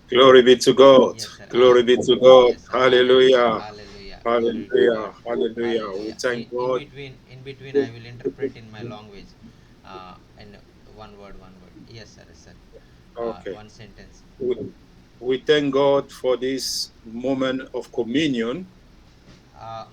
Glory be to God. Yes, sir. Glory be to God. Yes, sir. Hallelujah. Hallelujah. Hallelujah. Glory to Hallelujah. God. Hallelujah. We Hallelujah. thank In God. between, I will interpret in my language. And one word, one word. Yes, sir. Yes, sir. Okay. One sentence. We, we thank God for this moment of communion.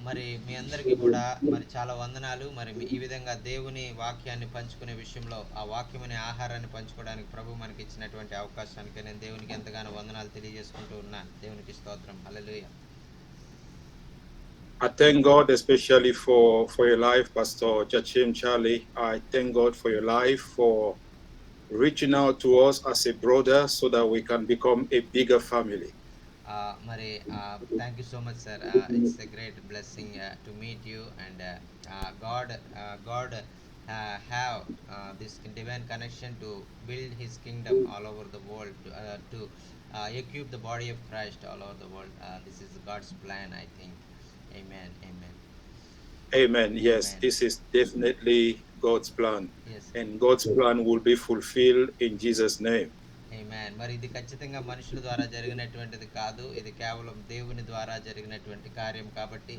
మరి మీ అందరికీ కూడా మరి చాలా వందనాలు. మరి ఈ విధంగా దేవుని వాక్యాన్ని పంచుకునే విషయంలో ఆ వాక్యం అనే ఆహారాన్ని పంచుకోవడానికి ప్రభు మనకి ఇచ్చినటువంటి అవకాశానికి నేను దేవునికి ఎంతగానో వందనాలు తెలియజేసుకుంటూ ఉన్నాను. దేవునికి స్తోత్రం. హల్లెలూయా. I thank God especially for your life, Pastor Chachim Charlie. I thank God for your life, for reaching out to us as a brother so that we can become a bigger family. మరి thank you so much sir. It's a great blessing to meet you and God have this divine connection to build his Kingdom all over the world to equip the body of Christ all over the world. This is God's plan, I think. Amen. Amen. Amen. Yes, Amen. this is definitely God's plan, Yes. and God's plan will be fulfilled in Jesus' name. ఆమేన్. మరి ఇది ఖచ్చితంగా మనుషుల ద్వారా జరిగినటువంటిది కాదు. ఇది కేవలం దేవుని ద్వారా జరిగినటువంటి కార్యం కాబట్టి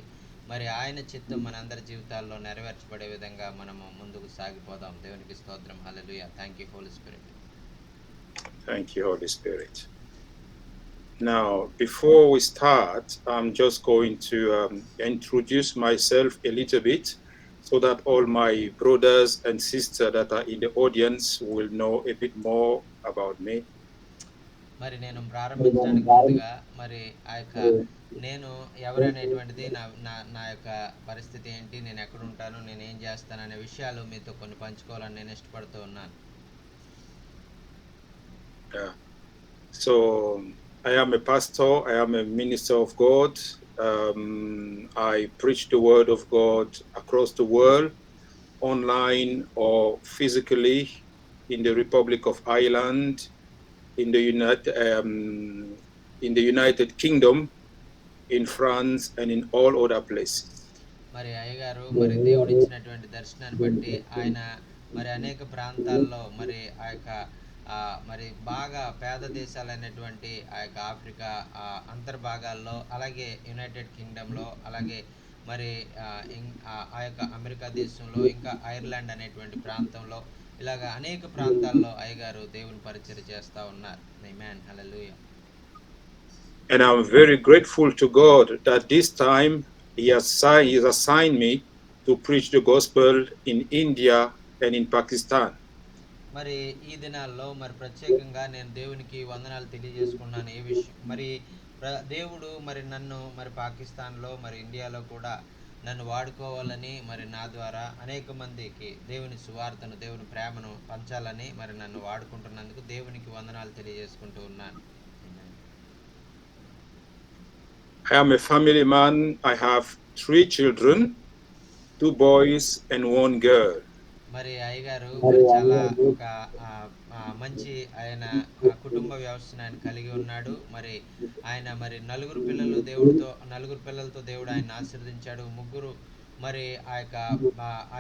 మరి ఆయన చిత్తం మనందరి జీవితాల్లో నెరవేర్చబడే విధంగా మనము ముందుకు సాగిపోదాం. దేవునికి స్తోత్రం. Hallelujah. Thank you holy spirit. Thank you, Holy Spirit. Now, before we start, I'm just going to introduce myself a little bit so that all my brothers and sisters that are in the audience will know a bit more about me. మరి నేను ప్రారంభించడానికి ముందుగా మరి ఆ యొక్క నేను ఎవరనేటువంటిది నా నా నా యొక్క పరిస్థితి ఏంటి, నేను ఎక్కడుంటాను, నేను ఏం చేస్తాను అనే విషయాలు మీతో కొన్ని పంచుకోవాలని నేను ఇష్టపడుతూ ఉన్నాను. Yeah. So I am a pastor, I am a minister of God. I preach the word of God across the world, online or physically in the Republic of Ireland, in the United Kingdom, in France, and in all other places. మరి అయ్యగారు మరి దేవుడు ఇచ్చినటువంటి దర్శనాన్ని బట్టి ఆయన మరి అనేక ప్రాంతాల్లో మరి ఆ యొక్క మరి బాగా పేద దేశాలైనటువంటి ఆ యొక్క ఆఫ్రికా అంతర్భాగాల్లో, అలాగే యునైటెడ్ కింగ్డమ్లో, అలాగే మరి ఆ యొక్క అమెరికా దేశంలో, ఇంకా ఐర్లాండ్ అనేటువంటి ప్రాంతంలో, ఇలాగ అనేక ప్రాంతాల్లో అయ్యగారు దేవుని పరిచయం చేస్తూ ఉన్నారు. ఆమేన్. హల్లెలూయా. And I'm very grateful to God that this time He has assigned me to preach the gospel in India and in Pakistan. మరి ఈ దినాల్లో మరి ప్రత్యేకంగా నేను దేవునికి వందనాలు తెలియజేసుకున్నాను. ఏ విషయం మరి దేవుడు మరి నన్ను మరి పాకిస్తాన్లో మరి ఇండియాలో కూడా నన్ను వాడుకోవాలని, మరి నా ద్వారా అనేక మందికి దేవుని సువార్తను, దేవుని ప్రేమను పంచాలని మరి నన్ను వాడుకుంటున్నందుకు దేవునికి వందనాలు తెలియజేసుకుంటూ ఉన్నాను. I am a family man. I have 3 children, 2 boys and 1 girl. మరి అయ్యగారు మరి చాలా ఒక మంచి ఆయన కుటుంబ వ్యవస్థను ఆయన కలిగి ఉన్నాడు. మరి ఆయన మరి నలుగురు పిల్లలతో దేవుడు ఆయన ఆశీర్వదించాడు. ముగ్గురు మరి ఆ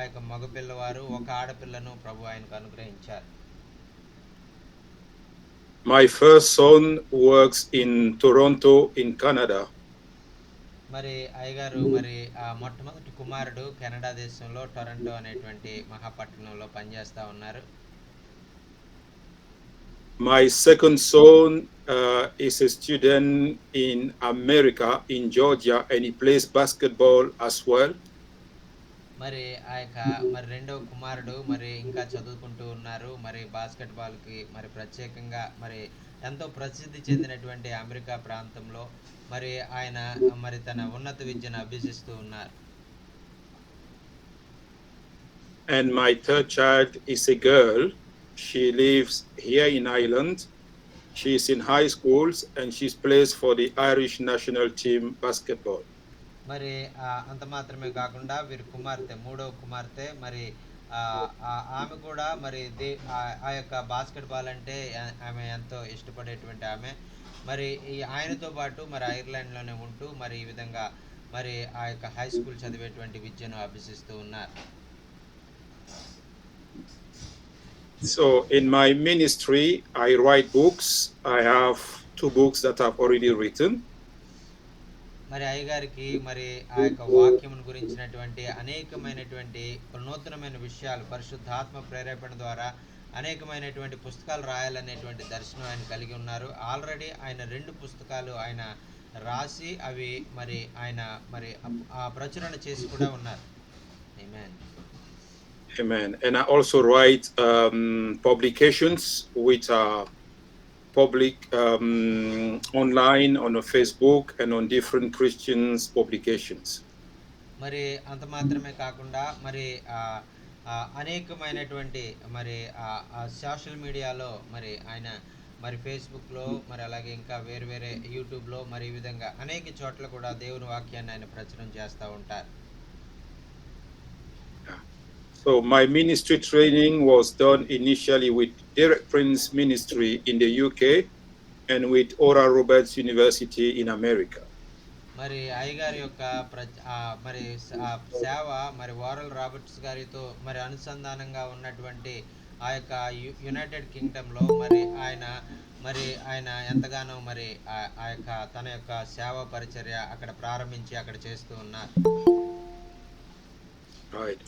యొక్క మగ పిల్లవారు, ఒక ఆడపిల్లను ప్రభు ఆయనకు అనుగ్రహించారు. My first son works in Toronto in Canada. మరి అయ్యగారు మరి మొట్టమొదటి కుమారుడు కెనడా దేశంలో టొరంటో అనేటువంటి మహాపట్టణంలో పనిచేస్తూ ఉన్నారు. My second son is a student in America, in Georgia, and he plays basketball as well. మరి మరి రెండవ కుమారుడు మరి ఇంకా చదువుకుంటూ ఉన్నారు. మరి బాస్కెట్బాల్కి మరి ప్రత్యేకంగా మరి ఎంతో ప్రసిద్ధి చెందినటువంటి అమెరికా ప్రాంతంలో మరి ఆయన మరి తన ఉన్నత విద్యను అభ్యసిస్తూ ఉన్నారు. And my third child is a girl. She lives here in Ireland. She's in high schools and she plays for the Irish national team basketball. మరి అంత మాత్రమే కాకుండా వీరి కుమార్తె, మూడవ కుమార్తె మరి ఆమె కూడా మరి ఆ యొక్క బాస్కెట్బాల్ అంటే ఆమె ఎంతో ఇష్టపడేటువంటి ఆమె. మరి ఆయనతో పాటు మరి ఐర్లాండ్లోనే ఉంటూ మరి ఈ విధంగా మరి ఆ యొక్క హై స్కూల్ చదివేటువంటి విద్యను అభ్యసిస్తూ ఉన్నారు. So in my ministry, I write books. I have 2 books that I've already written. మరి అయ్యగారికి మరి ఆ యొక్క వాక్యమును గురించినటువంటి అనేకమైనటువంటి నూతనమైన విషయాలు పరిశుద్ధాత్మ ప్రేరేపణ ద్వారా అనేకమైనటువంటి పుస్తకాలు రాయాలనేటువంటి దర్శనం ఆయన కలిగి ఉన్నారు. ఆల్రెడీ ఆయన 2 పుస్తకాలు ఆయన రాసి అవి మరి ఆయన మరి ఆ ప్రచురణ చేసి కూడా ఉన్నారు. ఆమేన్. Amen. And I also write publications which are public online on Facebook and on different Christians publications. మరి అంత మాత్రమే కాకుండా మరి అనేకమైనటువంటి మరి సోషల్ మీడియాలో మరి ఆయన మరి ఫేస్బుక్లో మరి అలాగే ఇంకా వేరు వేరే యూట్యూబ్లో మరి ఈ విధంగా అనేక చోట్ల కూడా దేవుని వాక్యాన్ని ఆయన ప్రచురం చేస్తూ ఉంటారు. So my ministry training was done initially with Derek Prince Ministry in the UK and with Oral Roberts University in America. మరి అయ్యగారి యొక్క మరి సేవ మరి ఓరల్ రాబర్ట్స్ గారితో మరి అనుసంధానంగా ఉన్నటువంటి ఆ యొక్క యునైటెడ్ కింగ్డమ్లో మరి ఆయన ఎంతగానో మరి ఆ యొక్క తన యొక్క సేవా పరిచర్య అక్కడ ప్రారంభించి అక్కడ చేస్తూ ఉన్నారు. Right.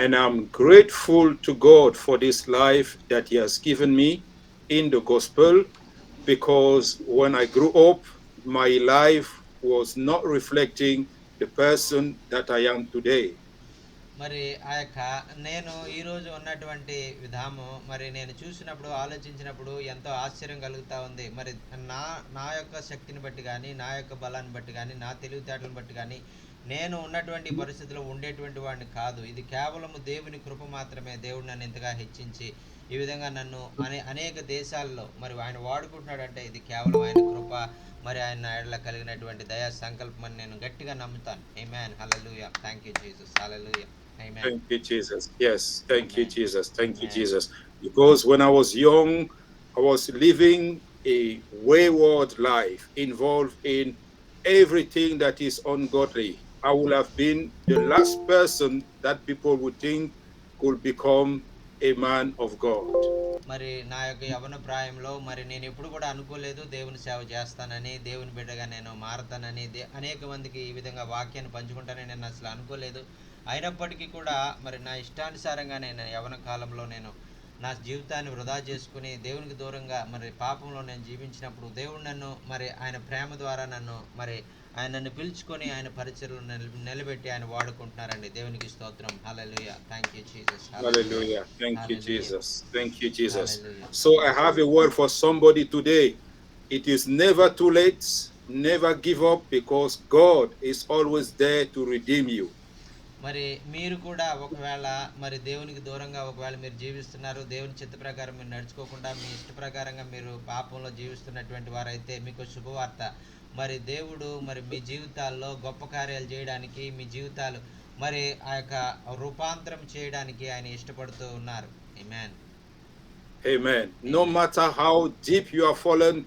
And I'm grateful to God for this life that He has given me in the gospel, because when I grew up, my life was not reflecting the person that I am today. మరి ఆ యొక్క నేను ఈరోజు ఉన్నటువంటి విధానం మరి నేను చూసినప్పుడు ఆలోచించినప్పుడు ఎంతో ఆశ్చర్యం కలుగుతూ ఉంది. మరి నా యొక్క శక్తిని బట్టి కానీ నా యొక్క బలాన్ని బట్టి కానీ నా తెలివితేటలను బట్టి కానీ నేను ఉన్నటువంటి పరిస్థితిలో ఉండేటువంటి వాడిని కాదు. ఇది కేవలం దేవుని కృప మాత్రమే. దేవుడు నన్ను ఇంతగా హెచ్చించి ఈ విధంగా నన్ను అనేక దేశాల్లో మరి ఆయన వాడుకుంటున్నాడంటే ఇది కేవలం ఆయన కృప, మరి ఆయన ఎడల కలిగినటువంటి దయా సంకల్పం అని నేను గట్టిగా నమ్ముతాను. Amen. Hallelujah. Thank you Jesus. Hallelujah. Amen. Thank you, Jesus. Yes, thank you, Jesus. Thank you, Jesus. Because when I was young, I was living a wayward life, involved in everything that is ungodly. I would have been the last person that people would think could become a man of God. మరి నా యొక్క యవ్వన ప్రాయంలో మరి నేను ఎప్పుడు కూడా అనుకోలేదు దేవుని సేవ చేస్తానని, దేవుని బిడ్డగా నేను మారతానని, అనేక మందికి ఈ విధంగా వాక్యాన్ని పంచుకుంటానని నేను అసలు అనుకోలేదు. అయినప్పటికీ కూడా మరి నా ఇష్టానుసారంగా నేను యవ్వన కాలంలో నేను నా జీవితాన్ని వృధా చేసుకుని దేవునికి దూరంగా మరి పాపంలో నేను జీవించినప్పుడు దేవుడు నన్ను మరి ఆయన ప్రేమ ద్వారా ఆయన నన్ను పిలుచుకొని ఆయన పరిచర్యలో నిలబెట్టి ఆయన వాడుకుంటున్నారండి. దేవునికి స్తోత్రం. హల్లెలూయా. Thank you Jesus. Hallelujah. Thank you, Jesus. Thank you, Jesus. So I have a word for somebody today. It is never too late. Never give up, because God is always there to redeem you. మరి మీరు కూడా ఒకవేళ మరి దేవునికి దూరంగా ఒకవేళ మీరు జీవిస్తున్నారు, దేవుని చిత్త ప్రకారం మీరు నడుచుకోకుండా మీ ఇష్ట ప్రకారంగా మీరు పాపంలో జీవిస్తున్నటువంటి వారైతే మీకు శుభవార్త. మరి దేవుడు మరి మీ జీవితాల్లో గొప్ప కార్యాలు చేయడానికి, మీ జీవితాలు మరి ఆ యొక్క రూపాంతరం చేయడానికి ఆయన ఇష్టపడుతూ ఉన్నారు. ఆమేన్. Amen. No matter how deep you are fallen,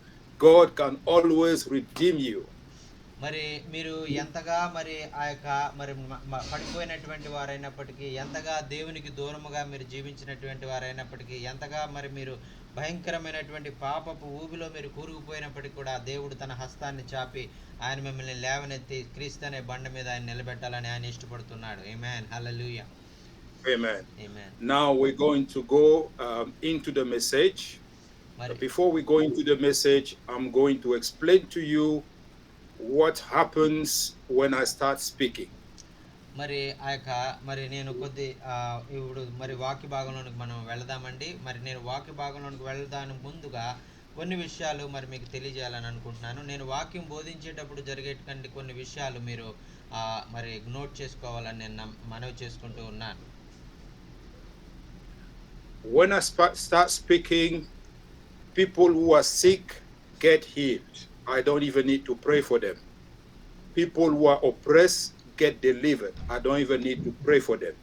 God can always redeem you. మరి మీరు ఎంతగా మరి ఆ యొక్క మరి పడిపోయినటువంటి వారైనప్పటికీ, ఎంతగా దేవునికి దూరముగా మీరు జీవించినటువంటి వారైనప్పటికీ, ఎంతగా మరి మీరు భయంకరమైనటువంటి పాపపు ఊబిలో మీరు కూరుకుపోయినప్పటికీ కూడా దేవుడు తన హస్తాన్ని చాపి ఆయన మిమ్మల్ని లేవనెత్తి క్రీస్తు అనే బండ మీద ఆయన నిలబెట్టాలని ఆయన ఇష్టపడుతున్నాడు. ఆమేన్. హల్లెలూయా. Amen. Amen. Now we're going to go into the message. Before we go into the message, I'm going to explain to you what happens when I start speaking. మరి ఆ యొక్క మరి నేను ఇప్పుడు మరి వాక్య భాగంలోనికి మనం వెళదామండి. మరి నేను వాక్య భాగంలోనికి వెళ్ళడానికి ముందుగా కొన్ని విషయాలు మరి మీకు తెలియజేయాలని అనుకుంటున్నాను. నేను వాక్యం బోధించేటప్పుడు జరిగేటువంటి కొన్ని విషయాలు మీరు మరి నోట్ చేసుకోవాలని నేను మనవి చేసుకుంటూ ఉన్నాను. When I start speaking, people who are sick get healed. I don't even need to pray for them. People who are oppressed get delivered. I don't even need to pray for them.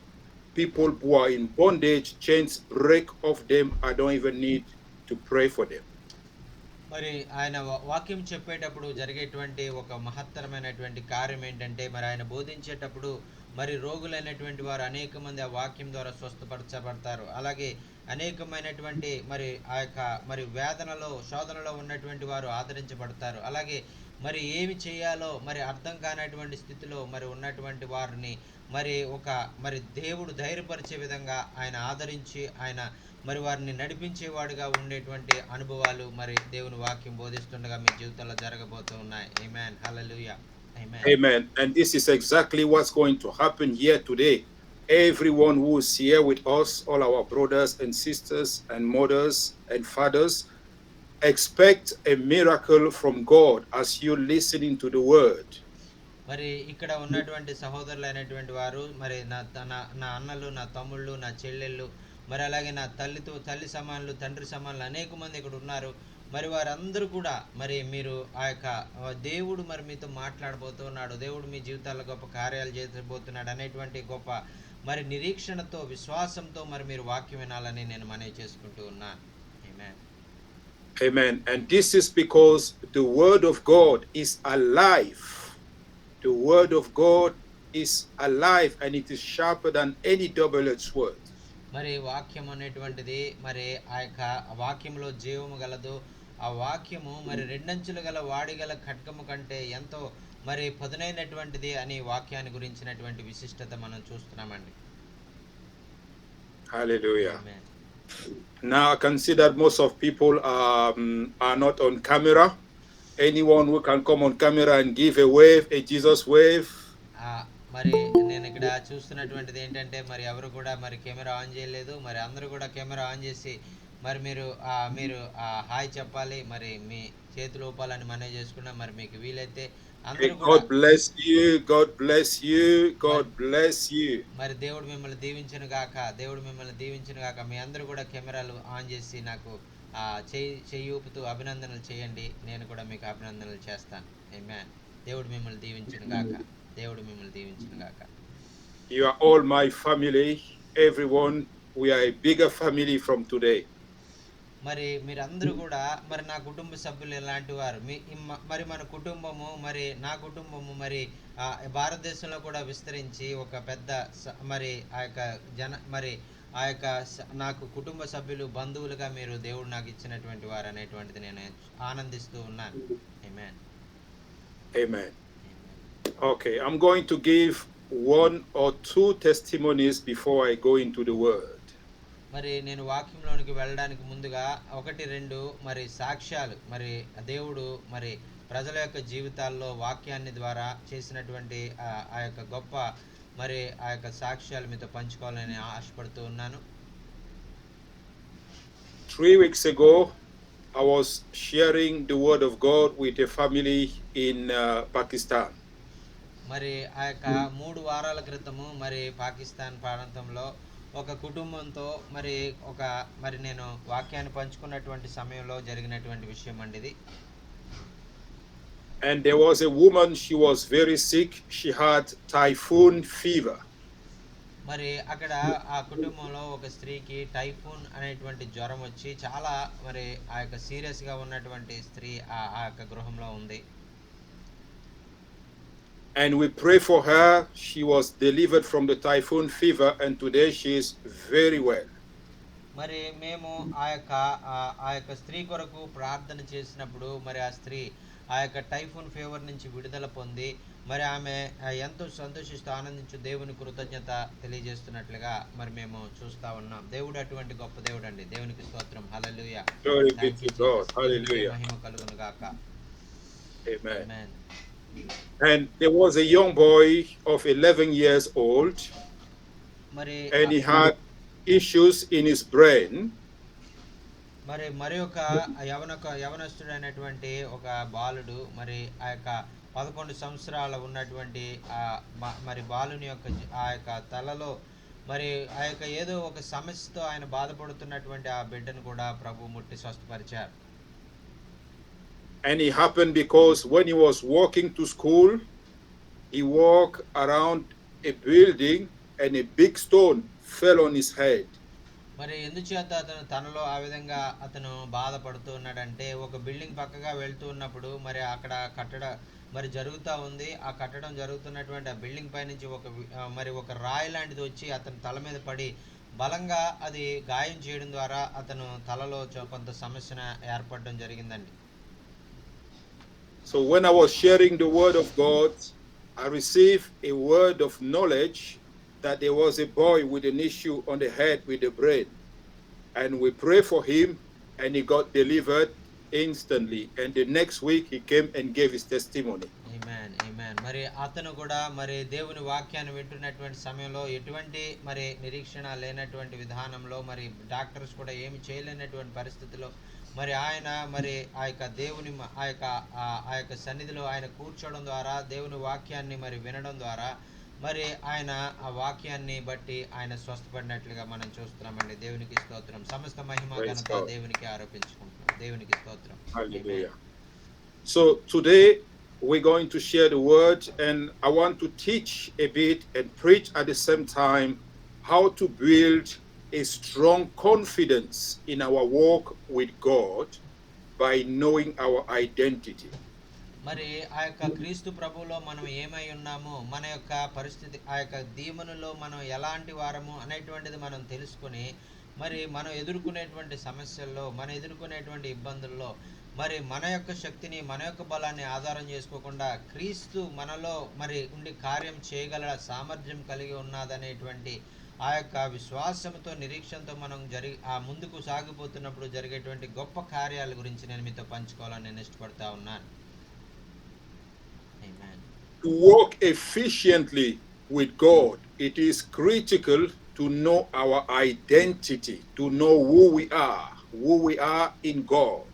People who are in bondage, chains break off them. I don't even need to pray for them. మరి ఆయన వాక్యం చెప్పేటప్పుడు జరిగేటువంటి ఒక మహత్తరమైనటువంటి కార్యం ఏంటంటే, మరి ఆయన బోధించేటప్పుడు మరి రోగులైనటువంటి వారు అనేక మంది ఆ వాక్యం ద్వారా స్వస్థపరచబడతారు. అలాగే అనేకమైనటువంటి మరి ఆ యొక్క మరి వేదనలో శోధనలో ఉన్నటువంటి వారు ఆదరించబడతారు. అలాగే మరి ఏమి చేయాలో మరి అర్థం కానటువంటి స్థితిలో మరి ఉన్నటువంటి వారిని మరి మరి దేవుడు ధైర్యపరిచే విధంగా ఆయన ఆదరించి ఆయన మరి వారిని నడిపించేవాడుగా ఉండేటువంటి అనుభవాలు మరి దేవుని వాక్యం బోధిస్తుండగా మీ జీవితంలో జరగబోతూ ఉన్నాయి. ఆమేన్. హల్లెలూయా. ఆమేన్. Amen. And this is exactly what's going to happen here today. Everyone who is here with us, all our brothers and sisters and mothers and fathers, expect a miracle from God as you're listening to the word. మరి ఇక్కడ ఉన్నటువంటి సహోదరులైనటువంటి వారు మరి నా అన్నలు, నా తమ్ముళ్ళు, నా చెల్లెళ్ళు, మరి అలాగే నా తల్లి సమానులు, తండ్రి సమానులు అనేక మంది ఇక్కడ ఉన్నారు. మరి వారందరూ కూడా మరి మీరు ఆ యొక్క దేవుడు మరి మీతో మాట్లాడబోతున్నాడు, దేవుడు మీ జీవితాల్లో గొప్ప కార్యాలు చేయబోతున్నాడు అనేటువంటి గొప్ప మరి నిరీక్షణతో విశ్వాసంతో మరి మీరు వాక్యం వినాలని నేను మనవి చేసుకుంటూ ఉన్నాను. ఆమేన్. Amen. And this is because the word of God is alive. The word of God is alive and it is sharper than any double-edged sword. మరి వాక్యం అనేటువంటిది మరి ఆ యొక్క వాక్యంలో జీవము గలదు. ఆ వాక్యము మరి రెండంచులు గల వాడిగల ఖడ్గము కంటే ఎంతో మరి పదునైనటువంటిది అని వాక్యాన్ని గురించినటువంటి విశిష్టత మనం చూస్తున్నామండి. Hallelujah. Amen. Now I consider most of people are not on camera. Anyone who can come on camera and give a wave, a Jesus wave. మరి నేను ఇక్కడ చూస్తున్నటువంటిది ఏంటంటే మరి ఎవరు కూడా మరి కెమెరా ఆన్ చేయలేదు. మరి అందరూ కూడా కెమెరా ఆన్ చేసి మరి మీరు హాయ్ చెప్పాలి, మరి మీ చేతులు ఊపాలని మనవి చేసుకున్నా. మరి మీకు వీలైతే అందరూ కూడా God bless you, God bless you, God bless you. మరి దేవుడు మిమ్మల్ని దీవించును గాక. మీ అందరూ కూడా కెమెరాలు ఆన్ చేసి నాకు చెయ్యి ఊపుతూ అభినందనలు చేయండి. నేను కూడా మీకు అభినందనలు చేస్తాను. ఆమేన్. దేవుడు మిమ్మల్ని దీవించును గాక. You are all my family, everyone. We are a bigger family from today. మరి మీరందరూ కూడా మరి నా కుటుంబ సభ్యులు ఎలాంటి వారు, మరి మన కుటుంబము మరి నా కుటుంబము మరి భారతదేశంలో కూడా విస్తరించి ఒక పెద్ద మరి ఆ యొక్క నాకు కుటుంబ సభ్యులు బంధువులుగా మీరు దేవుడు నాకు ఇచ్చినటువంటి వారు అనేటువంటిది నేను ఆనందిస్తూ ఉన్నాను. ఆమేన్. Amen. Okay, I'm going to give one or two testimonies before I go into the word. మరి నేను వాక్యంలోనికి వెళ్ళడానికి ముందుగా 1-2 మరి సాక్ష్యాలు మరి దేవుడు మరి ప్రజల యొక్క జీవితాల్లో వాక్యాన్ని ద్వారా చేసినటువంటి ఆ యొక్క గొప్ప మరి ఆ యొక్క సాక్ష్యాలు మీతో పంచుకోవాలని ఆశపడుతూ ఉన్నాను. 3 weeks ago I was sharing the word of God with a family in Pakistan. మరి ఆ యొక్క 3 వారాల క్రితము మరి పాకిస్తాన్ ప్రాంతంలో ఒక కుటుంబంతో మరి నేను వాక్యాన్ని పంచుకున్నటువంటి సమయంలో జరిగినటువంటి విషయం అండి ఇది. And there was a woman, she was very sick. She had typhoon fever. మరి అక్కడ ఆ కుటుంబంలో ఒక స్త్రీకి టైఫూన్ అనేటువంటి జ్వరం వచ్చి చాలా మరి ఆ యొక్క సీరియస్ గా ఉన్నటువంటి స్త్రీ ఆ యొక్క గృహంలో ఉంది. And we pray for her. She was delivered from the typhoon fever and today she is very well. మరి మేము ఆ యొక్క స్త్రీ కొరకు ప్రార్థన చేసినప్పుడు మరి ఆ స్త్రీ ఆ యొక్క టైఫూన్ ఫీవర్ నుంచి విడుదల పొంది మరి ఆమె ఎంతో సంతోషిస్తూ ఆనందించు దేవుని కృతజ్ఞత తెలియజేస్తున్నట్లుగా మరి మేము చూస్తా ఉన్నాం. దేవుడు అటువంటి గొప్ప దేవుడు అండి. దేవునికి స్తోత్రం. హల్లెలూయా. Glory be to God. Hallelujah. మహిమ కలుగును గాక. Amen. Amen. And there was a young boy of 11 years old and he had issues in his brain. మరి ఒక యవనస్తుడైనటువంటి ఒక బాలుడు మరి ఆ యొక్క 11 సంవత్సరాల ఉన్నటువంటి మరి బాలుని యొక్క ఆ యొక్క తలలో మరి ఆ యొక్క ఏదో ఒక సమస్యతో ఆయన బాధపడుతున్నటువంటి ఆ బిడ్డను కూడా ప్రభు ముట్టి స్వస్థపరిచారు. And it happened because when he was walking to school, he walked around a building and a big stone fell on his head. మరి ఎందుచేత అతను తనలో ఆ విధంగా అతను బాధపడుతూ ఉన్నాడంటే, ఒక బిల్డింగ్ పక్కగా వెళ్తూ ఉన్నప్పుడు మరి అక్కడ మరి జరుగుతా ఉంది. ఆ కట్టడం జరుగుతున్నటువంటి ఆ బిల్డింగ్ పైనుంచి మరి ఒక రాయి లాంటిది వచ్చి అతని తల మీద పడి బలంగా అది గాయం చేయడం ద్వారా అతను తలలో కొంత సమస్యన ఏర్పడడం జరిగిందండి. So when I was sharing the word of God, I received a word of knowledge that there was a boy with an issue on the head with the brain. And we prayed for him and he got delivered instantly. And the next week he came and gave his testimony. ఆమేన్ ఆమేన్. మరి అతను కూడా మరి దేవుని వాక్యాన్ని వింటున్నటువంటి సమయంలో ఎటువంటి మరి నిరీక్షణ లేనటువంటి విధానంలో మరి డాక్టర్స్ కూడా ఏమి చేయలేనటువంటి పరిస్థితిలో మరి ఆయన మరి ఆ యొక్క దేవుని ఆ యొక్క సన్నిధిలో ఆయన కూర్చోవడం ద్వారా దేవుని వాక్యాన్ని మరి వినడం ద్వారా మరి ఆయన ఆ వాక్యాన్ని బట్టి ఆయన స్వస్థపడినట్లుగా మనం చూస్తున్నామండి. దేవునికి స్తోత్రం. సమస్త మహిమ ఘనత దేవునికి ఆరోపించుకుంటున్నాం. దేవునికి స్తోత్రం. Hallelujah. So today we're going to share the word, and I want to teach a bit and preach at the same time how to build a strong confidence in our walk with God by knowing our identity. మరి ఆ యొక్క క్రీస్తు ప్రభువులో మనం ఏమై ఉన్నాము, మన యొక్క పరిస్థితి, ఆ యొక్క దీవెనలో మనం ఎలాంటి వారము అనేటువంటిది మనం తెలుసుకుని మరి మనం ఎదుర్కొనేటువంటి సమస్యల్లో, మనం ఎదుర్కొనేటువంటి ఇబ్బందుల్లో మరి మన యొక్క శక్తిని, మన యొక్క బలాన్ని ఆధారం చేసుకోకుండా క్రీస్తు మనలో మరి ఉండి కార్యం చేయగల సామర్థ్యం కలిగి ఉన్నదనేటువంటి ఆ యొక్క విశ్వాసంతో, నిరీక్షణతో మనం ఆ ముందుకు సాగిపోతున్నప్పుడు జరిగేటువంటి గొప్ప కార్యాల గురించి నేను మీతో పంచుకోవాలని నేను ఇష్టపడతా ఉన్నాను. To walk efficiently with God, it is critical to know our identity, to know who we are in God.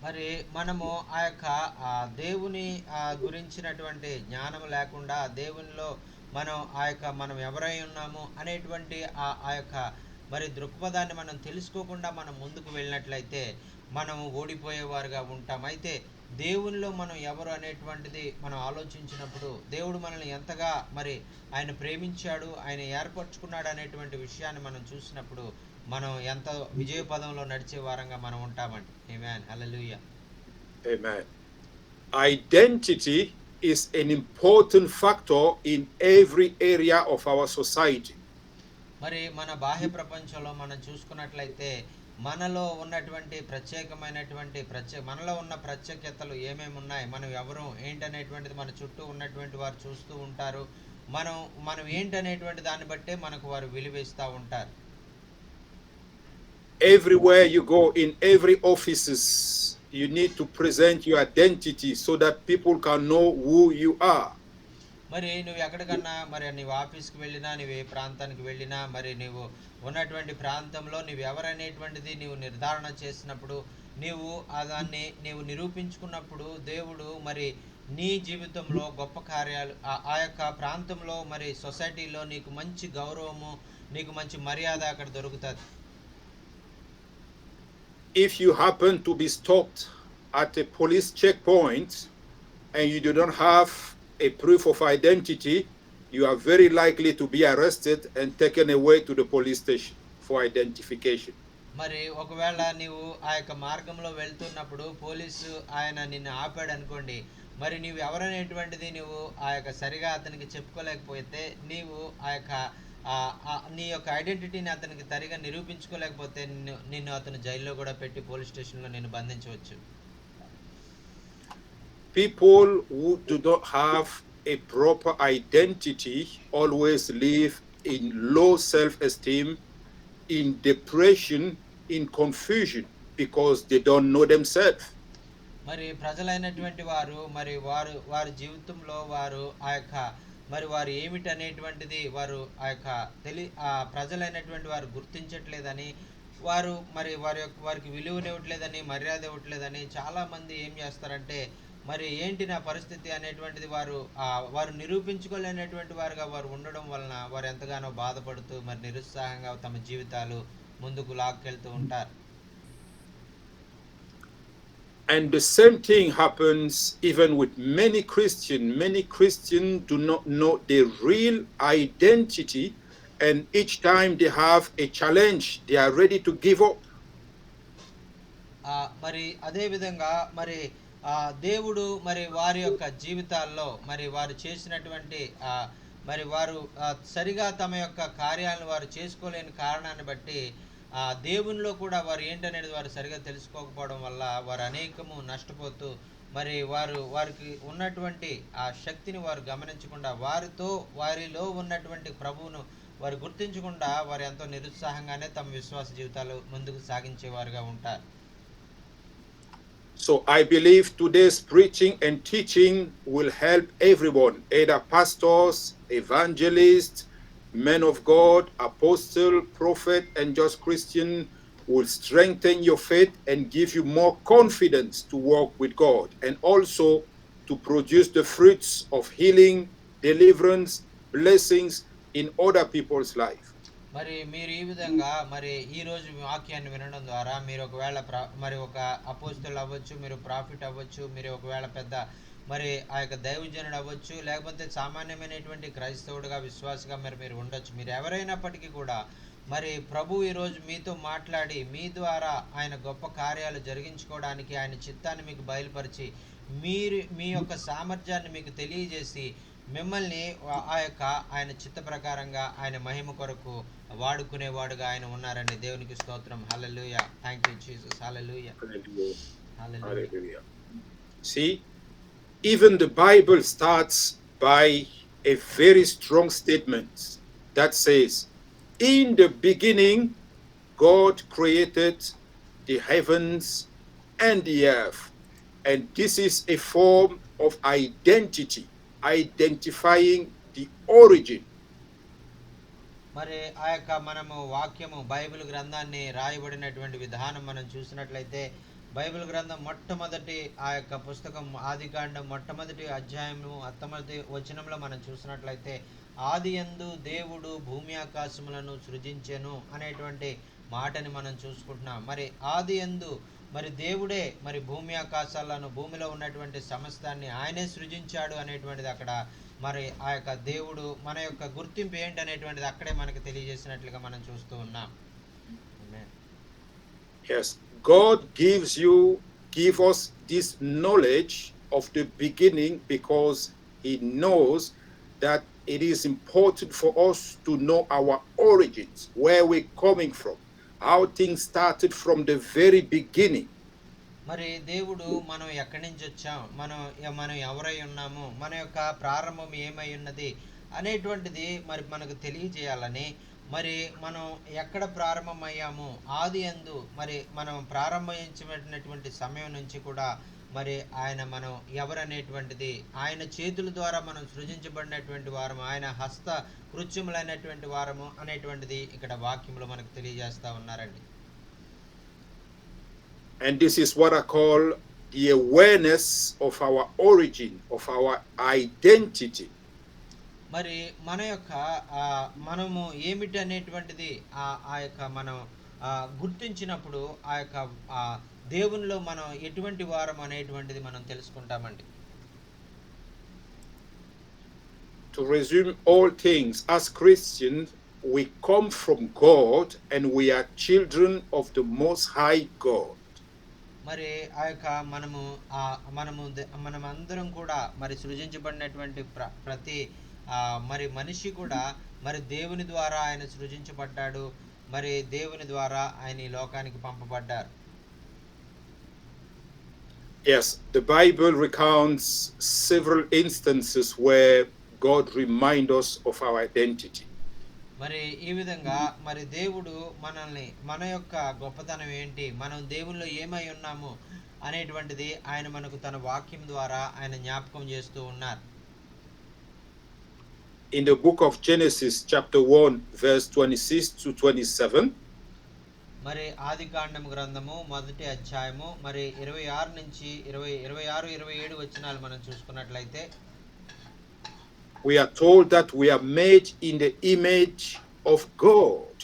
మరి మనము ఆ యొక్క దేవుని గురించినటువంటి జ్ఞానం లేకుండా దేవునిలో మనం ఎవరై ఉన్నాము అనేటువంటి ఆ యొక్క మరి దృక్పథాన్ని మనం తెలుసుకోకుండా మనం ముందుకు వెళ్ళినట్లయితే మనం ఓడిపోయేవారుగా ఉంటాం. అయితే దేవునిలో మనం ఎవరు అనేటువంటిది మనం ఆలోచించినప్పుడు దేవుడు మనల్ని ఎంతగా మరి ఆయన ప్రేమించాడు, ఆయన ఏర్పరచుకున్నాడు అనేటువంటి విషయాన్ని మనం చూసినప్పుడు మనం ఎంత విజయ పదంలో నడిచే వారంగా మనం ఉంటామండి. ఆమేన్. హల్లెలూయా. Amen. Identity is an important factor in every area of our society. మరి మన బాహ్య ప్రపంచంలో మనం చూసుకున్నట్లయితే మనలో ఉన్నటువంటి మనలో ఉన్న ప్రత్యేకతలు ఏమేమి ఉన్నాయి, మనం ఎవరు ఏంటనేటువంటిది మన చుట్టూ ఉన్నటువంటి వారు చూస్తూ ఉంటారు. మనం ఏంటనేటువంటి దాన్ని బట్టే మనకు వారు విలువిస్తూ ఉంటారు. Everywhere you go, in every offices, you need to present your identity so that people can know who you are. మరి నువ్వు ఎక్కడికన్నా మరి నీవు ఆఫీస్కి వెళ్ళినా, నీవు ఏ ప్రాంతానికి వెళ్ళినా, మరి నీవు ఉన్నటువంటి ప్రాంతంలో నీవు ఎవరనేటువంటిది నీవు నిర్ధారణ చేసినప్పుడు, దాన్ని నీవు నిరూపించుకున్నప్పుడు దేవుడు మరి నీ జీవితంలో గొప్ప కార్యాలు ఆ యొక్క ప్రాంతంలో మరి సొసైటీలో నీకు మంచి గౌరవము, నీకు మంచి మర్యాద అక్కడ దొరుకుతుంది. If you happen to be stopped at a police checkpoint and you do not have a proof of identity, you are very likely to be arrested and taken away to the police station for identification. మరి ఒకవేళ నీవు ఆ యొక్క మార్గంలో వెళ్తున్నప్పుడు police ఆయన నిన్ను ఆపాడు అనుకోండి, మరి నీవు ఎవరనేటువంటిది నీవు ఆ యొక్క సరిగా అతనికి చెప్పుకోలేకపోతే, నీవు ఆ యొక్క నీ యొక్క ఐడెంటిటీని అతనికి సరిగా నిరూపించుకోలేకపోతే నిన్ను అతను జైల్లో కూడా పెట్టి పోలీస్ స్టేషన్లో నిన్ను బంధించవచ్చు. People who do not have a proper identity always live in low self-esteem, in depression, in confusion, because they don't know themselves. మరి ప్రజలైనటువంటి వారు మరి వారి జీవితంలో వారు ఆ యొక్క మరి వారు ఏమిటనేటువంటిది వారు ఆ ప్రజలైనటువంటి వారు గుర్తించట్లేదని, వారికి విలువనివ్వట్లేదని, మర్యాద ఇవ్వట్లేదని చాలా మంది ఏం చేస్తారంటే మరి ఏంటి నా పరిస్థితి అనేటువంటిది వారు నిరూపించుకోలేనటువంటి వారుగా వారు ఉండడం వలన వారు ఎంతగానో బాధపడుతూ మరి నిరుత్సాహంగా తమ జీవితాలు ముందుకు లాక్కెళ్తూ ఉంటారు. And the same thing happens even with many Christians. Many Christians do not know their real identity and each time they have a challenge, they are ready to give up. మరి అదే విధంగా మరి దేవుడు మరి వారి యొక్క జీవితాల్లో మరి వారు చేసినటువంటి మరి వారు సరిగా తమ యొక్క కార్యాలను వారు చేసుకోలేని కారణాన్ని బట్టి దేవునిలో కూడా వారు ఏంటనేది వారు సరిగా తెలుసుకోకపోవడం వల్ల వారు అనేకము నష్టపోతూ మరి వారికి ఉన్నటువంటి ఆ శక్తిని వారు గమనించకుండా వారిలో ఉన్నటువంటి ప్రభువును వారు గుర్తించకుండా వారు ఎంతో నిరుత్సాహంగానే తమ విశ్వాస జీవితాలు ముందుకు సాగించేవారుగా ఉంటారు. So I believe today's preaching and teaching will help everyone, either pastors, evangelists, men of God, apostle, prophet, and just Christian, will strengthen your faith and give you more confidence to walk with God, and also to produce the fruits of healing, deliverance, blessings in other people's life. మరి మీరు ఈ విధంగా మరి ఈ రోజు వాక్యాన్ని వినడం ద్వారా మీరు ఒకవేళ మరి ఒక అపోస్తలుడు అవ్వచ్చు, మీరు ప్రాఫిట్ అవ్వచ్చు, మీరు ఒకవేళ పెద్ద మరి ఆ యొక్క దైవజనుడు అవ్వచ్చు, లేకపోతే సామాన్యమైనటువంటి క్రైస్తవుడిగా విశ్వాసగా మీరు ఉండొచ్చు. మీరు ఎవరైనప్పటికీ కూడా మరి ప్రభు ఈరోజు మీతో మాట్లాడి మీ ద్వారా ఆయన గొప్ప కార్యాలు జరిగించుకోవడానికి ఆయన చిత్తాన్ని మీకు బయలుపరిచి మీ యొక్క సామర్థ్యాన్ని మీకు తెలియజేసి మిమ్మల్ని ఆయన చిత్త ప్రకారంగా ఆయన మహిమ కొరకు వాడుకునేవాడుగా ఆయన ఉన్నారండి. దేవునికి స్తోత్రం. Hallelujah. Thank you Jesus. Hallelujah. Hallelujah. See, even the Bible starts by a very strong statement that says, in the beginning God created the heavens and the earth. And this is a form of identity, identifying the origin. మరి ఆ యొక్క మనము వాక్యము Bible గ్రంథాన్ని రాయబడినటువంటి విధానం మనం చూసినట్లయితే బైబిల్ గ్రంథం మొట్టమొదటి ఆ యొక్క పుస్తకం ఆదికాండం మొట్టమొదటి అధ్యాయము 19వ వచనంలో మనం చూసినట్లయితే ఆదియందు దేవుడు భూమి ఆకాశములను సృజించెను అనేటువంటి మాటని మనం చూసుకుంటున్నాం. మరి ఆదియందు మరి దేవుడే మరి భూమి ఆకాశాలను భూమిలో ఉన్నటువంటి సమస్తాన్ని ఆయనే సృజించాడు అనేటువంటిది అక్కడ మరి ఆ యొక్క దేవుడు మన యొక్క గుర్తింపు ఏంటనేటువంటిది అక్కడే మనకు తెలియజేసినట్లుగా మనం చూస్తూ ఉన్నాం. Yes, God give us this knowledge of the beginning because he knows that it is important for us to know our origins, where we're coming from, how things started from the very beginning. మరి దేవుడు మనం ఎక్కడి నుంచి వచ్చాం, మనం ఎవరై ఉన్నాము, మన యొక్క ప్రారంభం ఏమై ఉన్నది అనేటువంటిది మరి మనకు తెలియజేయాలని మరి మనం ఎక్కడ ప్రారంభమయ్యాము ఆది యందు మరి మనం ప్రారంభించినటువంటి సమయం నుంచి కూడా మరి ఆయన మనం ఎవరనేటువంటిది ఆయన చేతుల ద్వారా మనం సృజించబడినటువంటి వారము, ఆయన హస్త కృత్యములైనటువంటి వారము అనేటువంటిది ఇక్కడ వాక్యంలో మనకు తెలియజేస్తా ఉన్నారండి. And this is what I call the awareness of our origin, of our identity. మరి మన యొక్క మనము ఏమిటి అనేటువంటిది ఆ యొక్క మనం గుర్తించినప్పుడు ఆ యొక్క దేవునిలో మనం ఎటువంటి వారం అనేటువంటిది మనం తెలుసుకుంటామండి. To resume all things, as Christians, we come from God and we are children of the Most High God. మరి ఆ యొక్క మనమందరం కూడా మరి సృజించబడినటువంటి ప్రతి మరి మనిషి కూడా మరి దేవుని ద్వారా ఆయన సృజించబడ్డాడు, మరి దేవుని ద్వారా ఆయన ఈ లోకానికి పంపబడ్డారు. Yes, the Bible recounts several instances where God reminds us of our identity. మరి ఈ విధంగా మరి దేవుడు మన యొక్క గొప్పతనం ఏంటి, మనం దేవునిలో ఏమై ఉన్నాము అనేటువంటిది ఆయన మనకు తన వాక్యం ద్వారా ఆయన జ్ఞాపకం చేస్తూ ఉన్నారు. In the book of Genesis chapter 1 verse 26 to 27, మరి ఆదికాండం గ్రంథము మొదటి అధ్యాయము మరి 26 నుంచి 27 వచనాలు మనం చూసుకున్నట్లయితే we are told that we are made in the image of God.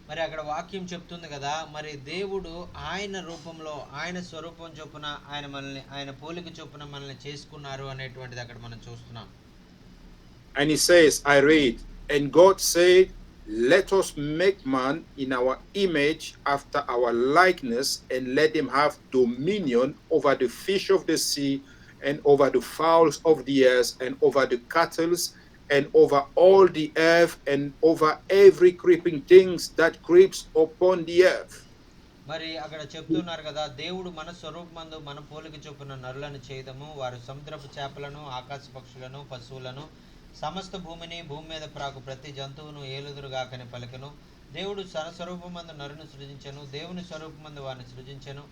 మరి అక్కడ వాక్యం చెప్తుంది కదా, మరి దేవుడు ఆయన రూపంలో ఆయన స్వరూపం చొప్పున ఆయన పోలిక చొప్పున మనల్ని చేసుకున్నారు అనేటువంటిది అక్కడ మనం చూస్తున్నాం. And he says, I read, and God said, let us make man in our image after our likeness, and let him have dominion over the fish of the sea, and over the fowls of the air, and over the cattle, and over all the earth, and over every creeping things that creeps upon the earth. మరి అక్కడ చెప్తున్నారు కదా, దేవుడు మన స్వరూపమందు మన పోలిక చొప్పున నరులను చేయదము, వారు సముద్రపు చేపలను, ఆకాశ పక్షులను, పశువులను, సమస్త భూమిని, భూమి మీద ప్రాకు ప్రతి జంతువును ఏలుదురుగాకని పలికెను. దేవుడు తన స్వరూపమందు నరుని సృజించెను, దేవుని స్వరూపమందు వారిని సృజించెను,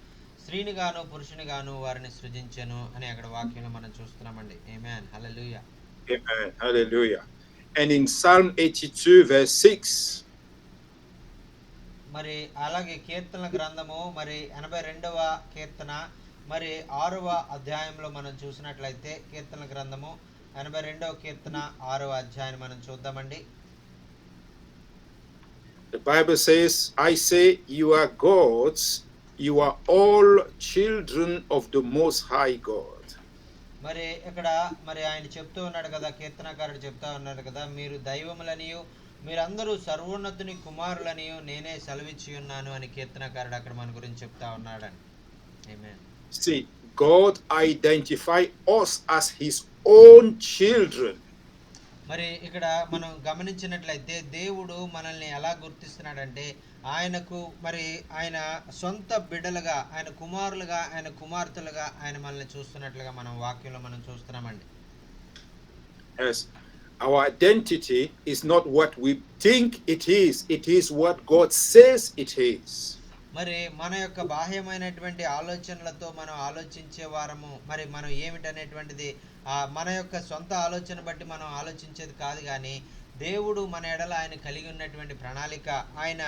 స్త్రీని గాను పురుషుని గాను వారిని సృజించెను అని అక్కడ వాక్యంలో మనం చూస్తున్నామండి. ఆమేన్, హల్లెలూయా. Amen. Hallelujah. And in Psalm 82 verse 6, మరి అలాగే కీర్తనల గ్రంథము మరి 82వ కీర్తన మరి 6వ అధ్యాయంలో మనం చూసినట్లయితే, కీర్తనల గ్రంథము 82వ కీర్తన 6వ అధ్యాయం మనం చూద్దామండి. the Bible says, I say, you are gods, you are all children of the Most High God. మరి ఇక్కడ మరి ఆయన చెప్తూ ఉన్నాడు కదా, కీర్తనకారుడు చెప్తా ఉన్నాడు కదా, మీరు దైవములనియు మీరందరూ సర్వోన్నతుని కుమారులనియు నేనే సెలవిచ్చి ఉన్నాను అని కీర్తనకారుడు అక్కడ మన గురించి చెప్తా ఉన్నాడని. ఆమేన్. See, God identify us as his own children. మరి ఇక్కడ మనం గమనించినట్లయితే దేవుడు మనల్ని ఎలా గుర్తిస్తున్నాడంటే, ఆయనకు మరి ఆయన సొంత బిడ్డలుగా, ఆయన కుమారులుగా, ఆయన కుమార్తెలుగా ఆయన మనల్ని చూస్తున్నట్లుగా మనం వాక్యంలో మనం చూస్తున్నామండి. Yes, our identity is not what we think it is what God says it is. మరి మన యొక్క బాహ్యమైనటువంటి ఆలోచనలతో మనం ఆలోచించే వారము, మరి మనం ఏమిటనేటువంటిది మన యొక్క సొంత ఆలోచన బట్టి మనం ఆలోచించేది కాదు, కానీ దేవుడు మన ఎడల ఆయన కలిగి ఉన్నటువంటి ప్రణాళిక, ఆయన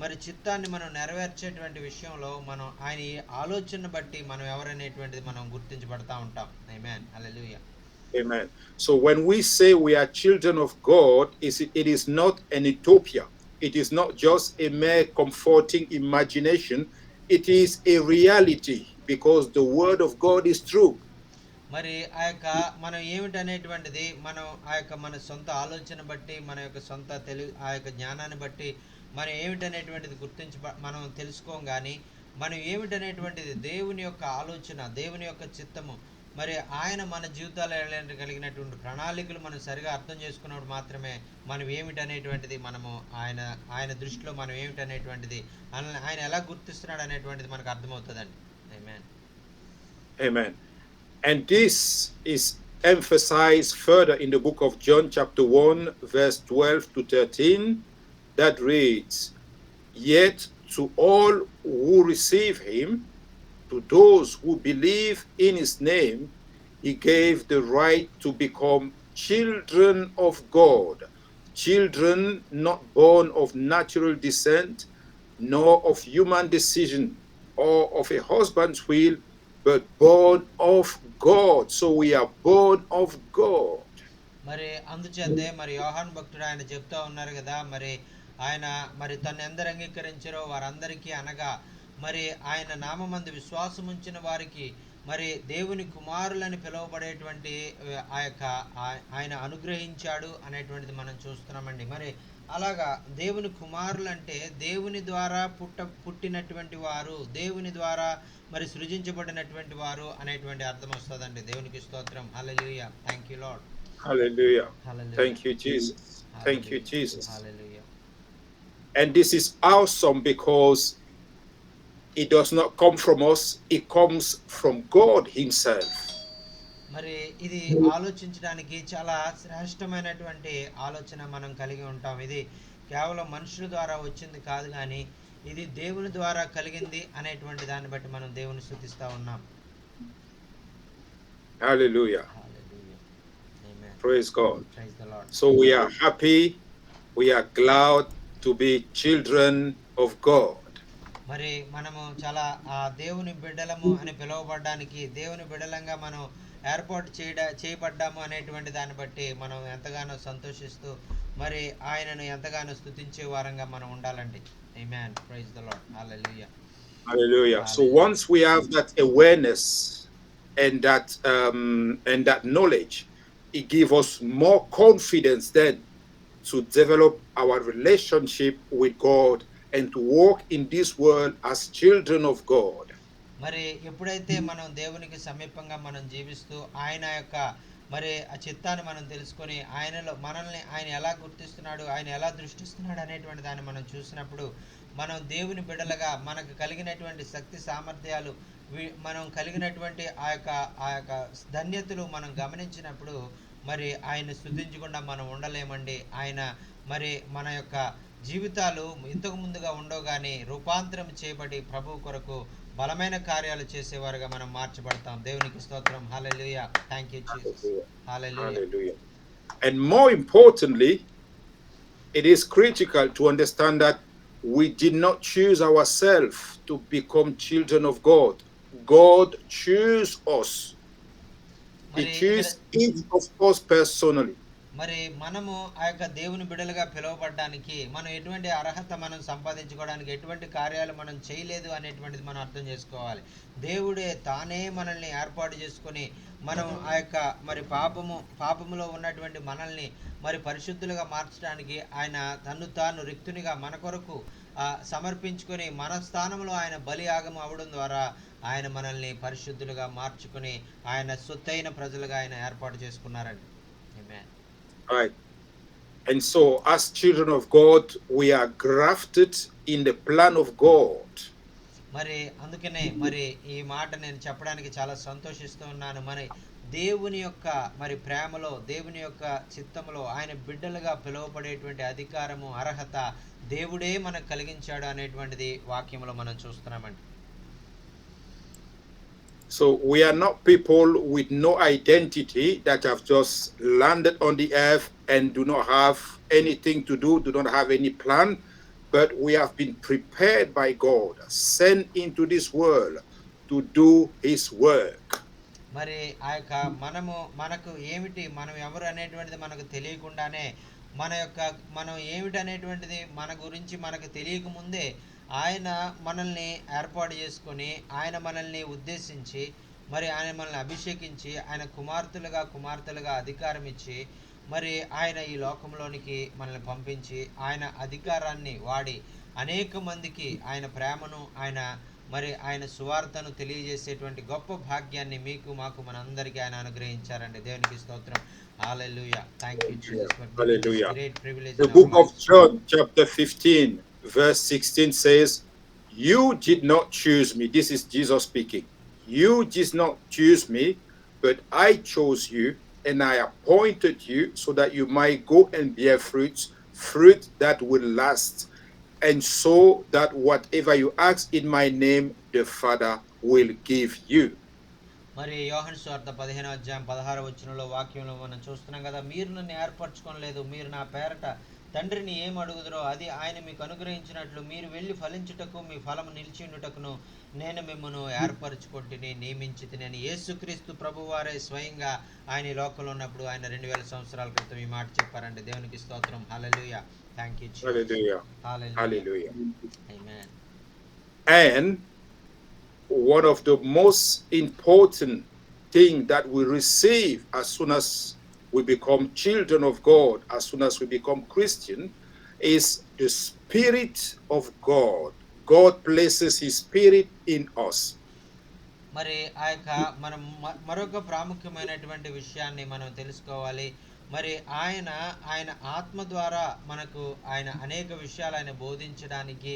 మరి చిత్తాన్ని మనం నెరవేర్చేటువంటి విషయంలో మనం ఆయన ఈ ఆలోచన బట్టి మనం ఎవరనేటువంటిది మనం గుర్తించబడతా ఉంటాం. ఆమేన్, హల్లెలూయా. Amen. So when we say we are children of God, it is not an utopia. It is not just a mere comforting imagination. It is a reality because the word of God is true. మరి ఆ యొక్క మనం ఏమిటనేటువంటిది మనం ఆ యొక్క మన సొంత ఆలోచన బట్టి, మన యొక్క సొంత ఆ యొక్క జ్ఞానాన్ని బట్టి మనం ఏమిటనేటువంటిది మనం తెలుసుకోం, కానీ మనం ఏమిటనేటువంటిది దేవుని యొక్క ఆలోచన, దేవుని యొక్క చిత్తము, మరి ఆయన మన జీవితాలు కలిగినటువంటి ప్రణాళికలు మనం సరిగా అర్థం చేసుకున్నప్పుడు మాత్రమే మనం ఏమిటనేటువంటిది మనము ఆయన దృష్టిలో మనం ఏమిటనేటువంటిది ఆయన ఎలా గుర్తిస్తున్నాడు అనేటువంటిది మనకు అర్థమవుతుందండి. ఆమేన్. Amen. And this is emphasized further in the book of John chapter 1 verse 12 to 13, that reads, yet to all who receive him, to those who believe in his name, he gave the right to become children of God, children not born of natural descent, nor of human decision, or of a husband's will, but born of God. So we are born of God. మరి అందుచేతే మరి యోహాను భక్తుడు ఆయన చెప్తా ఉన్నారు కదా, మరి ఆయన మరి తను ఎందరు అంగీకరించారో వారందరికీ, అనగా మరి ఆయన నామమందు విశ్వాసం ఉంచిన వారికి మరి దేవుని కుమారులని పిలువబడేటువంటి ఆ యొక్క ఆయన అనుగ్రహించాడు అనేటువంటిది మనం చూస్తున్నామండి. మరి అలాగా దేవుని కుమారులు అంటే దేవుని ద్వారా పుట్టినటువంటి వారు, దేవుని ద్వారా మరి సృజించబడినటువంటి వారు అనేటువంటి అర్థం వస్తుందండి. దేవునికి స్తోత్రం. హల్లెలూయా. Thank you lord. Hallelujah. Hallelujah. Thank you, Jesus. Hallelujah. Thank you, Jesus. Hallelujah. And this is awesome because it does not come from us, it comes from God himself. మరి ఇది ఆలోచించడానికి చాలా శ్రేష్టమైనటువంటి ఆలోచన మనం కలిగి ఉంటాం. ఇది కేవలం మనుషుల ద్వారా వచ్చింది కాదు, కానీ ఇది దేవుని ద్వారా కలిగింది అనేటువంటి దాన్ని బట్టి మనం దేవుని స్తుతిస్తా ఉన్నాం. Hallelujah. Hallelujah. Amen. Praise God. Praise the Lord. So we are happy, we are glad to be children of God. మరి మనము చాలా దేవుని బిడ్డలము అని పిలువబడడానికి, దేవుని బిడ్డలంగా మనం ఏర్పాటు చేయబడ్డాము అనేటువంటి దాన్ని బట్టి మనం ఎంతగానో సంతోషిస్తూ మరి ఆయనను ఎంతగానో స్తుతించే వారంగా మనం ఉండాలండి. Amen. Praise the lord. Hallelujah. Hallelujah. So once we have that awareness and that knowledge, it gives us more confidence then to develop our relationship with God and to walk in this world as children of God. మరి ఎప్పుడైతే మనం దేవునికి సమీపంగా మనం జీవిస్తూ ఆయన యొక్క మరి ఆ చిత్తాన్ని మనం తెలుసుకొని ఆయనలో మనల్ని ఆయన ఎలా గుర్తిస్తున్నాడు, ఆయన ఎలా దృష్టిస్తున్నాడు అనేటువంటి దాన్ని మనం చూసినప్పుడు మనం దేవుని బిడ్డలుగా మనకు కలిగినటువంటి శక్తి సామర్థ్యాలు మనం కలిగినటువంటి ఆ యొక్క ధన్యతలు మనం గమనించినప్పుడు మరి ఆయన స్తుతించకుండా మనం ఉండలేమండి. ఆయన మరి మన యొక్క జీవితాలు ఇంతకు ముందుగా ఉండవు కానీ రూపాంతరం చేయబడి ప్రభు కొరకు బలమైన కార్యాలు చేసేవారుగా మనం మార్చబడతాం. దేవునికి స్తోత్రం. హల్లెలూయా. Thank you Jesus. Hallelujah. Hallelujah. And more importantly, it is critical to understand that we did not choose ourselves to become children of God. God chose us. He మరి chose each of us personally. మరి మనము ఆ యొక్క దేవుని బిడ్డలుగా పిలువబడడానికి మనం ఎటువంటి అర్హత మనం సంపాదించుకోవడానికి ఎటువంటి కార్యాలు మనం చేయలేదు అనేటువంటిది మనం అర్థం చేసుకోవాలి. దేవుడే తానే మనల్ని ఏర్పాటు చేసుకొని మనం ఆ యొక్క మరి పాపములో ఉన్నటువంటి మనల్ని మరి పరిశుద్ధులుగా మార్చడానికి ఆయన తన్ను తాను రిక్తునిగా మన కొరకు సమర్పించుకొని మన స్థానంలో ఆయన బలియాగం అవడం ద్వారా ఆయన మనల్ని పరిశుద్ధులుగా మార్చుకొని ఆయన సొత్తైన ప్రజలుగా ఆయన ఏర్పాటు చేసుకున్నారండి. ఆమేన్. Right. And so, as children of God, we are grafted in the plan of God. మరి అందుకనే మరి ఈ మాట నేను చెప్పడానికి చాలా సంతోషిస్తూ ఉన్నాను. మరి దేవుని యొక్క మరి ప్రేమలో, దేవుని యొక్క చిత్తములో ఆయన బిడ్డలుగా పిలువబడేటువంటి అధికారము, అర్హత దేవుడే మనకు కలిగించాడు అనేటువంటిది వాక్యంలో మనం చూస్తున్నామండి. So we are not people with no identity that have just landed on the earth and do not have anything to do not have any plan, but we have been prepared by God, sent into this world to do his work. మరి ఆ యొక్క మనకు ఏమిటి, మనం ఎవరు అనేటువంటిది మనకు తెలియకుండానే మనం ఏమిటి అనేటువంటిది మన గురించి మనకు తెలియక ముందే ఆయన మనల్ని ఏర్పాటు చేసుకొని ఆయన మనల్ని ఉద్దేశించి మరి ఆయన మనల్ని అభిషేకించి ఆయన కుమార్తెలుగా అధికారం ఇచ్చి మరి ఆయన ఈ లోకంలోనికి మనల్ని పంపించి ఆయన అధికారాన్ని వాడి అనేక మందికి ఆయన ప్రేమను ఆయన సువార్తను తెలియజేసేటువంటి గొప్ప భాగ్యాన్ని మీకు మాకు మనందరికీ ఆయన అనుగ్రహించారండి. దేవునికి స్తోత్రం. Hallelujah. Thank you Jesus for this great privilege. The book of John chapter 15 verse 16 says, "You did not choose me." This is Jesus speaking. "You did not choose me, but I chose you, and I appointed you so that you might go and bear fruit that will last, and so that whatever you ask in my name, the Father will give you." మరి యోహాను సువార్త 15వ అధ్యాయం 16వ వచనంలో వాక్యంలో మనం చూస్తున్నాం కదా, మీరు నన్ను ఏర్పరచుకోలేదు, మీరు నా పేరట తండ్రిని ఏం అడుగుదరో అది ఆయన మీకు అనుగ్రహించినట్లు మీరు వెళ్ళి ఫలించుటకు మీ ఫలము నిలిచి ఉండుటకును నేను మిమ్మల్ని ఏర్పరచుకొంటిని, నియమించితిని అని యేసుక్రీస్తు ప్రభువారే స్వయంగా ఆయన ఈ లోకంలో ఉన్నప్పుడు ఆయన 2000 సంవత్సరాల క్రితం ఈ మాట చెప్పారండి. దేవునికి స్తోత్రం. హల్లెలూయా. Thank you Jesus. Hallelujah. హల్లెలూయా. Amen. And one of the most important thing that we receive as soon as we become children of God, as soon as we become Christian, is the Spirit of God. God places his Spirit in us. మరి ఆ యొక్క మనం మరొక ప్రాముఖ్యమైనటువంటి విషయాన్ని మనం తెలుసుకోవాలి. మరి ఆయన ఆత్మ ద్వారా మనకు ఆయన అనేక విషయాలు ఆయన బోధించడానికి,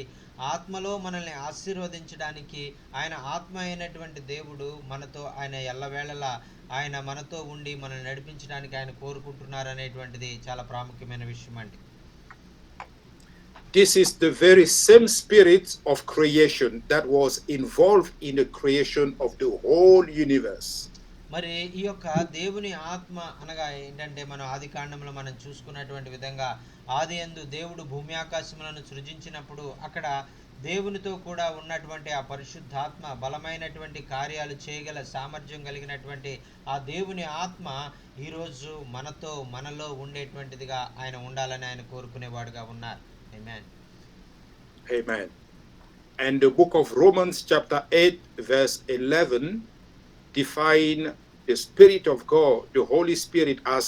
ఆత్మలో మనల్ని ఆశీర్వదించడానికి, ఆయన ఆత్మ అయినటువంటి దేవుడు మనతో ఆయన ఎల్లవేళలా ఆయన మనతో ఉండి మనల్ని నడిపించడానికి ఆయన కోరుకుంటున్నారు అనేటువంటిది చాలా ప్రాముఖ్యమైన విషయం అండి. This is the very same spirit of creation that was involved in the creation of the whole universe. మరి ఈ యొక్క దేవుని ఆత్మ అనగా ఏంటంటే మనం ఆదికాండంలో మనం చూసుకున్నటువంటి విధంగా ఆదియందు దేవుడు భూమి ఆకాశములను సృజించినప్పుడు అక్కడ దేవునితో కూడా ఉన్నటువంటి ఆ పరిశుద్ధాత్మ బలమైనటువంటి కార్యాలు చేయగల సామర్థ్యం కలిగినటువంటి ఆ దేవుని ఆత్మ ఈరోజు మనలో ఉండేటువంటిదిగా ఆయన ఉండాలని ఆయన కోరుకునేవాడుగా ఉన్నారు. ఆమేన్. Amen. And the book of Romans chapter 8 verse 11 define the Spirit of God, the Holy Spirit, as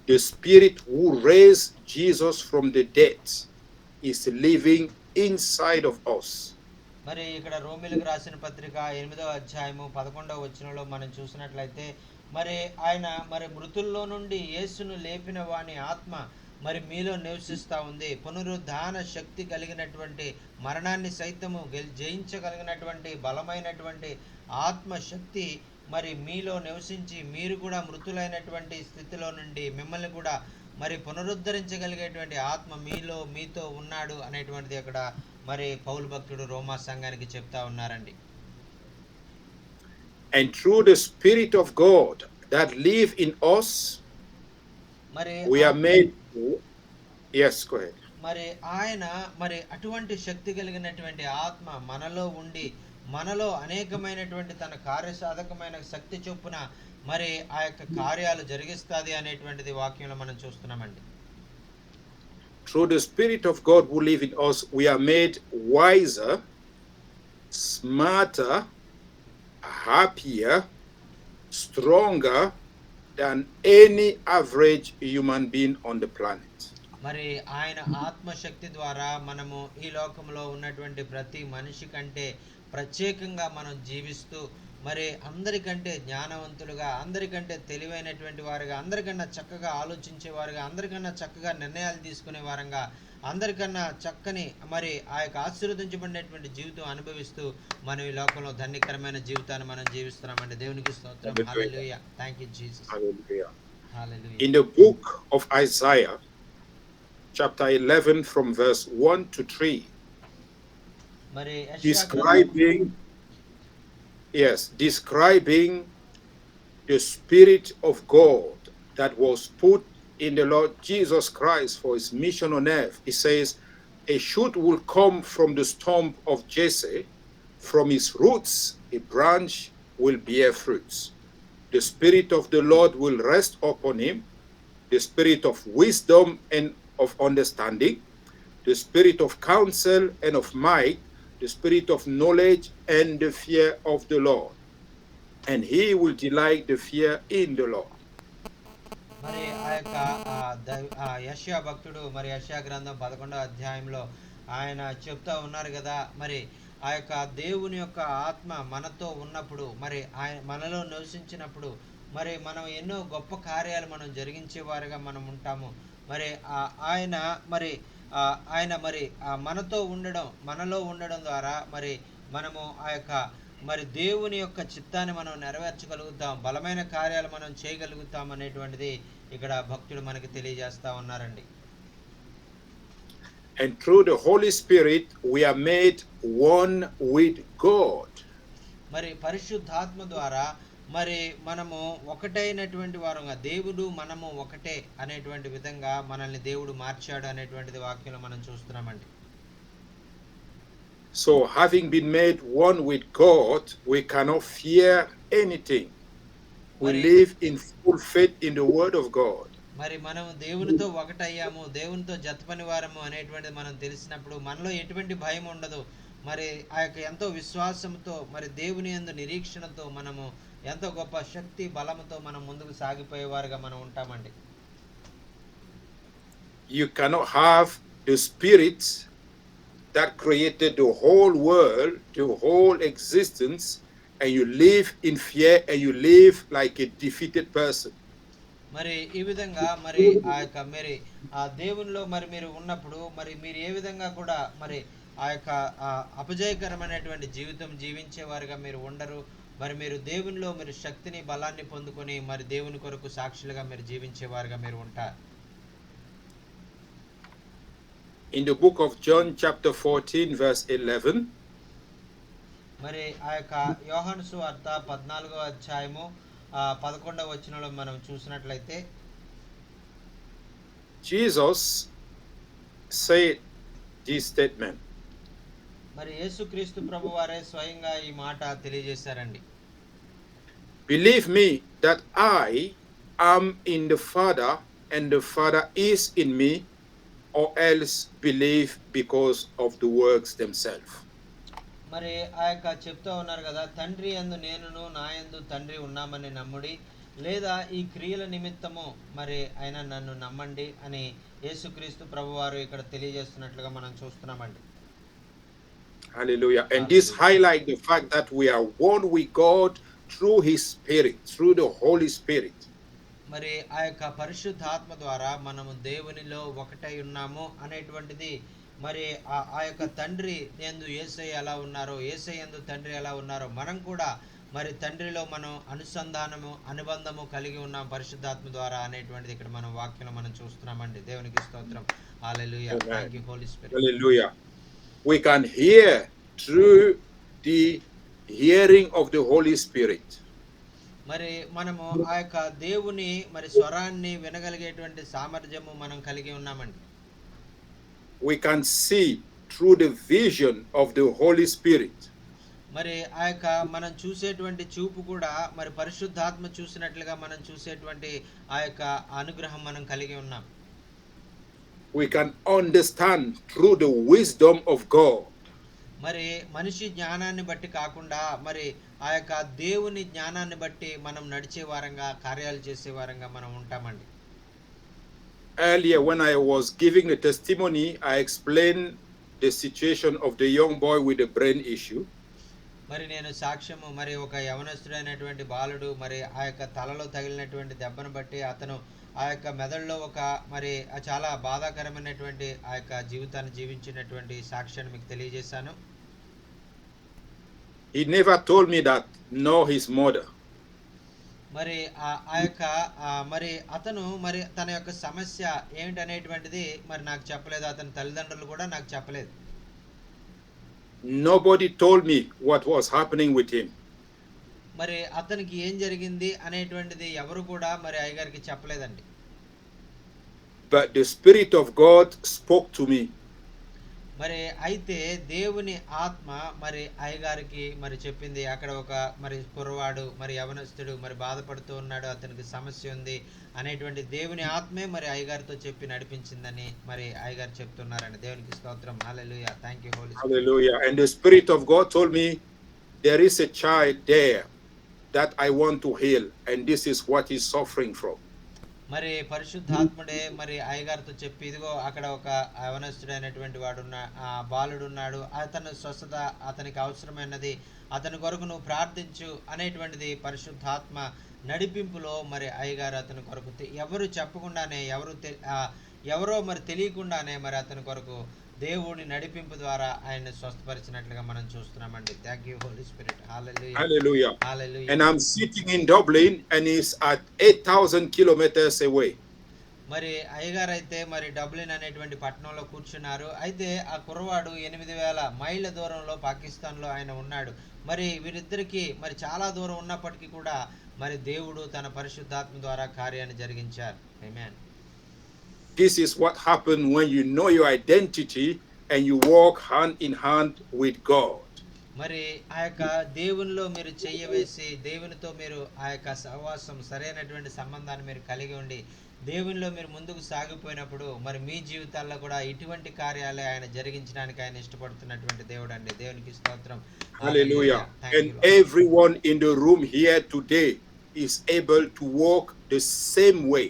the Spirit who raised Jesus from the dead is living inside of us. మరి ఇక్కడ రోమిలకు రాసిన పత్రిక 8వ అధ్యాయము 11వ వచనంలో మనం చూసినట్లయితే మరి ఆయన మరి మృతుల్లో నుండి యేసును లేపిన వాని ఆత్మ మరి మీలో నివసిస్తూ ఉంది. పునరుద్ధాన శక్తి కలిగినటువంటి మరణాన్ని సైతము జయించగలిగినటువంటి బలమైనటువంటి ఆత్మశక్తి మరి మీలో నివసించి మీరు కూడా మృతులైనటువంటి స్థితిలో నుండి మిమ్మల్ని కూడా మరి పునరుద్ధరించగలిగేటువంటి ఆత్మ మీతో ఉన్నాడు అనేటువంటిది అక్కడ మరి పౌలు భక్తుడు రోమా సంఘానికి చెప్తా ఉన్నారండి. And through the Spirit of God that live in us, we are made. Yes, go ahead. మరి ఆయన మరి అటువంటి శక్తి కలిగినటువంటి ఆత్మ మనలో ఉండి మనలో అనేకమైనటువంటి తన కార్యసాధకమైన శక్తి చొప్పున మరి ఆ యొక్క కార్యాలు జరిగిస్తుంది అనేటువంటిది వాక్యంలో మనం చూస్తున్నామండి. Through the Spirit of God who live in us, we are made wiser, smarter, happier, stronger than any average human being on the planet. మరి ఆయన ఆత్మశక్తి ద్వారా మనము ఈ లోకంలో ఉన్నటువంటి ప్రతి మనిషి కంటే ప్రత్యేకంగా మనం జీవిస్తూ మరి అందరికంటే జ్ఞానవంతులుగా, అందరికంటే తెలివైనటువంటి వారుగా, అందరికన్నా చక్కగా ఆలోచించేవారుగా, అందరికన్నా చక్కగా నిర్ణయాలు తీసుకునే వారంగా, అందరికన్నా చక్కని మరి ఆ యొక్క ఆశీర్వదించబడినటువంటి జీవితం అనుభవిస్తూ మనం ఈ లోకంలో ధన్యకరమైన జీవితాన్ని మనం జీవిస్తున్నామండి. దేవునికి స్తోత్రం. Hallelujah. Thank you Jesus. Hallelujah. Hallelujah. In the book of Isaiah, chapter 11 from verse 1 to 3, మరి describing the Spirit of God that was put in the Lord Jesus Christ for his mission on earth. He says, a shoot will come from the stump of Jesse, from his roots a branch will bear fruits. The Spirit of the Lord will rest upon him, the Spirit of wisdom and of understanding, the Spirit of counsel and of might, the Spirit of knowledge and the fear of the Lord. And he will delight the fear in the Lord. మరి ఆ యొక్క యెషయా భక్తుడు మరి యెషయా గ్రంథం 11వ అధ్యాయంలో ఆయన చెప్తా ఉన్నారు కదా, మరి ఆ యొక్క దేవుని యొక్క ఆత్మ మనతో ఉన్నప్పుడు, మరి ఆయన మనలో నివసించినప్పుడు మరి మనం ఎన్నో గొప్ప కార్యాలు మనం జరిగించేవారుగా మనం ఉంటాము. మరి ఆయన మరి మనలో ఉండడం ద్వారా మరి మనము ఆ యొక్క మరి దేవుని యొక్క చిత్తాన్ని మనం నెరవేర్చగలుగుతాం, బలమైన కార్యాలు మనం చేయగలుగుతాం అనేటువంటిది ఇక్కడ భక్తుడు మనకి తెలియజేస్తా ఉన్నారండి. And through the Holy Spirit we are made one with God. మరి పరిశుద్ధాత్మ ద్వారా మరి మనము ఒకటైనటువంటి వారుగా, దేవుడు మనము ఒకటే అనేటువంటి విధంగా మనల్ని దేవుడు మార్చాడు అనేటువంటిది వాక్యంలో మనం చూస్తున్నామండి. So having been made one with God, we cannot fear anything. We live in full faith in the word of God. మరి మనం దేవునితో ఒకటయ్యాము, దేవునితో జతపని వారము అనేటువంటిది మనం తెలిసినప్పుడు మనలో ఎటువంటి భయం ఉండదు. మరి ఆ యొక్క ఎంతో విశ్వాసంతో మరి దేవుని యందు నిరీక్షణతో మనము ఎంతో గొప్ప శక్తి బలముతో మనం ముందుకు సాగిపోయేవారుగా మనం ఉంటామండి. You cannot have the Spirit that created the whole world, the whole existence, and you live in fear and you live like a defeated person. మరి ఈ విధంగా మరి ఆ యొక్క మరి ఆ దేవునిలో మరి మీరు ఉన్నప్పుడు మరి మీరు ఏ విధంగా కూడా మరి ఆ యొక్క అపజయకరమైనటువంటి జీవితం జీవించేవారుగా మీరు ఉండరు. మరి మీరు దేవునిలో మీరు శక్తిని బలాన్ని పొందుకొని మరి దేవుని కొరకు సాక్షులుగా మీరు జీవించేవారుగా మీరు ఉంటారు. In the book of John chapter 14 verse 11, మరి ఆ యొక్క యోహాను సువార్త 14వ అధ్యాయము 11వ వచనంలో మనం చూసినట్లయితే Jesus said this statement. మరి యేసుక్రీస్తు ప్రభువారే స్వయంగా ఈ మాట తెలియజేశారండి. Believe me that I am in the Father and the Father is in me, or else believe because of the works themselves. మరి ఆ యొక్క చెప్తా ఉన్నారు కదా, తండ్రి యందు నేనును నా యందు తండ్రి ఉన్నామని నమ్ముడి, లేదా ఈ క్రియల నిమిత్తము మరి ఆయన నన్ను నమ్మండి అని యేసుక్రీస్తు ప్రభువారు ఇక్కడ తెలియజేస్తున్నట్లుగా మనం చూస్తున్నామండి. Hallelujah. And this hallelujah. highlight the fact that we are one with God through his spirit, through the Holy Spirit. మరి ఆ యొక్క పరిశుద్ధాత్మ ద్వారా మనము దేవునిలో ఒకటై ఉన్నాము అనేటువంటిది మరి ఆ యొక్క తండ్రి యందు యేసయ్య ఎలా ఉన్నారో, యేసయ్య యందు తండ్రి ఎలా ఉన్నారో మనం కూడా మరి తండ్రిలో మనం అనుబంధము కలిగి ఉన్నాం పరిశుద్ధాత్మ ద్వారా అనేటువంటిది ఇక్కడ మనం వాక్యంలో మనం చూస్తున్నామండి. దేవునికి స్తోత్రం. Hallelujah. Amen. Thank you holy spirit. Hallelujah. We can hear through the hearing of the Holy Spirit. మరి మనము ఆ యొక్క దేవుని మరి స్వరాన్ని వినగలిగేటువంటి సామర్థ్యము మనం కలిగి ఉన్నామండి. We can see through the vision of the Holy Spirit. మరి ఆ యొక్క మనం చూసేటువంటి చూపు కూడా మరి పరిశుద్ధాత్మ చూసినట్లుగా మనం చూసేటువంటి ఆ యొక్క అనుగ్రహం మనం కలిగి ఉన్నాం. We can understand through the wisdom of God. మరి మనిషి జ్ఞానాన్ని బట్టి కాకుండా మరి ఆ యొక్క దేవుని జ్ఞానాన్ని బట్టి మనం నడిచే వారంగా, కార్యాలు చేసే వారంగా మనం ఉంటామండి. Earlier, when I was giving the testimony, I explained the situation of the young boy with the brain issue. మరి నేను సాక్ష్యము మరి ఒక యవనస్తుడైనటువంటి బాలుడు మరి ఆ యొక్క తలలో తగిలినటువంటి దెబ్బను బట్టి అతను ఆ యొక్క మెదడులో ఒక మరి చాలా బాధాకరమైనటువంటి ఆ యొక్క జీవితాన్ని జీవించినటువంటి సాక్ష్యాన్ని మీకు తెలియజేశాను. He never told me that, nor his mother. మరి ఆ యొక్క మరి అతను మరి తన యొక్క సమస్య ఏమిటనేటువంటిది మరి నాకు చెప్పలేదు. అతని తల్లిదండ్రులు కూడా నాకు చెప్పలేదు. Nobody told me what was happening with him. మరి అతనికి ఏం జరిగింది అనేటువంటిది ఎవరు కూడా మరి అయ్యగారికి చెప్పలేదండి. But the Spirit of God spoke to me. మరి అయితే దేవుని ఆత్మ మరి అయ్యగారికి మరి చెప్పింది, అక్కడ ఒక మరి కుర్రవాడు మరి యవనస్తుడు మరి బాధపడుతూ ఉన్నాడు, అతనికి సమస్య ఉంది అనేటువంటి దేవుని ఆత్మే మరి అయ్యగారితో చెప్పి నడిపించిందని మరి అయ్యగారు చెప్తున్నారండి. దేవునికి స్తోత్రం. Hallelujah. Thank you holy spirit. Hallelujah. And the Spirit of God told me, there is a child there that I want to heal, and this is what he's suffering from. మరి పరిశుద్ధాత్ముడే మరి అయ్యగారితో చెప్పి, ఇదిగో అక్కడ ఒక యవనస్తుడైనటువంటి బాలుడు ఉన్నాడు, అతను స్వస్థత అతనికి అవసరమైనది, అతని కొరకు నువ్వు ప్రార్థించు అనేటువంటిది పరిశుద్ధాత్మ నడిపింపులో మరి అయ్యగారు అతని కొరకు ఎవరు చెప్పకుండానే ఎవరో మరి తెలియకుండానే మరి అతని కొరకు దేవుని నడిపింపు ద్వారా ఆయన స్వస్థపరిచినట్లుగా మనం చూస్తున్నామండి. Thank you holy spirit. Hallelujah. Hallelujah. Hallelujah. And I'm sitting in Dublin, and it's at 8,000 kilometers away. మరి అయ్యగారు అయితే మరి డబ్లిన్ అనేటువంటి పట్టణంలో కూర్చున్నారు. అయితే ఆ కుర్రవాడు 8,000 మైళ్ళ దూరంలో పాకిస్తాన్లో ఆయన ఉన్నాడు. మరి వీరిద్దరికి మరి చాలా దూరం ఉన్నప్పటికీ కూడా మరి దేవుడు తన పరిశుద్ధాత్మ ద్వారా కార్యాన్ని జరిగించారు. ఆమేన్. This is what happened when you know your identity and you walk hand in hand with God. మరి ఆ యొక్క దేవునిలో మీరు చెయ్యవేసి దేవునితో మీరు ఆ యొక్క సహవాసం సరైనటువంటి సంబంధాన్ని మీరు కలిగి ఉండి దేవునిలో మీరు ముందుకు సాగిపోయినప్పుడు మరి మీ జీవితాల్లో కూడా ఇటువంటి కార్యాలే ఆయన జరిగించడానికి ఆయన ఇష్టపడుతున్నటువంటి దేవుడు అండి. దేవునికి స్తోత్రం. Hallelujah. Thank And you, Lord. everyone in the room here today is able to walk the same way.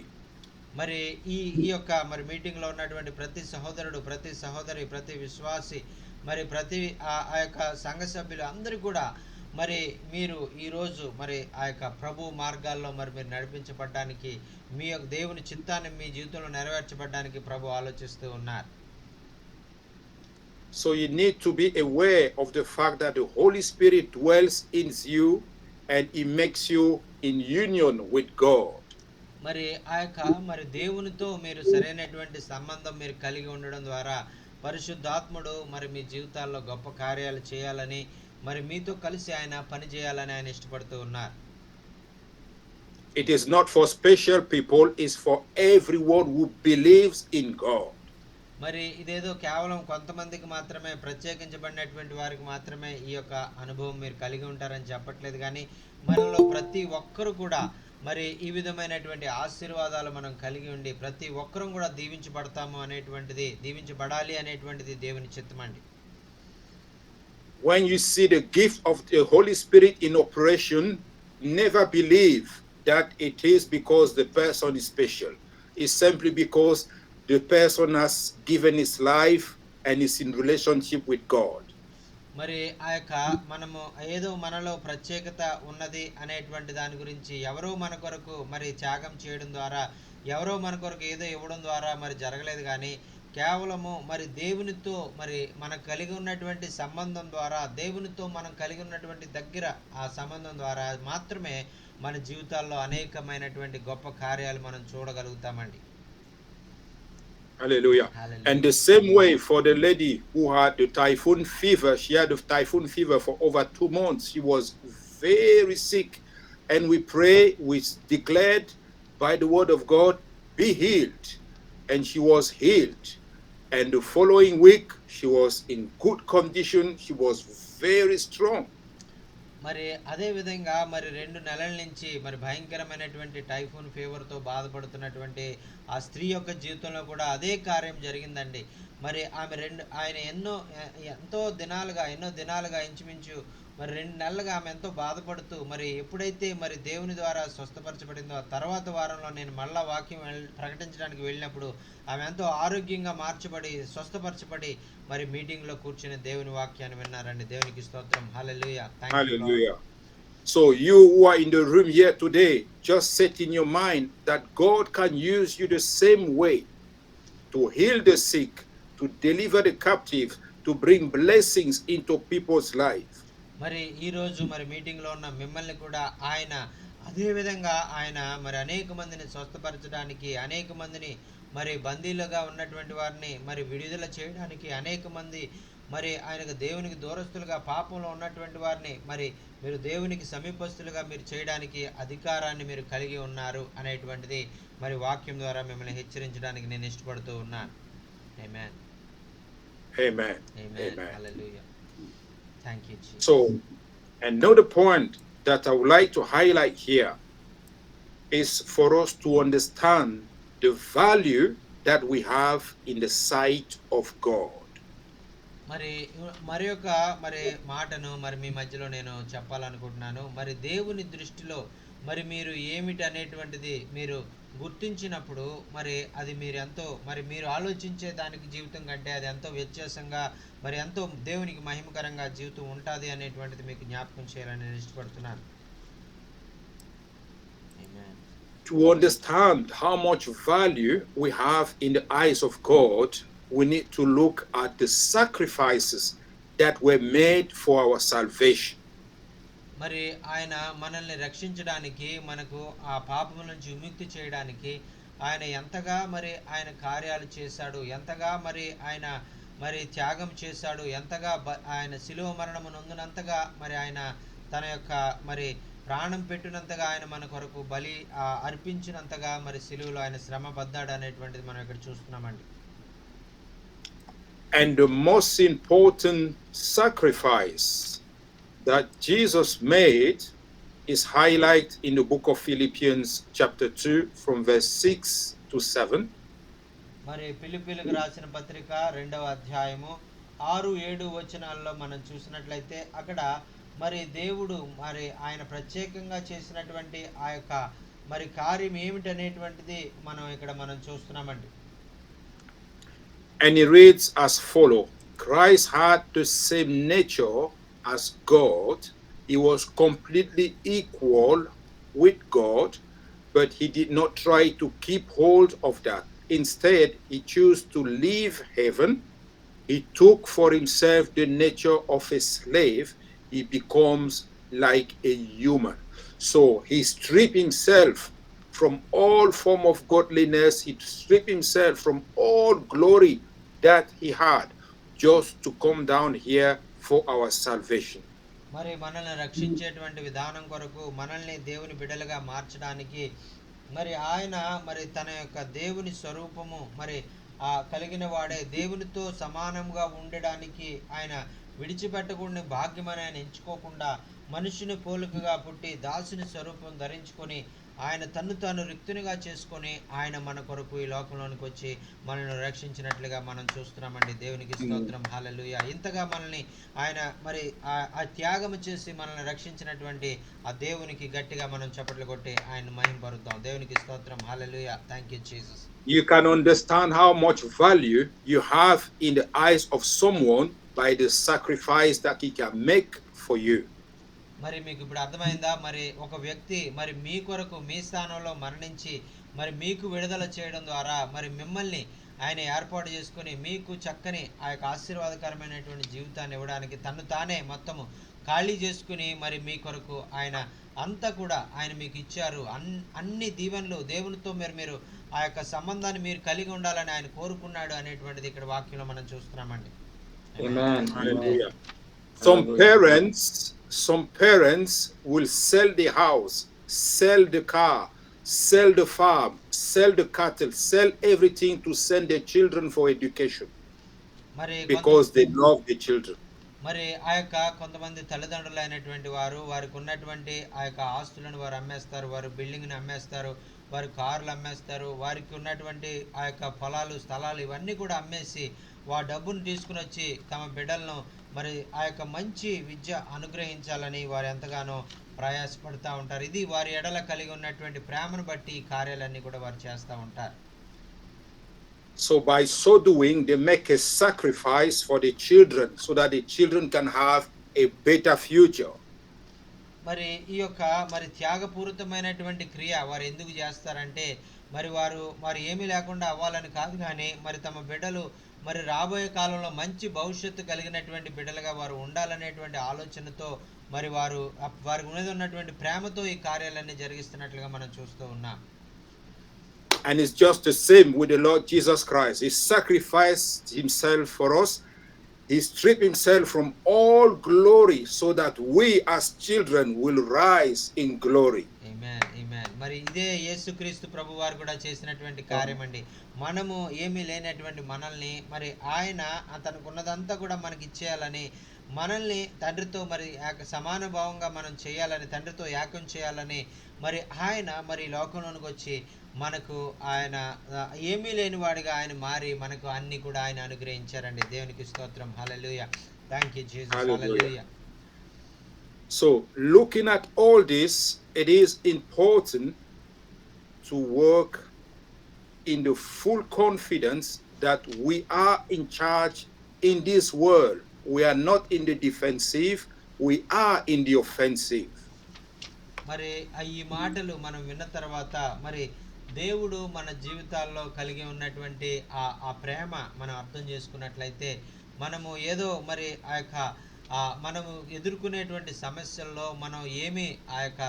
మరి ఈ యొక్క మరి మీటింగ్ లో ఉన్నటువంటి ప్రతి సహోదరుడు, ప్రతి సహోదరి, ప్రతి విశ్వాసి, మరి ప్రతి ఆ యొక్క సంఘ సభ్యులు అందరూ కూడా మరి మీరు ఈరోజు మరి ఆ యొక్క ప్రభు మార్గాల్లో మరి మీరు నడిపించబడడానికి మీ యొక్క దేవుని చిత్తాన్ని మీ జీవితంలో నెరవేర్చబడడానికి ప్రభు ఆలోచిస్తూ ఉన్నారు. So you need to be aware of the fact that the Holy Spirit dwells in you and he makes you in union with God. మరి ఆ యొక్క మరి దేవునితో మీరు సరైనటువంటి సంబంధం మీరు కలిగి ఉండడం ద్వారా పరిశుద్ధాత్ముడు మరి మీ జీవితాల్లో గొప్ప కార్యాలు చేయాలని మరి మీతో కలిసి ఆయన పని చేయాలని ఆయన ఇష్టపడుతూ ఉన్నారు. It is not for special people, it's for everyone who believes in God. మరి ఇదేదో కేవలం కొంతమందికి మాత్రమే, ప్రత్యేకించబడినటువంటి వారికి మాత్రమే ఈ యొక్క అనుభవం మీరు కలిగి ఉంటారని చెప్పట్లేదు, కానీ మనలో ప్రతి ఒక్కరు కూడా మరి ఈ విధమైనటువంటి ఆశీర్వాదాలు మనం కలిగి ఉండి ప్రతి ఒక్కరం కూడా దీవించబడతాము అనేటువంటిది, దీవించబడాలి అనేటువంటిది దేవుని చిత్తమండి. When you see the gift of the Holy Spirit in operation, never believe that it is because the person is special. It's simply because the person has given his life and is in relationship with God. మరి ఆ యొక్క మనము ఏదో మనలో ప్రత్యేకత ఉన్నది అనేటువంటి దాని గురించి ఎవరో మన కొరకు మరి త్యాగం చేయడం ద్వారా, ఎవరో మన కొరకు ఏదో ఇవ్వడం ద్వారా మరి జరగలేదు కానీ, కేవలము మరి దేవునితో మరి మనకు కలిగి ఉన్నటువంటి సంబంధం ద్వారా, దేవునితో మనం కలిగి ఉన్నటువంటి దగ్గర ఆ సంబంధం ద్వారా మాత్రమే మన జీవితాల్లో అనేకమైనటువంటి గొప్ప కార్యాలు మనం చూడగలుగుతామండి. Hallelujah. Hallelujah. And the same way for the lady who had the typhoon fever, she had the typhoon fever for over 2 months. She was very sick. And we pray, we declared by the word of God, be healed. And she was healed. And the following week, she was in good condition. She was very strong. మరి అదే విధంగా మరి 2 నెలల నుంచి మరి భయంకరమైనటువంటి typhoon ఫీవర్తో బాధపడుతున్నటువంటి ఆ స్త్రీ యొక్క జీవితంలో కూడా అదే కార్యం జరిగిందండి. మరి ఆమె ఆయన ఎంతో దినాలుగా ఇంచుమించు మరి 2 నెలలుగా ఆమె ఎంతో బాధపడుతూ మరి ఎప్పుడైతే మరి దేవుని ద్వారా స్వస్థపరచబడిందో ఆ తర్వాత వారంలో నేను మళ్ళా వాక్యం ప్రకటించడానికి వెళ్ళినప్పుడు ఆమె ఎంతో ఆరోగ్యంగా మార్చబడి స్వస్థపరచబడి మరి మీటింగ్లో కూర్చుని దేవుని వాక్యాన్ని విన్నారండి. దేవునికి స్తోత్రం. హల్లెలూయా. Hallelujah. So you who are in the room here today, just set in your mind that God can use you the same way to heal the sick, to deliver the captive, to bring blessings into people's life. మరి ఈ రోజు మరి మీటింగ్లో ఉన్న మిమ్మల్ని కూడా ఆయన అదే విధంగా ఆయన మరి అనేక మందిని స్వస్థపరచడానికి, అనేక మందిని మరి బందీలుగా ఉన్నటువంటి వారిని మరి విడుదల చేయడానికి, అనేక మంది మరి ఆయనకు దేవునికి దూరస్తులుగా పాపంలో ఉన్నటువంటి వారిని మరి మీరు దేవునికి సమీపస్తులుగా మీరు చేయడానికి అధికారాన్ని మీరు కలిగి ఉన్నారు అనేటువంటిది మరి వాక్యం ద్వారా మిమ్మల్ని హెచ్చరించడానికి నేను ఇష్టపడుతూ ఉన్నాను. ఆమేన్. Amen. Amen. Hallelujah. Thank you, Jesus. So, another point that I would like to highlight here is for us to understand the value that we have in the sight of God. మరి యొక్క మరి మాటను మరి మీ మధ్యలో నేను చెప్పాలనుకుంటున్నాను. మరి దేవుని దృష్టిలో మరి మీరు ఏమిటి అనేటువంటిది మీరు గుర్తించినప్పుడు మరి అది మీరు ఆలోచించే దానికి జీవితం కంటే అది ఎంతో వ్యత్యాసంగా మరి ఎంతో దేవునికి మహిమకరంగా జీవితం ఉంటుంది అనేటువంటిది మీకు జ్ఞాపకం చేయాలని నేను ఇష్టపడుతున్నాను. To understand how much value we have in the eyes of God, we need to look at the sacrifices that were made for our salvation. మరి ఆయన మనల్ని రక్షించడానికి, మనకు ఆ పాపం నుంచి విముక్తి చేయడానికి ఆయన ఎంతగా మరి ఆయన కార్యాలు చేశాడు, ఎంతగా మరి ఆయన మరి త్యాగం చేశాడు, ఎంతగా ఆయన శిలువ మరణము నొందినంతగా మరి ఆయన తన యొక్క మరి ప్రాణం పెట్టినంతగా ఆయన మన కొరకు బలి అర్పించినంతగా మరి శిలువలో ఆయన శ్రమ పడ్డాడు అనేటువంటిది మనం ఇక్కడ చూస్తున్నామండి. And the most important sacrifice that Jesus made is highlighted in the book of Philippians chapter 2 from verse 6 to 7. మరి ఫిలిప్పీలకు రాసిన పత్రిక 2వ అధ్యాయము 6-7 వచనాల్లో మనం చూసినట్లయితే అక్కడ మరి దేవుడు మరి ఆయన ప్రత్యేకంగా చేసినటువంటి ఆ యొక్క మరి కార్యం ఏమిటనేటువంటిది మనం చూస్తున్నామండి. And he reads as follow: Christ had the same nature as God. He was completely equal with God, but he did not try to keep hold of that. Instead, he chose to leave heaven. He took for himself the nature of a slave. He becomes like a human. So he stripped himself from all form of godliness. He stripped himself from all glory that he had just to come down here for our salvation. మరి మనల్ని రక్షించేటువంటి విధానం కొరకు మనల్ని దేవుని బిడ్డలుగా మార్చడానికి మరి ఆయన మరి తన యొక్క దేవుని స్వరూపము మరి కలిగిన వాడే, దేవునితో సమానంగా ఉండడానికి ఆయన విడిచిపెట్టకుండా భాగ్యమని ఆయన ఎంచుకోకుండా మనుషుని పోలికగా పుట్టి దాసుని స్వరూపం ధరించుకొని ఆయన తన్ను తాను రిక్తునిగా చేసుకొని ఆయన మన కొరకు ఈ లోకంలోనికి వచ్చి మనల్ని రక్షించినట్లుగా మనం చూస్తున్నామండి. దేవునికి స్తోత్రం. హల్లెలూయా. ఇంతగా మనల్ని ఆయన మరి ఆ త్యాగము చేసి మనల్ని రక్షించినటువంటి ఆ దేవునికి గట్టిగా మనం చప్పట్లు కొట్టి ఆయన మహింపరుద్దాం. దేవునికి స్తోత్రం. హల్లెలూయా. Thank you Jesus. You can understand how much value you have in the eyes of someone by the sacrifice that he can make for you. మరి మీకు ఇప్పుడు అర్థమైందా? మరి ఒక వ్యక్తి మరి మీ కొరకు మీ స్థానంలో మరణించి మరి మీకు విడుదల చేయడం ద్వారా మరి మిమ్మల్ని ఆయన ఏర్పాటు చేసుకొని మీకు చక్కని ఆ యొక్క ఆశీర్వాదకరమైనటువంటి జీవితాన్ని ఇవ్వడానికి తను తానే మొత్తము ఖాళీ చేసుకుని మరి మీ కొరకు ఆయన అంతా కూడా ఆయన మీకు ఇచ్చారు. అన్ని దీవెనలు దేవునితో మీరు ఆ యొక్క సంబంధాన్ని మీరు కలిగి ఉండాలని ఆయన కోరుకున్నాడు అనేటువంటిది ఇక్కడ వాక్యంలో మనం చూస్తున్నామండి. Amen. Hallelujah. Hallelujah. Some parents will sell the house, sell the car, sell the farm, sell the cattle, sell everything to send their children for education మరి because they love the children. మరి ఆ యొక్క కొంతమంది తల్లిదండ్రులు అయినటువంటి వారు వారికి ఉన్నటువంటి ఆ యొక్క ఆస్తులను వారు అమ్మేస్తారు, వారు బిల్డింగ్ని అమ్మేస్తారు, వారి కార్లు అమ్మేస్తారు, వారికి ఉన్నటువంటి ఆ యొక్క పొలాలు స్థలాలు ఇవన్నీ కూడా అమ్మేసి ఆ డబ్బును తీసుకుని వచ్చి తమ బిడ్డలను మరి ఆ యొక్క మంచి విద్య అనుగ్రహించాలని వారు ఎంతగానో ప్రయాసపడుతూ ఉంటారు. ఇది వారి ఎడల కలిగి ఉన్నటువంటి ప్రేమను బట్టి ఈ కార్యాలన్నీ కూడా వారు చేస్తూ ఉంటారు. So by so doing, they make a sacrifice for the children so that the children can have a better future. మరి ఈ యొక్క మరి త్యాగపూరితమైనటువంటి క్రియ వారు ఎందుకు చేస్తారంటే మరి ఏమీ లేకుండా అవ్వాలని కాదు, కానీ మరి తమ బిడ్డలు మరి రాబోయే కాలంలో మంచి భవిష్యత్తు కలిగినటువంటి బిడ్డలుగా వారు ఉండాలనేటువంటి ఆలోచనతో మరి వారికి ఉన్నటువంటి ప్రేమతో ఈ కార్యాలన్నీ జరిగిస్తున్నట్లుగా మనం చూస్తూ ఉన్నాం. And it's just the same with the Lord Jesus Christ. He sacrificed himself for us. He stripped himself from all glory so that we as children will rise in glory. Amen. Amen. మరి ఇదే యేసుక్రీస్తు ప్రభు వారు కూడా చేసినటువంటి కార్యం అండి. మనము ఏమీ లేనటువంటి మనల్ని మరి ఆయన తనకున్నదంతా కూడా మనకి ఇచ్చేయాలని, మనల్ని తండ్రితో మరి సమాన భావంగా మనం చేయాలని, తండ్రితో ఏకం చేయాలని మరి ఆయన మరి లోకంలోనికి వచ్చి మనకు ఆయన ఏమీ లేని వాడిగా ఆయన మారి మనకు అన్ని కూడా ఆయన అనుగ్రహించారండి. దేవునికి స్తోత్రం. Hallelujah. Thank you Jesus. Hallelujah. So looking at all this, it is important to work in the full confidence that we are in charge in this world. We are not in the defensive, we are in the offensive. మరి ఈ మాటలు మనం విన్న తర్వాత మరి దేవుడు మన జీవితాల్లో కలిగి ఉన్నటువంటి ఆ ప్రేమ మనం అర్థం చేసుకున్నట్లయితే మనము ఏదో మరి ఆ యొక్క మనము ఎదుర్కొనేటువంటి సమస్యల్లో మనం ఏమీ ఆ యొక్క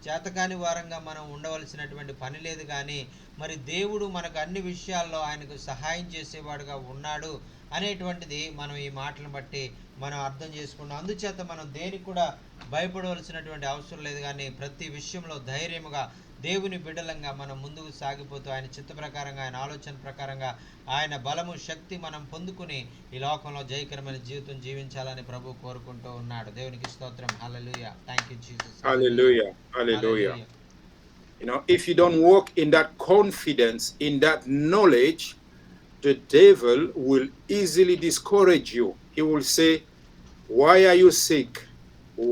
చేతకాని వారంగా మనం ఉండవలసినటువంటి పని లేదు, కానీ మరి దేవుడు మనకు అన్ని విషయాల్లో ఆయనకు సహాయం చేసేవాడుగా ఉన్నాడు అనేటువంటిది మనం ఈ మాటలను బట్టి మనం అర్థం చేసుకున్నాం. అందుచేత మనం దేనికి కూడా భయపడవలసినటువంటి అవసరం లేదు, కానీ ప్రతి విషయంలో ధైర్యముగా దేవుని బిడ్డలంగా మనం ముందుకు సాగిపోతూ ఆయన చిత్త ప్రకారంగా, ఆయన ఆలోచన ప్రకారంగా, ఆయన బలము శక్తి మనం పొందుకుని ఈ లోకంలో జయకరమైన జీవితం జీవించాలని ప్రభు కోరుకుంటూ ఉన్నాడు. దేవునికి స్తోత్రం. Hallelujah. Thank you Jesus. Hallelujah. Hallelujah. You know, if you don't walk in that confidence, in that knowledge, the devil will easily discourage you. He will say, why are you sick?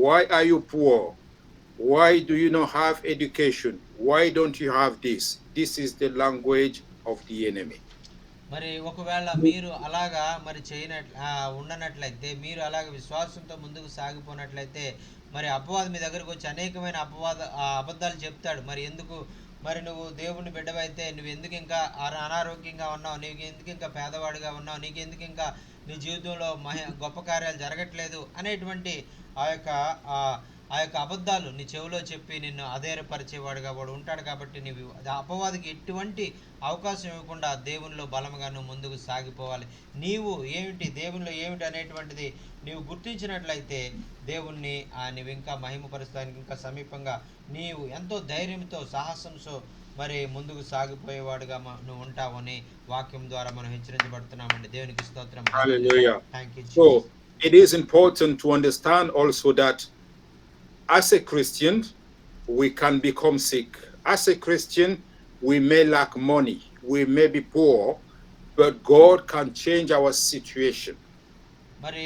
Why are you poor? Why do you not have education? Why don't you have this? This is the language of the enemy. మరి ఒకవేళ మీరు అలాగా మరి ఉండనట్లయితే, మీరు అలాగ విశ్వాసంతో ముందుకు సాగిపోనట్లయితే మరి అపవాది మీ దగ్గరకు వచ్చి అనేకమైన అబద్ధాలు చెప్తాడు. మరి ఎందుకు మరి నువ్వు దేవుని బిడ్డవైతే నువ్వు ఎందుకు ఇంకా అనారోగ్యంగా ఉన్నావు, నీకు ఎందుకు ఇంకా పేదవాడిగా ఉన్నావు, నీకు ఎందుకు ఇంకా నీ జీవితంలో గొప్ప కార్యాలు జరగట్లేదు అనేటువంటి ఆ యొక్క అబద్ధాలు నీ చెవిలో చెప్పి నిన్ను అధైర్యపరిచేవాడుగా వాడు ఉంటాడు. కాబట్టి నీవు అపవాదికి ఎటువంటి అవకాశం ఇవ్వకుండా దేవునిలో బలంగా నువ్వు ముందుకు సాగిపోవాలి. నీవు ఏమిటి, దేవునిలో ఏమిటి అనేటువంటిది నీవు గుర్తించినట్లయితే దేవుణ్ణి నీవు ఇంకా మహిమపరుస్తానికి ఇంకా సమీపంగా నీవు ఎంతో ధైర్యంతో సాహసంతో మరి ముందుకు సాగిపోయేవాడుగా నువ్వు ఉంటావని వాక్యం ద్వారా మనం హెచ్చరించబడుతున్నామండి. దేవునికి స్తోత్రం. Hallelujah. Thank you, Jesus. So it is important to understand also that as a Christian, we can become sick. as a Christian, we may lack money, we may be poor, but God can change our situation. మరి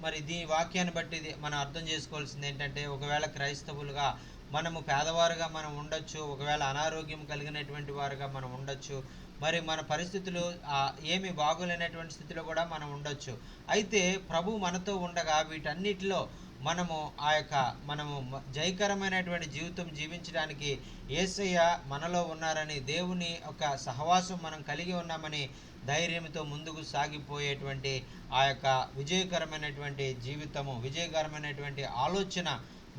మరి దీని వాక్యాన్ని బట్టి మనం అర్థం చేసుకోవాల్సింది ఏంటంటే, ఒకవేళ క్రైస్తవులుగా మనము పేదవారుగా మనం ఉండొచ్చు, ఒకవేళ అనారోగ్యం కలిగినటువంటి వారుగా మనం ఉండొచ్చు, మరి మన పరిస్థితులు ఏమి బాగోలేనటువంటి స్థితిలో కూడా మనం ఉండొచ్చు. అయితే ప్రభు మనతో ఉండగా వీటన్నిటిలో మనము మనము జయకరమైనటువంటి జీవితం జీవించడానికి యేసయ్య మనలో ఉన్నారని, దేవుని ఒక సహవాసం మనం కలిగి ఉన్నామని ధైర్యంతో ముందుకు సాగిపోయేటువంటి విజయకరమైనటువంటి జీవితము, విజయకరమైనటువంటి ఆలోచన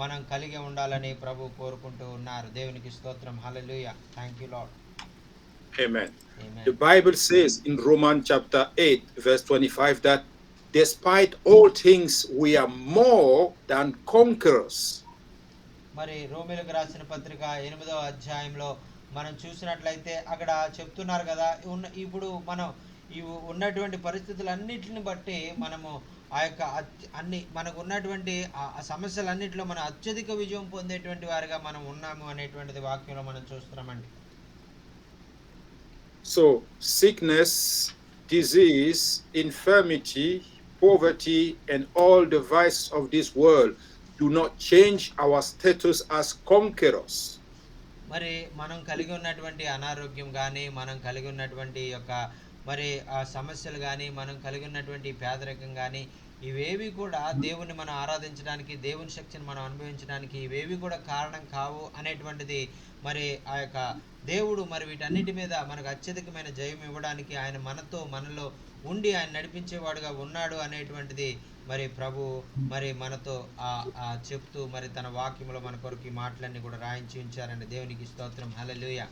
మనం కలిగి ఉండాలని ప్రభు కోరుకుంటూ ఉన్నారు. దేవునికి స్తోత్రం. హల్లెలూయా. Thank you lord. Amen. The Bible says in Romans chapter 8 verse 25 that despite all things we are more than conquerors. మరి రోమీయులకు రాసిన పత్రిక 8వ అధ్యాయంలో మనం చూసినట్లయితే అక్కడ చెప్తున్నారు కదా, ఇప్పుడు మనం ఉన్నటువంటి పరిస్థితులన్నిటిని బట్టి మనము అన్ని మనకు ఉన్నటువంటి సమస్యలన్నిటిలో మనం అత్యధిక విజయం పొందేటువంటి వారిగా మనం ఉన్నాము అనేటువంటిది వాక్యంలో మనం చూస్తున్నామండి. So sickness, disease, infirmity, poverty and all the vices of this world do not change our status as conquerors. మరి మనం కలిగి ఉన్నటువంటి అనారోగ్యం కానీ, మనం కలిగి ఉన్నటువంటి మరి ఆ సమస్యలు కానీ, మనం కలిగి ఉన్నటువంటి పేదరికం కానీ, ఇవేవి కూడా దేవుని మనం ఆరాధించడానికి, దేవుని శక్తిని మనం అనుభవించడానికి ఇవేవి కూడా కారణం కావు అనేటువంటిది మరి దేవుడు మరి వీటన్నిటి మీద మనకు అత్యధికమైన జయం ఇవ్వడానికి ఆయన మనలో ఉండి ఆయన నడిపించేవాడుగా ఉన్నాడు అనేటువంటిది మరి ప్రభు మరి మనతో చెప్తూ మరి తన వాక్యంలో మన కొరకు ఈ మాటలన్నీ కూడా రాయించి ఉంచారండి. దేవునికి స్తోత్రం. Hallelujah.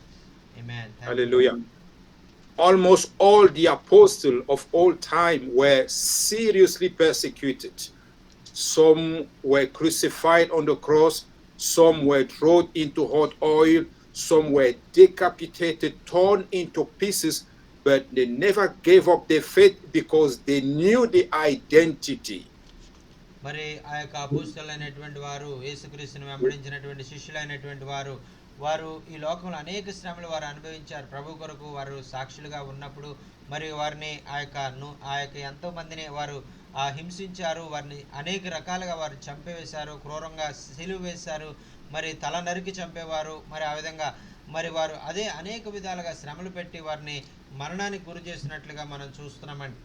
Amen. Hallelujah. Almost all the apostles of all time were seriously persecuted. Some were crucified on the cross, some were thrown into hot oil, some were decapitated, torn into pieces, but they never gave up their faith because they knew the identity. మరి అపోస్తలులైనటువంటి వారు, యేసుక్రీస్తుని వెంబడించినటువంటి శిష్యులైనటువంటి వారు ఈ లోకంలో అనేక శ్రమలు వారు అనుభవించారు. ప్రభు కొరకు వారు సాక్షులుగా ఉన్నప్పుడు మరి వారిని ఎంతో మందిని వారు హింసించారు, వారిని అనేక రకాలుగా వారు చంపివేశారు, క్రూరంగా సిలువ వేశారు, మరి తల నరికి చంపేవారు. మరి ఆ విధంగా మరి వారు అనేక విధాలుగా శ్రమలు పెట్టి వారిని మరణానికి గురి చేసినట్లుగా మనం చూస్తున్నామండి.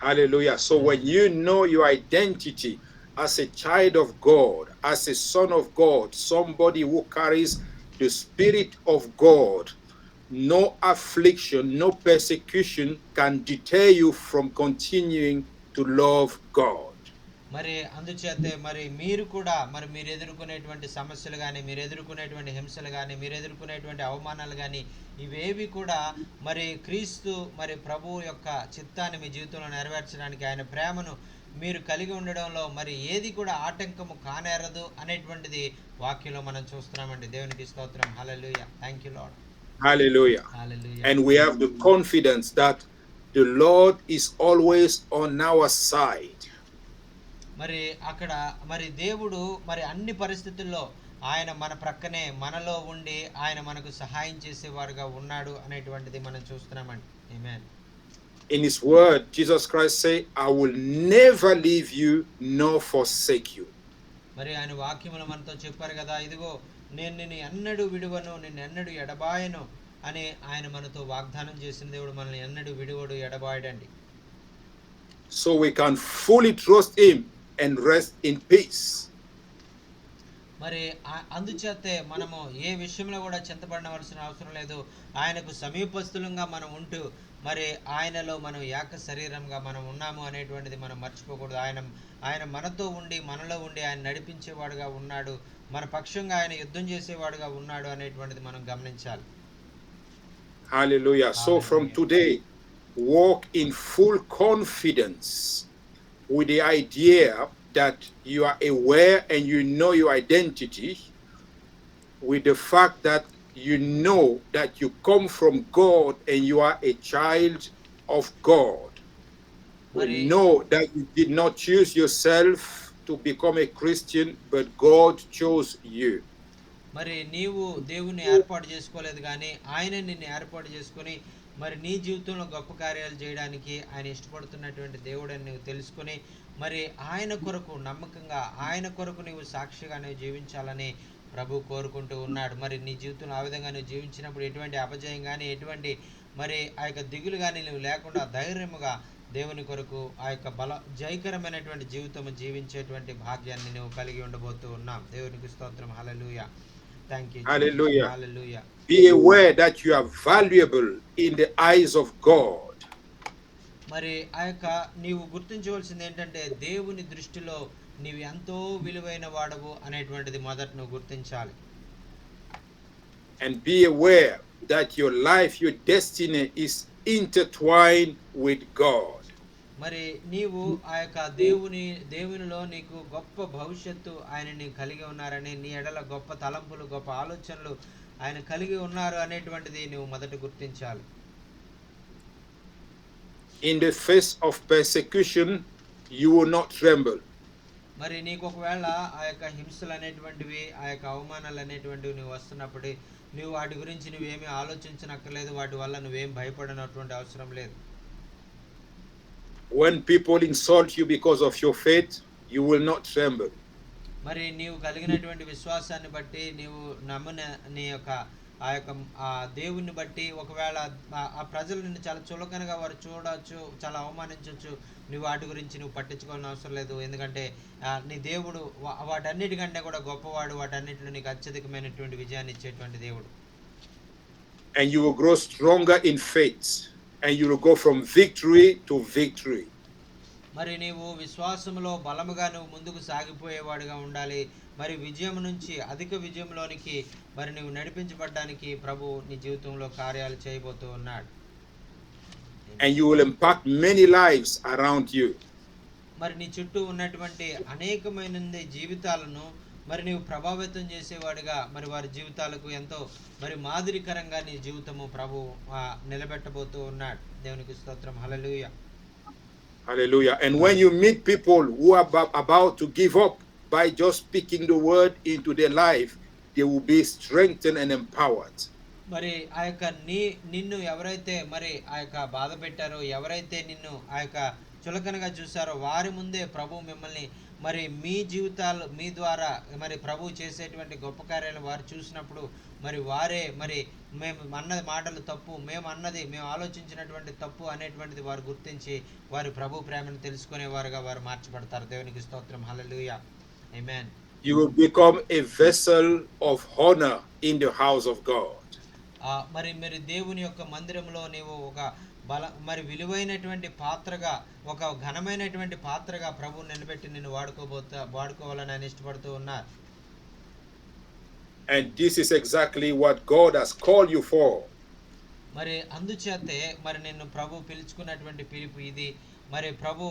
Hallelujah. So when you know your identity as a child of God, as a son of God, somebody who carries the Spirit of God, no affliction, no persecution can deter you from continuing to love God. మరి అందుచేతే మరి మీరు కూడా మరి మీరు ఎదుర్కొనేటువంటి సమస్యలు కానీ, మీరు ఎదుర్కొనేటువంటి హింసలు కానీ, మీరు ఎదుర్కొనేటువంటి అవమానాలు కానీ ఇవేవి కూడా మరి క్రీస్తు మరి ప్రభు యొక్క చిత్తాన్ని మీ జీవితంలో నెరవేర్చడానికి, ఆయన ప్రేమను మీరు కలిగి ఉండడంలో మరి ఏది కూడా ఆటంకము కానేరదు అనేటువంటిది వాక్యంలో మనం చూస్తున్నామండి. దేవునికి స్తోత్రం. హల్లెలూయా. Thank you lord. Hallelujah. Hallelujah. And we have the confidence that the Lord is always on our side. మరి అక్కడ మరి దేవుడు మరి అన్ని పరిస్థితుల్లో ఆయన మన ప్రక్కనే మనలో ఉండి ఆయన మనకు సహాయం చేసేవారుగా ఉన్నాడు అనేటువంటిది మనం చూస్తున్నామండి. ఆమేన్. In his word, Jesus Christ say, I will never leave you nor forsake you. మరి ఆయన వాక్యములు మనతో చెప్పారు కదా, ఇదిగో నేను నిన్ను ఎన్నడూ విడువను, నిన్ను ఎన్నడూ ఎడబాయను అని ఆయన మనతో వాగ్దానం చేసిన దేవుడు మనల్ని ఎన్నడూ విడువడు, ఎడబాయడండి. So we can fully trust him and rest in peace. మరి అందుచేతే మనము ఏ విషయంలో కూడా చింతపడవలసిన అవసరం లేదు. ఆయనకు సమీపస్తులంగా మనం ఉంటూ మరి ఆయనలో మనం ఏక శరీరంగా మనం ఉన్నాము అనేటువంటిది మనం మర్చిపోకూడదు. ఆయన మనతో ఉండి మనలో ఉండి ఆయన నడిపించేవాడుగా ఉన్నాడు, మన పక్షంగా ఆయన యుద్ధం చేసేవాడుగా ఉన్నాడు అనేటువంటిది మనం గమనించాలి. Hallelujah. So from today, walk in full confidence with the idea that you are aware and you know your identity, with the fact that you know that you come from God and you are a child of God. We know that you did not choose yourself to become a Christian, but God chose you. మరి నీవు దేవుని ఏర్పాటు చేసుకోలేదు కానీ ఆయన నిన్ను ఏర్పాటు చేసుకొని మరి నీ జీవితంలో గొప్ప కార్యాలు చేయడానికి ఆయన ఇష్టపడుతున్నటువంటి దేవుడని నువ్వు తెలుసుకొని మరి ఆయన కొరకు నమ్మకంగా ఆయన కొరకు నీవు సాక్షిగా నువ్వు జీవించాలని ప్రభు కోరుకుంటూ ఉన్నాడు. మరి నీ జీవితంలో ఆ విధంగా నువ్వు జీవించినప్పుడు ఎటువంటి అపజయం కానీ ఎటువంటి మరి ఆ యొక్క దిగులు కానీ నువ్వు లేకుండా ధైర్యముగా దేవుని కొరకు ఆ యొక్క జయకరమైనటువంటి జీవితం జీవించేటువంటి భాగ్యాన్ని నువ్వు కలిగి ఉండబోతూ ఉన్నాం. దేవునికి స్తోత్రం. హల్లెలూయా. Thank you. Hallelujah. హల్లెలూయా. Be aware that you are valuable in the eyes of God. మరి ఆ యొక్క నీవు గుర్తించవలసింది ఏంటంటే దేవుని దృష్టిలో నీవు ఎంతో విలువైన వాడవు అనేటువంటిది మొదట నువ్వు గుర్తించాలి. And be aware that your life, your destiny is intertwined with God. మరి నీవు ఆ యొక్క దేవునిలో నీకు గొప్ప భవిష్యత్తు ఆయన నీకు కలిగి ఉన్నారని, నీ ఎడల గొప్ప తలంపులు గొప్ప ఆలోచనలు ఆయన కలిగి ఉన్నారు అనేటువంటిది నువ్వు మొదట గుర్తించాలి. In the face of persecution, you will not tremble. మరి నీకు ఒకవేళ ఆ యొక్క హింసలు అనేటువంటివి ఆ యొక్క అవమానాలు అనేటువంటివి నువ్వు వస్తున్నప్పుడు నువ్వు వాటి గురించి నువ్వేమీ ఆలోచించనక్కర్లేదు. వాటి వల్ల నువ్వేం భయపడనటువంటి అవసరం లేదు. When people insult you because of your faith, you will not tremble. మరి నీవు కలిగినటువంటి విశ్వాసాన్ని బట్టి నీవు నమ్మిన నీ యొక్క ఆ దేవుని బట్టి ఒకవేళ ఆ ప్రజలు నిన్ను చాలా చులకనగా వారు చూడవచ్చు, చాలా అవమానించవచ్చు, నువ్వు వాటి గురించి నువ్వు పట్టించుకోవాల్సిన అవసరం లేదు. ఎందుకంటే నీ దేవుడు వాటన్నిటికంటే కూడా గొప్పవాడు. వాటన్నిటిలో నీకు అత్యధికమైనటువంటి విజయాన్ని ఇచ్చేటువంటి దేవుడు. And you will grow stronger in faith, and you will go from victory to victory. మరి నీవు విశ్వాసంలో బలముగా నువ్వు ముందుకు సాగిపోయేవాడిగా ఉండాలి. మరి విజయం నుంచి అధిక విజయంలోనికి మరి నువ్వు నడిపించబడడానికి ప్రభు నీ జీవితంలో కార్యాలు చేయబోతూ ఉన్నాడు. And you will impact many lives around you. మరి నీ చుట్టూ ఉన్నటువంటి అనేకమైన జీవితాలను మరి నీవు ప్రభావితం చేసేవాడిగా మరి వారి జీవితాలకు ఎంతో మరి మాదిరికరంగా నీ జీవితము ప్రభు నిలబెట్టబోతూ ఉన్నాడు. దేవునికి స్తోత్రం. హల్లెలూయా. Hallelujah. And when you meet people who are about to give up by just speaking the word into their life, they will be strengthened and empowered. మరి ఆ యొక్క నిన్ను ఎవరైతే మరి ఆ యొక్క బాధ పెట్టారో, ఎవరైతే నిన్ను ఆ యొక్క చులకనగా చూసారో వారి ముందే ప్రభు మిమ్మల్ని మరి మీ జీవితాలు మీ ద్వారా మరి ప్రభు చేసేటువంటి గొప్ప కార్యాలు వారు చూసినప్పుడు మరి వారే మరి మేము అన్నది మాటలు తప్పు, మేము ఆలోచించినటువంటి తప్పు అనేటువంటిది వారు గుర్తించి వారి ప్రభు ప్రేమను తెలుసుకునేవారుగా వారు మార్చబడతారు. దేవునికి స్తోత్రం. Hallelujah. Amen. You will become a vessel of honor in the house of God. మరి దేవుని యొక్క మందిరంలో నీవు ఒక మరి విలువైనటువంటి పాత్రగా, ఒక ఘనమైనటువంటి పాత్రగా ప్రభు నిలబెట్టి నిన్ను వాడుకోవాలని ఆయన ఇష్టపడుతూ ఉన్నారు. And this is exactly what God has called you for. మరి అందుచేతే మరి నిన్ను ప్రభు పిలుచుకున్నటువంటి పిలుపు ఇది. మరి ప్రభు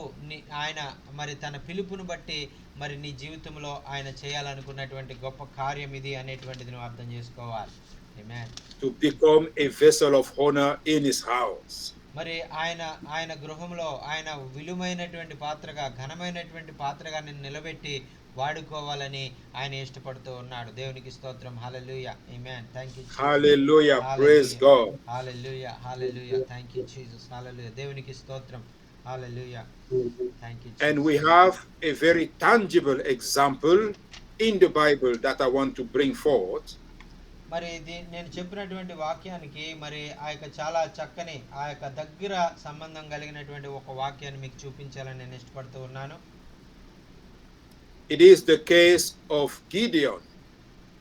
ఆయన మరి తన పిలుపును బట్టి మరి నీ జీవితంలో ఆయన చేయాలనుకున్నటువంటి గొప్ప కార్యం ఇది అనేటువంటిది నువ్వు అర్థం చేసుకోవాలి. ఆమేన్. To become a vessel of honor in his house. మరి ఆయన గృహంలో ఆయన విలువైనటువంటి పాత్రగా, ఘనమైనటువంటి పాత్రగా నిన్ను నిలబెట్టి వాడుకోవాలని ఆయన ఇష్టపడుతూ ఉన్నాడు. దేవునికి స్తోత్రం. Hallelujah. Amen. Thank you. Hallelujah. Praise God. Hallelujah. Hallelujah. Thank you Jesus. Hallelujah. దేవునికి స్తోత్రం. Hallelujah. Thank you. And we have a very tangible example in the Bible that I want to bring forth. మరి నేను చెప్పినటువంటి వాక్యానికి మరి ఆ యొక్క చాలా చక్కని ఆ యొక్క దగ్గర సంబంధం కలిగినటువంటి ఒక వాక్యాన్ని మీకు చూపించాలని నేను ఇష్టపడుతూ ఉన్నాను. It is the case of Gideon.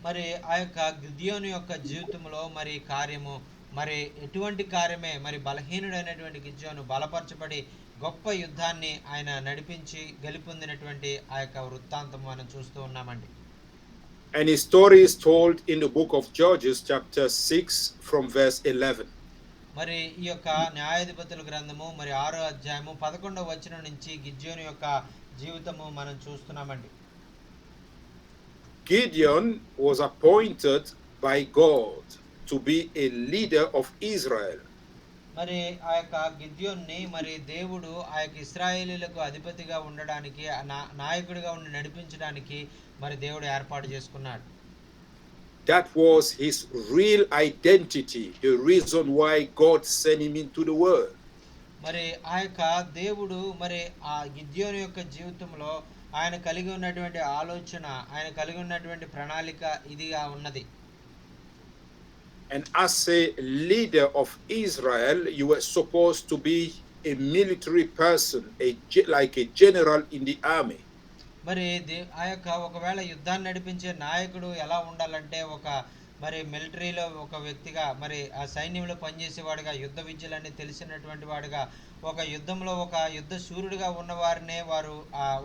మరి ఆ యొక్క గిద్యోను యొక్క జీవితంలో మరి కార్యము మరి ఎటువంటి కార్యమే మరి బలహీనుడైనటువంటి గిద్యోను బలపరచబడి గొప్ప యుద్ధాన్ని ఆయన నడిపించి గెలుపొందినటువంటి ఆ యొక్క వృత్తాంతం మనం చూస్తూ ఉన్నామండి. And his story is told in the book of Judges chapter 6 from verse 11. మరి ఈ యొక్క న్యాయాధిపతుల గ్రంథము మరి 6వ అధ్యాయము 11వ వచనం నుంచి గిద్యోను యొక్క జీవితము మనం చూస్తున్నామండి. Gideon was appointed by God to be a leader of Israel. మరి ఆ యొక్క గిద్యోన్ని మరి దేవుడు ఆ యొక్క ఇశ్రాయేలీయులకు అధిపతిగా ఉండడానికి నాయకుడిగా ఉండి నడిపించడానికి మరి దేవుడు ఏర్పాటు చేసుకున్నాడు. that was his real identity, the reason why God sent him into the world. మరి ఆ యొక్క దేవుడు మరి ఆ గిద్యోను యొక్క జీవితంలో ఆయన కలిగి ఉన్నటువంటి ఆలోచన, ఆయన కలిగి ఉన్నటువంటి ప్రణాళిక ఇదిగా ఉన్నది. And as a leader of Israel, you were supposed to be a military person, like a general in the army. మరి ఆ యొక్క ఒకవేళ యుద్ధాన్ని నడిపించే నాయకుడు ఎలా ఉండాలంటే మరి మిలిటరీలో ఒక వ్యక్తిగా, మరి ఆ సైన్యంలో పనిచేసేవాడుగా, యుద్ధ విద్యలన్నీ తెలిసినటువంటి వాడుగా, ఒక యుద్ధంలో ఒక యుద్ధ శూరుడిగా ఉన్నవారినే వారు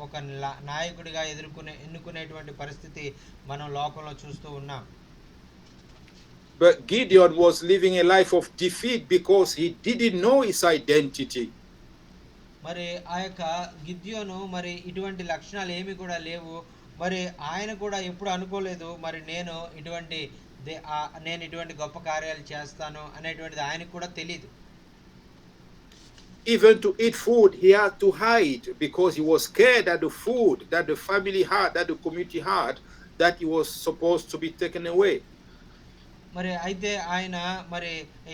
ఒక నాయకుడిగా ఎన్నుకునేటువంటి పరిస్థితి మనం లోకంలో చూస్తూ ఉన్నాం. But Gideon was living a life of defeat because he didn't know his identity. మరి ఆ యొక్క గిద్యోను మరి ఇటువంటి లక్షణాలు ఏమి కూడా లేవు. మరి ఆయన కూడా ఎప్పుడు అనుకోలేదు మరి నేను ఇటువంటి గొప్ప కార్యాలు చేస్తాను అనేటువంటిది ఆయనకు కూడా తెలియదు. Even to eat food, he had to hide because he was scared that the food that the family had, that the community had, that he was supposed to be taken away. మరి అయితే ఆయన మరి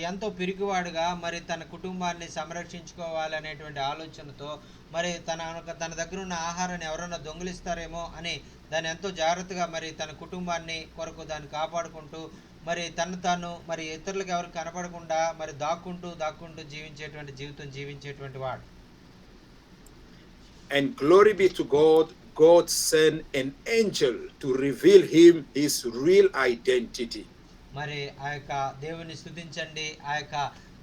ఎంతో పిరికివాడుగా మరి తన కుటుంబాన్ని సంరక్షించుకోవాలనేటువంటి ఆలోచనతో మరి తన దగ్గర ఉన్న ఆహారాన్ని ఎవరైనా దొంగిలిస్తారేమో అని దాన్ని ఎంతో జాగ్రత్తగా మరి తన కుటుంబాన్ని కొరకు దాన్ని కాపాడుకుంటూ మరి తాను మరి ఇతరులకు ఎవరికి కనపడకుండా మరి దాక్కుంటూ జీవించేటువంటి వాడు. And glory be to God, God sent an angel to reveal him his real identity. మరి ఆ యొక్క దేవుని స్తుతించండి. ఆ యొక్క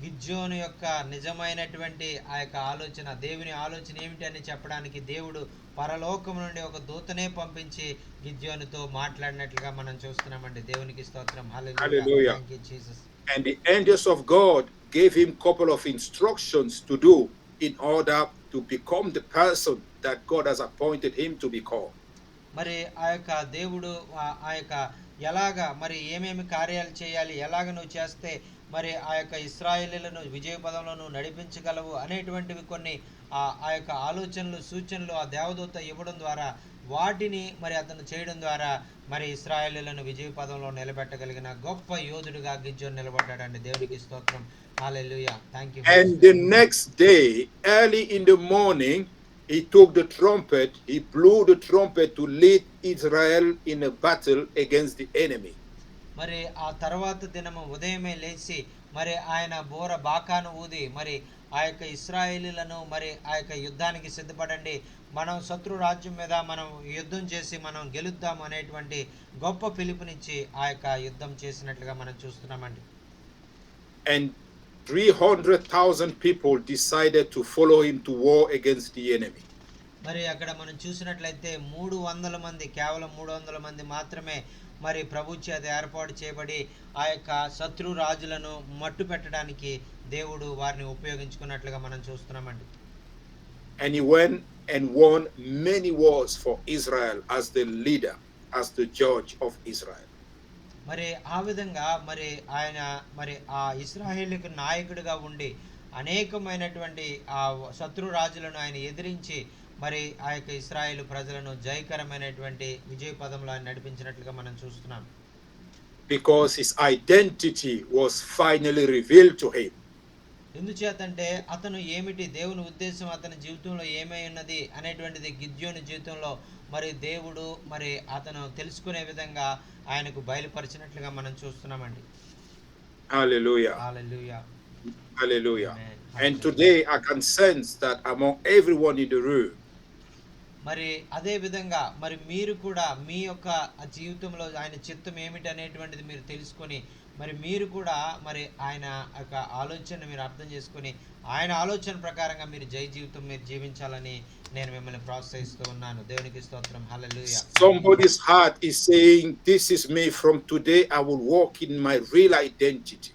గిద్యోను యొక్క నిజమైనటువంటి ఆ యొక్క ఆలోచన, దేవుని ఆలోచన ఏమిటి అని చెప్పడానికి దేవుడు పరలోకం నుండి ఒక దూతనే పంపించి గిద్యోనుతో మాట్లాడినట్లుగా మనం చూస్తున్నామండి. దేవునికి స్తోత్రం. Hallelujah. Thank you Jesus. And the angels of God gave him couple of instructions to do in order to become the person that God has appointed him to become. మరి ఆ యొక్క దేవుడు ఆ యొక్క ఎలాగా మరి ఏమేమి కార్యాలు చేయాలి, ఎలాగ నువ్వు చేస్తే మరి ఆ యొక్క ఇశ్రాయేలీయులను విజయ పదంలో నువ్వు నడిపించగలవు అనేటువంటివి కొన్ని ఆ యొక్క ఆలోచనలు, సూచనలు ఆ దేవదూత ఇవ్వడం ద్వారా, వాటిని మరి అతను చేయడం ద్వారా మరి ఇశ్రాయేలీయులను విజయ పదంలో నిలబెట్టగలిగిన గొప్ప యోధుడిగా గిద్యోను నిలబడ్డాడండి. దేవునికి స్తోత్రం. Hallelujah. Thank you. And the next day, early in the morning, he took the trumpet, he blew the trumpet to lead Israel in a battle against the enemy. మరి ఆ తర్వాత దినము ఉదయమే లేచి మరి ఆయన బాకాను ఊది మరి ఆ యొక్క ఇశ్రాయేలీయులను మరి ఆ యొక్క యుద్ధానికి సిద్ధపడండి, మనం శత్రు రాజ్యం మీద మనం యుద్ధం చేసి మనం గెలుద్దాం అనేటువంటి గొప్ప పిలుపునిచ్చి ఆ యొక్క యుద్ధం చేసినట్లుగా మనం చూస్తున్నామండి. And 300,000 people decided to follow him to war against the enemy. మరి అక్కడ మనం చూసినట్లయితే 300 మంది, కేవలం 300 మంది మాత్రమే మరి ప్రభు చేత ఏర్పాటు చేయబడి ఆ యొక్క శత్రు రాజులను మట్టు పెట్టడానికి దేవుడు వారిని ఉపయోగించుకున్నట్లుగా మనం చూస్తున్నామండి. And he went and won many wars for Israel as the leader, as the judge of Israel. మరి ఆ విధంగా మరి ఆయన మరి ఆ ఇశ్రాయేలుకు నాయకుడిగా ఉండి అనేకమైనటువంటి ఆ శత్రు రాజులను ఆయన ఎదిరించి మరి ఆ యొక్క ఇశ్రాయేలు ప్రజలను జయకరమైనటువంటి విజయ పదంలో ఆయన నడిపించినట్లుగా మనం చూస్తున్నాం. Because his identity was finally revealed to him. ఎందుచేతంటే అతను ఏమిటి, దేవుని ఉద్దేశం అతని జీవితంలో ఏమై ఉన్నది అనేటువంటిది గిద్యోని జీవితంలో మరి దేవుడు మరి అతను తెలుసుకునే విధంగా ఆయనకు బయలుపరిచినట్లుగా మనం చూస్తున్నామండి. Hallelujah. Hallelujah. Hallelujah. And today I can sense that among everyone in the room, మరి అదే విధంగా మరి మీరు కూడా మీ యొక్క జీవితంలో ఆయన చిత్తం ఏమిటి అనేటువంటిది మీరు తెలుసుకొని మరి మీరు కూడా మరి ఆయన యొక్క ఆలోచన మీరు అర్థం చేసుకొని ఆయన ఆలోచన ప్రకారంగా మీరు జీవితం మీరు జీవించాలని నేను మిమ్మల్ని ప్రోత్సహిస్తూ ఉన్నాను. దేవునికి స్తోత్రం. హల్లెలూయా. Somebody's heart is saying, this is me, from today I will walk in my real identity.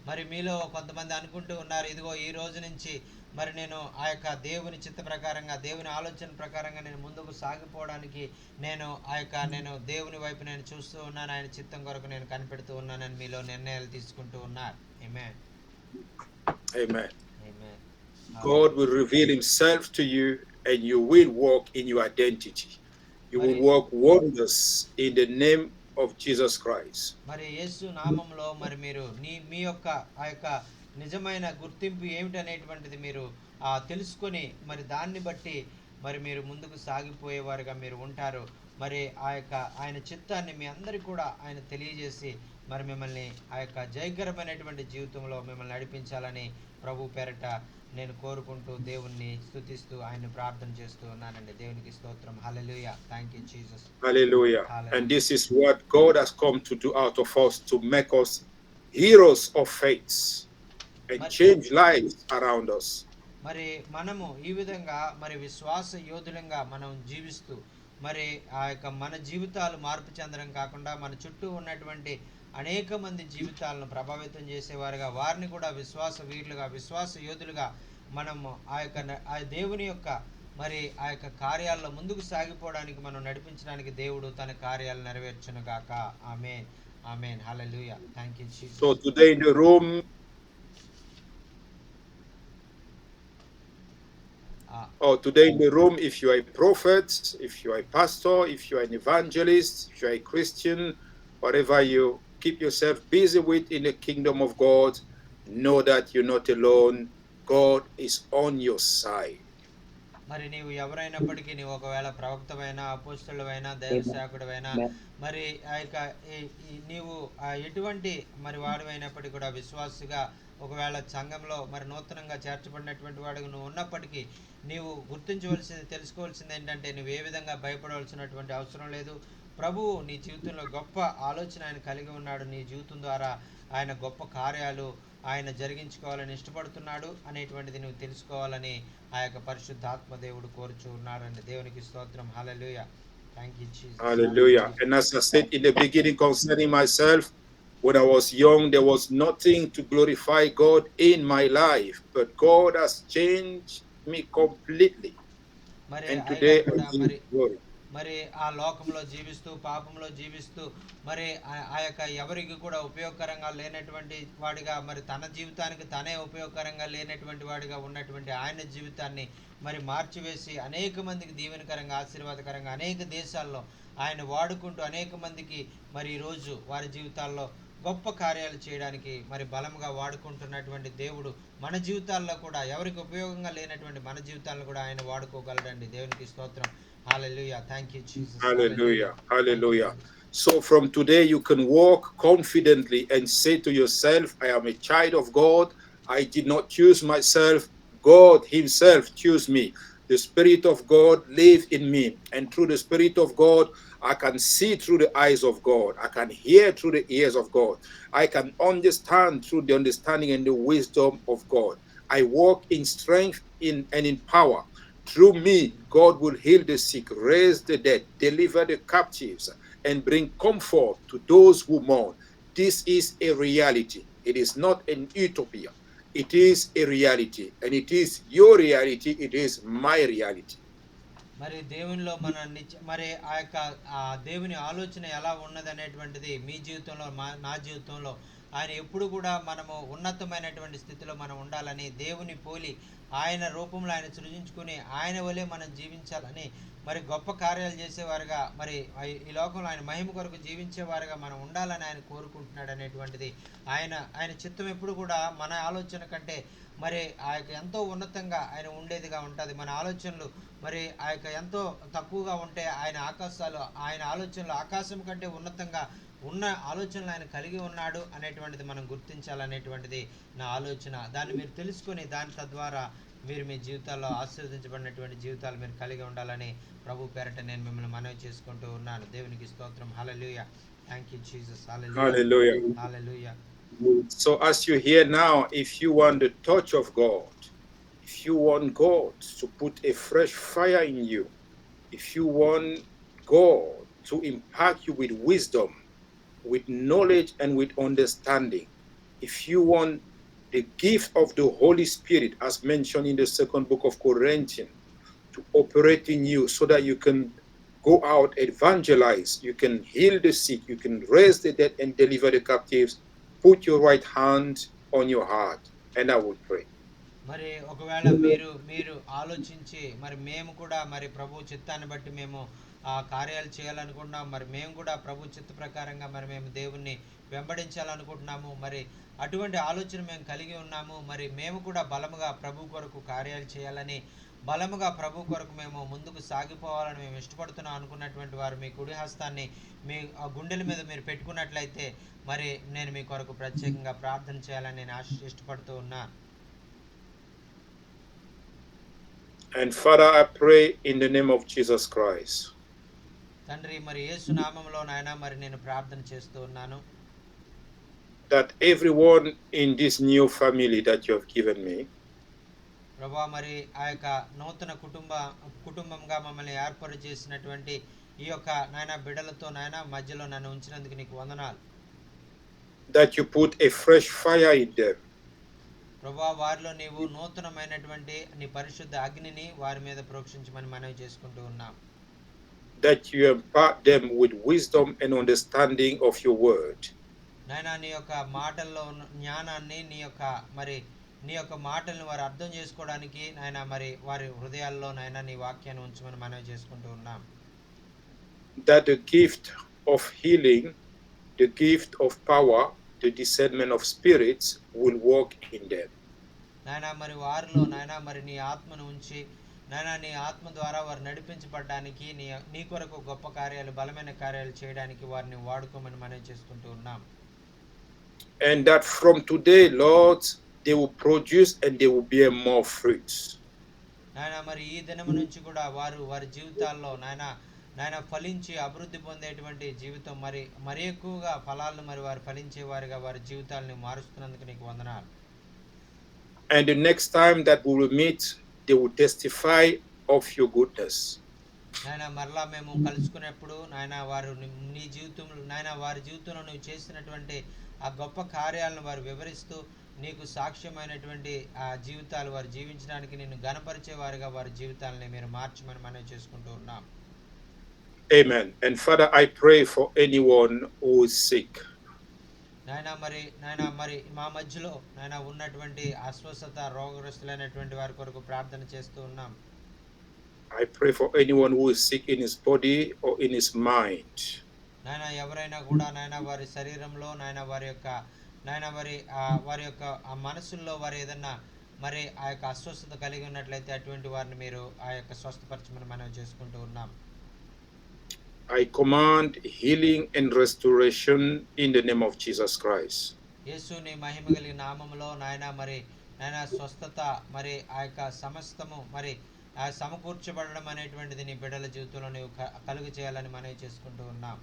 మరి మీలో కొంతమంది అనుకుంటూ ఉన్నారు, ఇదిగో ఈ రోజు నుంచి మరి నేను ఆ యొక్క దేవుని చిత్త ప్రకారంగా, దేవుని ఆలోచన ప్రకారంగా నేను ముందుకు సాగిపోవడానికి నేను దేవుని వైపు నేను చూస్తూ ఉన్నాను, ఆయన చిత్తం కొరకు నేను కనిపెడుతూ ఉన్నానని మీలో నిర్ణయాలు తీసుకుంటూ ఉన్నారు. ఆమేన్. Amen. Amen. God will reveal himself to you and you will walk in your identity. You will work wonders in the name of Jesus Christ. మరి యేసు నామములో మరి మీరు మీ యొక్క ఆ యొక్క నిజమైన గుర్తింపు ఏమిటనేటువంటిది మీరు తెలుసుకొని మరి దాన్ని బట్టి మరి మీరు ముందుకు సాగిపోయేవారుగా మీరు ఉంటారు. మరి ఆయన చిత్తాన్ని మీ అందరికీ కూడా ఆయన తెలియజేసి మరి మిమ్మల్ని ఆ యొక్క జయకరమైనటువంటి జీవితంలో మిమ్మల్ని నడిపించాలని ప్రభు పేరట నేను కోరుకుంటూ దేవుణ్ణి స్తుతిస్తూ ఆయన ప్రార్థన చేస్తూ ఉన్నానండి. దేవునికి స్తోత్రం. Hallelujah. Thank you Jesus. Hallelujah. Hallelujah. And this is what God has come to do out of us, to make us heroes of faith and change lives around us. మరి మనము ఈ విధంగా మరి విశ్వాస యోధులంగా మనం జీవిస్తూ మరి ఆ యొక్క మన జీవితాలు మార్పు చెందడం కాకుండా మన చుట్టూ ఉన్నటువంటి అనేక మంది జీవితాలను ప్రభావితం చేసేవారుగా వారిని కూడా విశ్వాస వీరులుగా విశ్వాస యోధులుగా మనము ఆ దేవుని యొక్క మరి ఆ యొక్క కార్యాల్లో ముందుకు సాగిపోవడానికి మనం నడిపించడానికి దేవుడు తన కార్యాలు నెరవేర్చును గాక. Amen. Amen. Hallelujah. Thank you Jesus. So today in the room, if you are a prophet, if you are a pastor, if you are an evangelist, if you are a Christian, whatever you keep yourself busy with in the kingdom of God, know that you're not alone. God is on your side. మరి నీవు ఎవరైనప్పటికీ నీవు ఒకవేళ ప్రవక్తవైనా అపోస్తలువైనా దైవ సేవకుడివైనా మరి ఆ యొక్క నీవు ఎటువంటి మరి వాడివైనప్పటికీ కూడా విశ్వాసిగా ఒకవేళ సంఘంలో మరి నూతనంగా చేర్చబడినటువంటి వాడుగా నువ్వు ఉన్నప్పటికీ నీవు గుర్తించవలసింది తెలుసుకోవాల్సింది ఏంటంటే నువ్వు ఏ విధంగా భయపడవలసినటువంటి అవసరం లేదు. ప్రభువు నీ జీవితంలో గొప్ప ఆలోచన ఆయన కలిగి ఉన్నాడు. నీ జీవితం ద్వారా ఆయన గొప్ప కార్యాలు ఆయన జరిగించుకోవాలని ఇష్టపడుతున్నాడు అనేటువంటిది నువ్వు తెలుసుకోవాలని ఆ యొక్క పరిశుద్ధాత్మ దేవుడు కోరుచూ ఉన్నాడండి. దేవునికి స్తోత్రం. Hallelujah. Thank you Jesus. Hallelujah. And as I said in the beginning concerning myself, when I was young, there was nothing to glorify God in my life, but God has changed me completely. And today I give glory. మరి ఆ లోకంలో జీవిస్తూ పాపంలో జీవిస్తూ మరి ఆ యొక్క ఎవరికి కూడా ఉపయోగకరంగా లేనటువంటి వాడిగా మరి తన జీవితానికి తనే ఉపయోగకరంగా లేనటువంటి వాడిగా ఉన్నటువంటి ఆయన జీవితాన్ని మరి మార్చివేసి అనేక మందికి దీవెనకరంగా ఆశీర్వాదకరంగా అనేక దేశాల్లో ఆయన వాడుకుంటూ అనేక మందికి మరి ఈరోజు వారి జీవితాల్లో గొప్ప కార్యాలు చేయడానికి మరి బలంగా వాడుకుంటున్నటువంటి దేవుడు మన జీవితాల్లో కూడా ఎవరికి ఉపయోగంగా లేనటువంటి మన జీవితాలను కూడా ఆయన వాడుకోగలడండి. దేవునికి స్తోత్రం. Hallelujah. Thank you, Jesus. Hallelujah. Hallelujah. So from today you can walk confidently and say to yourself, I am a child of God. I did not choose myself. God himself chose me. The Spirit of God lives in me. And through the Spirit of God, I can see through the eyes of God. I can hear through the ears of God. I can understand through the understanding and the wisdom of God. I walk in strength and in power. Through me, God will heal the sick, raise the dead, deliver the captives, and bring comfort to those who mourn. This is a reality. It is not an utopia. It is a reality. And it is your reality. It is my reality. మరి దేవునిలో మరి ఆ యొక్క దేవుని ఆలోచన ఎలా ఉన్నది అనేటువంటిది మీ జీవితంలో నా జీవితంలో ఆయన ఎప్పుడు కూడా మనము ఉన్నతమైనటువంటి స్థితిలో మనం ఉండాలని దేవుని పోలి ఆయన రూపంలో ఆయన సృజించుకుని ఆయన వలె మనం జీవించాలని మరి గొప్ప కార్యాలు చేసేవారుగా మరి ఈ లోకంలో ఆయన మహిమ కొరకు జీవించేవారుగా మనం ఉండాలని ఆయన కోరుకుంటున్నాడు అనేటువంటిది ఆయన చిత్తం ఎప్పుడు కూడా మన ఆలోచన కంటే మరి ఆ యొక్క ఎంతో ఉన్నతంగా ఆయన ఉండేదిగా ఉంటుంది. మన ఆలోచనలు మరి ఆ యొక్క ఎంతో తక్కువగా ఉంటే ఆయన ఆలోచనలు ఆకాశం కంటే ఉన్నతంగా ఉన్న ఆలోచనలు ఆయన కలిగి ఉన్నాడు అనేటువంటిది మనం గుర్తించాలనేటువంటిది నా ఆలోచన. దాన్ని మీరు తెలుసుకొని దాని తద్వారా మీరు మీ జీవితాల్లో ఆశీర్వదించబడినటువంటి జీవితాలు మీరు కలిగి ఉండాలని ప్రభు పేరట నేను మిమ్మల్ని మనవి చేసుకుంటూ ఉన్నాను. దేవునికి స్తోత్రం. Hallelujah. Thank you Jesus. Hallelujah. Hallelujah. So as you hear now, if you want the touch of God, if you want God to put a fresh fire in you, if you want God to impact you with wisdom, with knowledge and with understanding, if you want the gift of the Holy Spirit as mentioned in the second book of Corinthians to operate in you so that you can go out, evangelize, you can heal the sick, you can raise the dead and deliver the captives, put your right hand on your heart and I will pray. మరి ఒకవేళ మీరు ఆలోచించి మరి మేము కూడా మరి ప్రభు చిత్తాన్ని బట్టి మేము కార్యాలు చేయాలనుకుంటున్నాం. మరి మేము కూడా ప్రభు చిత్త ప్రకారంగా మరి మేము దేవుణ్ణి వెంబడించాలనుకుంటున్నాము. మరి అటువంటి ఆలోచన మేము కలిగి ఉన్నాము. మరి మేము కూడా బలముగా ప్రభు కొరకు కార్యాలు చేయాలని, బలముగా ప్రభు కొరకు మేము ముందుకు సాగిపోవాలని మేము ఇష్టపడుతున్నాం అనుకున్నటువంటి వారు మీ కుడి హస్తాన్ని మీ గుండెల మీద మీరు పెట్టుకున్నట్లయితే మరి నేను మీ కొరకు ప్రత్యేకంగా ప్రార్థన చేయాలని నేను ఇష్టపడుతూ ఉన్నా. And Father, I pray in the name of Jesus Christ. తండ్రి, మరి యేసు నామములో నాయనా మరి నేను ప్రార్థన చేస్తూ ఉన్నాను. That everyone in this new family that you have given me, ప్రభా, మరి ఆ యొక్క నూతన కుటుంబంగా మమ్మల్ని ఏర్పాటు చేసినటువంటి ఈ యొక్క నాయన బిడ్డలతో నాయన మధ్యలో నన్ను ఉంచినందుకు నీకు వందనాలు. that you put a fresh fire in them, ప్రభా, వారిలో నీవు నూతనమైనటువంటి నీ పరిశుద్ధ అగ్నిని వారి మీద ప్రోక్షించమని మనవి చేసుకుంటూ ఉన్నాం. that you impart them with wisdom and understanding of your word, నాయనా నీ యొక్క మాటల్లో ఉన్న జ్ఞానాన్ని నీ యొక్క మాటలను వారు అర్థం చేసుకోవడానికి నాయన మరి వారి హృదయాల్లో నాయన నీ వాక్యాన్ని ఉంచమని మనవి చేసుకుంటూ ఉన్నాం. that the gift of healing, the gift of power, the discernment of spirits will work in them. నాయనా మరి వారిలో నాయనా మరి నీ ఆత్మను ఉంచి నాయనా నీ ఆత్మ ద్వారా వారు నడిపించబడడానికి నీ కొరకు గొప్ప కార్యాలు, బలమైన కార్యాలు చేయడానికి వారిని వాడుకోమని మనవి చేసుకుంటూ ఉన్నాం. And that from today, Lord, they will produce and they will bear more fruits. నాయనా మరి ఈ దినము నుంచి కూడా వారి జీవితాల్లో నాయన ఫలించి అభివృద్ధి పొందేటువంటి జీవితం మరి ఎక్కువగా ఫలాలను మరి వారు ఫలించే వారిగా వారి జీవితాలను మారుస్తున్నందుకు నీకు వందనాలు. And the next time that we will meet, they will testify of your goodness. నాయన మరలా మేము కలుసుకున్నప్పుడు నాయన వారు నీ జీవితంలో నాయన వారి జీవితంలో నువ్వు చేసినటువంటి ఆ గొప్ప కార్యాలను వారు వివరిస్తూ నీకు సాక్ష్యమైనటువంటి ఆ జీవితాలు వారు జీవించడానికి నిన్ను గణపరిచే వారిగా వారి జీవితాలని మీరు మార్చమని మనం చేసుకుంటూ ఉన్నాం. Amen. And Father, I pray for anyone who is sick. నాయన మరి మా మధ్యలో నాయన ఉన్నటువంటి అస్వస్థత రోగగ్రస్తులైనటువంటి వారి కొరకు ప్రార్థన చేస్తూ ఉన్నాం. I pray for anyone who is sick in his body or in his mind. నాయన ఎవరైనా కూడా నాయన వారి శరీరంలో నాయన వారి యొక్క ఆ మనసుల్లో వారు ఏదన్నా మరి ఆ యొక్క అస్వస్థత కలిగి ఉన్నట్లయితే అటువంటి వారిని మీరు ఆ యొక్క స్వస్థపరచమని మనం చేసుకుంటూ ఉన్నాం. I command healing and restoration in the name of Jesus Christ. యేసు నీ మహిమ కలిగిన నామములో నాయన స్వస్థత మరి ఆ యొక్క సమస్తము మరి ఆ సమకూర్చబడడం అనేటువంటిది నీ బిడ్డల జీవితంలో నీవు కలుగు చేయాలని మనవి చేసుకుంటూ ఉన్నాం.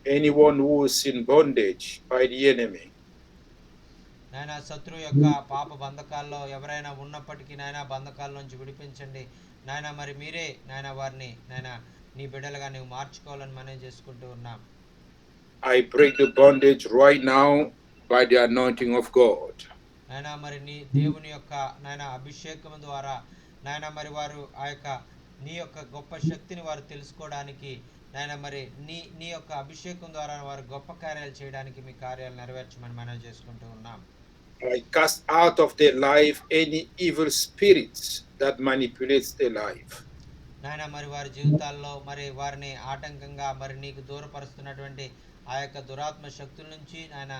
Anyone who is in bondage by the enemy, నాయన శత్రువు యొక్క పాప బంధకాల్లో ఎవరైనా ఉన్నప్పటికీ నాయన బంధకాల నుంచి విడిపించండి నాయన. మరి మీరే నాయన వారిని నాయన నీ బిడ్డలుగా నీవు మార్చుకోవాలని మనవి చేసుకుంటూ ఉన్నాం. I break the bondage right now by the anointing of God. నాయన మరి నీ దేవుని యొక్క నాయన అభిషేకం ద్వారా నాయన మరి వారు ఆ యొక్క నీ యొక్క గొప్ప శక్తిని వారు తెలుసుకోవడానికి నాయన మరి నీ యొక్క అభిషేకం ద్వారా వారు గొప్ప కార్యాలు చేయడానికి మీ కార్యాలు నెరవేర్చమని మనం చేసుకుంటూ ఉన్నాం. I cast out of their life any evil spirits that manipulates their life. నాయన మరి వారి జీవితాల్లో మరి వారిని ఆటంకంగా మరి నీకు దూరపరుస్తున్నటువంటి ఆ యొక్క దురాత్మ శక్తుల నుంచి నాయన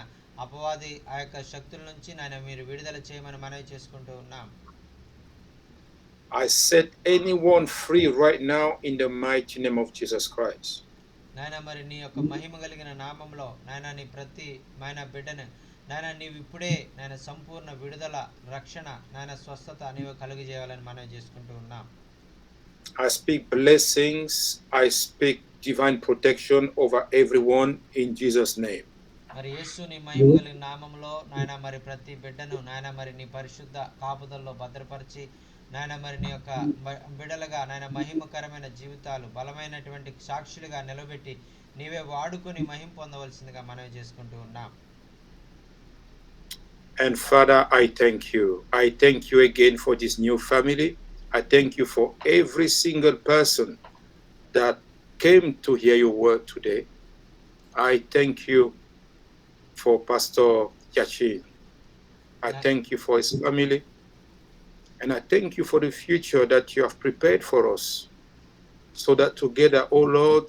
అపవాది ఆ యొక్క శక్తుల నుంచి నాయన మీరు విడుదల చేయమని మనవి చేసుకుంటూ ఉన్నాం. I set anyone free right now in the mighty name of Jesus Christ. నాయన మరి నీ యొక్క మహిమ కలిగిన నామంలో నాయన నీ ప్రతి నాయన బిడ్డను నాయన నీవు ఇప్పుడే నాయన సంపూర్ణ విడుదల, రక్షణ, నాయన స్వస్థత నీవు కలుగజేయాలని మనవి చేసుకుంటూ ఉన్నాం. I speak blessings. I speak divine protection over everyone in Jesus' name. మరి యేసు నీ మహిమ కలిగిన నామంలో నాయన మరి ప్రతి బిడ్డను నాయన మరి నీ పరిశుద్ధ కాపుదల్లో భద్రపరిచి నాయన మరి నీ యొక్క బిడ్డలుగా నాయన మహిమకరమైన జీవితాలు, బలమైనటువంటి సాక్షులుగా నిలబెట్టి నీవే వాడుకొని మహిమ పొందవలసిందిగా మనవి చేసుకుంటూ ఉన్నాం. And Father, I thank you. I thank you again for this new family. I thank you for every single person that came to hear your word today. I thank you for Pastor Yachin. I thank you for his family. And I thank you for the future that you have prepared for us. so that together, O Lord,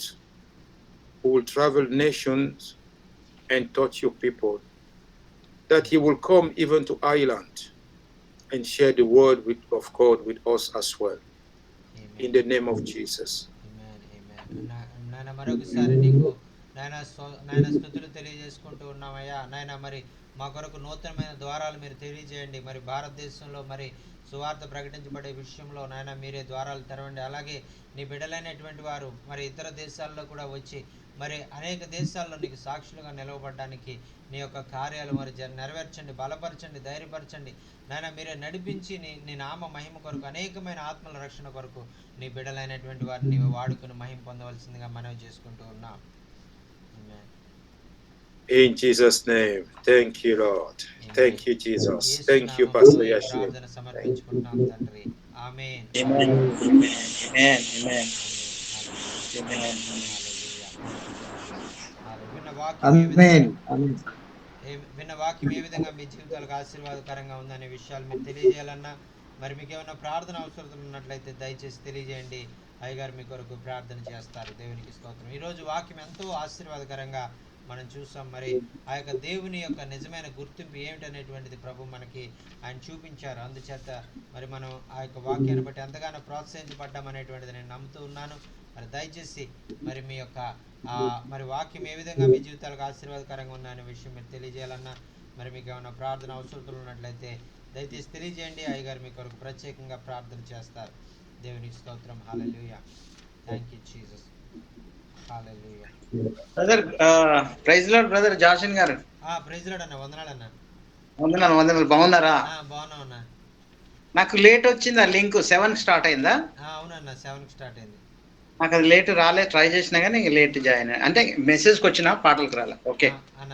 we will travel nations and touch your people, that he will come even to Ireland and share the word of God with us as well. In the name of Jesus. నాయన మరొకసారి నీకు నాయన స్తుతులు తెలియజేసుకుంటూ ఉన్నామయ్యా. నాయన మరి మా కొరకు నూతనమైన ద్వారాలు మీరు తెలియజేయండి. మరి భారతదేశంలో మరి సువార్త ప్రకటించబడే విషయంలో నాయన మీరే ద్వారాలు తెరవండి. అలాగే నీ బిడ్డలైనటువంటి వారు మరి ఇతర దేశాల్లో కూడా వచ్చి మరి అనేక దేశాల్లో నీకు సాక్షులుగా నిలవబడడానికి నీ యొక్క కార్యాలు మరి నెరవేర్చండి, బలపరచండి, ధైర్యపరచండి. నాయన మీరే నడిపించి నీ నామ మహిమ కొరకు అనేకమైన ఆత్మల రక్షణ కొరకు నీ బిడ్డలైనటువంటి వారిని నీవు వాడుకుని మహిమ పొందవలసిందిగా మనవి చేసుకుంటూ ఉన్నాం. In Jesus' name, thank you, Lord. Thank you, Jesus. Thank you, Pastor Yashir. ప్రార్థన సమర్పించుకుంటాం తండ్రి. ఆమేన్. Amen. Amen. Amen. Amen. విన్న వాక్యం ఏ విధంగా మీ జీవితాలకు ఆశీర్వాదకరంగా ఉందనే విషయాలు మీరు తెలియజేయాలన్నా, మరి మీకు ఏమైనా ప్రార్థన అవసరతలు ఉన్నట్లయితే దయచేసి తెలియజేయండి. అయ్యగారు మీ కొరకు ప్రార్థన చేస్తారు. దేవునికి స్తోత్రం. ఈరోజు వాక్యం ఎంతో ఆశీర్వాదకరంగా మనం చూసాం. మరి ఆ యొక్క దేవుని యొక్క నిజమైన గుర్తింపు ఏమిటనేటువంటిది ప్రభు మనకి ఆయన చూపించారు. అందుచేత మరి మనం ఆ యొక్క వాక్యాన్ని బట్టి ఎంతగానో ప్రోత్సహించబడ్డాం అనేటువంటిది నేను నమ్ముతూ ఉన్నాను. మరి దయచేసి మరి మీ యొక్క మరి వాక్యం ఏ విధంగా మీ జీవితాలకు ఆశీర్వాదకరంగా ఉందనే విషయం మీరు తెలియజేయాలన్నా, మరి మీకు ఏమైనా ప్రార్థన అవసరతలు ఉన్నట్లయితే దయచేసి తెలియజేయండి. అయ్యగారు మీ కొరకు ప్రత్యేకంగా ప్రార్థన చేస్తారు. దేవునికి స్తోత్రం. హల్లెలూయా. Thank you Jesus. Hallelujah. Brother praise lord brother Jashan గారు. ప్రైజ్ లార్డ్ అన్న. వందనాలన్న. వందనాలు. బాగున్నారా? బాగున్నామన్నా. నాకు లేట్ వచ్చింది. ఆ లింక్ 7 స్టార్ట్ అయిందా? అవునన్నా, 7 స్టార్ట్ అయింది. నాకు అది లేట్ రాలే, ట్రై చేసినా కానీ లేట్ జాయిన్ అంటే మెసేజ్కి వచ్చిన పాటలకు రాలే. ఓకే అన్న.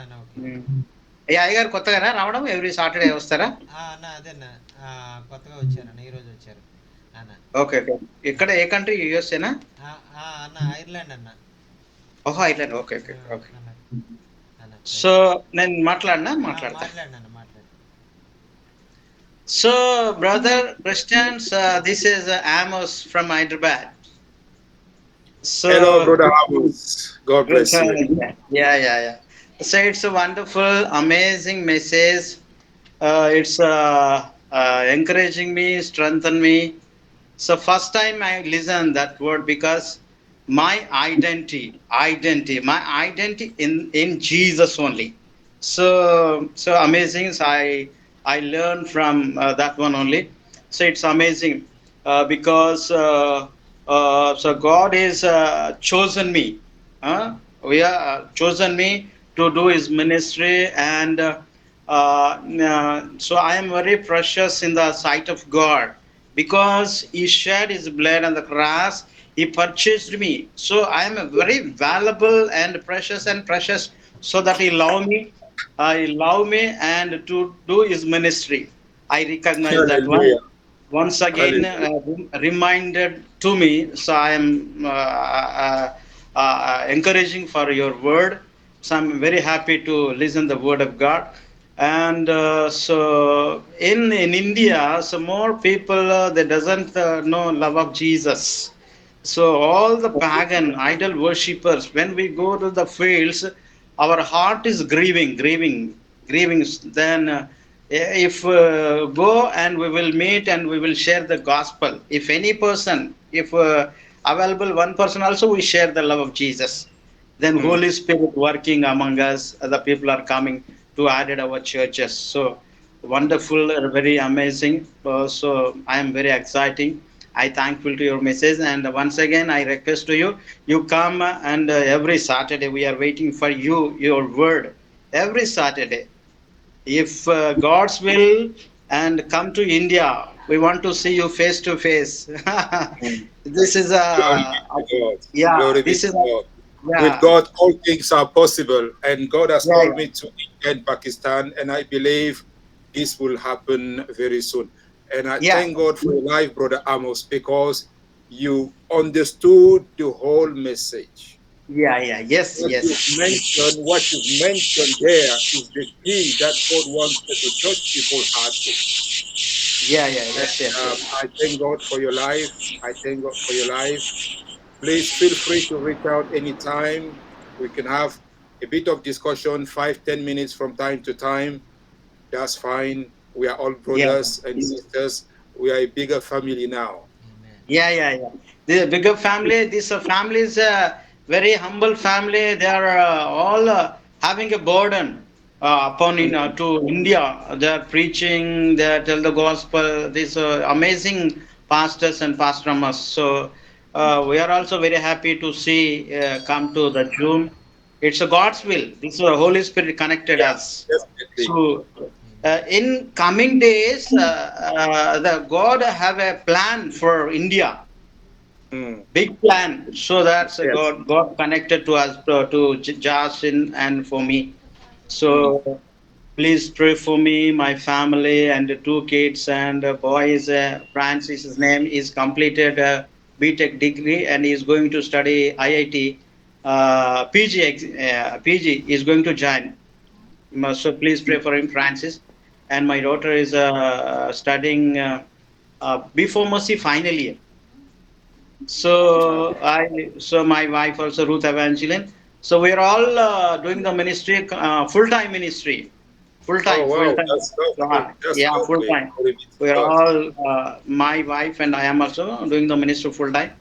ఏ అయ్యగారు కొత్తగా రావడం ఎవ్రీ సాటర్డే వస్తారా? అన్న అదేనా కొత్తగా వచ్చారన్న, ఈ రోజు వచ్చారు అన్న. Okay okay. ఇక్కడ ఏ కంట్రీ? యుఎస్ఏనా? అన్న ఐర్లాండ్ అన్న. ఓహో Ireland. Okay okay okay. So నేను మాట్లాడనా? మాట్లాడతా. So brother Christians, this is Amos from Hyderabad. So, hello, Brother Amos. God bless you. Yeah. So it's a wonderful, amazing message. It's encouraging me, strengthen me. So first time I listened that word because my identity in Jesus only. So amazing. So I learned from that one only. So it's amazing because so God is chosen me. We are chosen me to do His ministry, and so I am very precious in the sight of God because He shed His blood on the cross. He purchased me, so I am a very valuable and precious, so that He love me and to do His ministry. I recognize that one. Once again reminded to me, so I am encouraging for your word. So I'm very happy to listen the word of God. And so in India, so more people they doesn't know love of Jesus. So all the pagan idol worshippers, when we go to the fields, our heart is grieving. Then if go and we will meet and we will share the gospel. If any person, if available one person also, we share the love of Jesus. Then Holy Spirit working among us, other people are coming to add at our churches. So wonderful, very amazing. So I am very exciting. I thankful to your message, and once again I request to you come and every Saturday we are waiting for you, your word every Saturday. If God's will and come to India, we want to see you face to face. This is a this is with God all things are possible, and God has called me to India and Pakistan, and I believe this will happen very soon. And I thank God for your life, Brother Amos, because you understood the whole message. Yes. What you've mentioned there is the key that God wants to touch people's hearts with. Yes. I thank God for your life. I thank God for your life. Please feel free to reach out anytime. We can have a bit of discussion, 5-10 minutes from time to time. That's fine. We are all Yeah. brothers and sisters. We are a bigger family now. Amen. Yeah. The bigger family, this family is a very humble family. They are all having a burden upon to India. They are preaching, they tell the gospel. These amazing pastors and pastoramas. So we are also very happy to see come to the Zoom. It's a God's will. This Holy Spirit connected Yeah, us. definitely. So Amen. in coming days, the God have a plan for India, Mm, big plan. So that's yes. God connected to us to Jasin and for me. Mm, So please pray for me, my family, and the two kids and boy is Francis. His name is completed BTech degree and is going to study IIT. PG is going to join. So please pray for him, Francis. And my daughter is studying B Pharmacy final year. So my wife also Ruth Evangeline. So we are all doing the ministry, full time ministry, oh, full wow. time. That's lovely. That's Yeah, full lovely. time. Glory be to We are God. all my wife and I am also doing the ministry full time.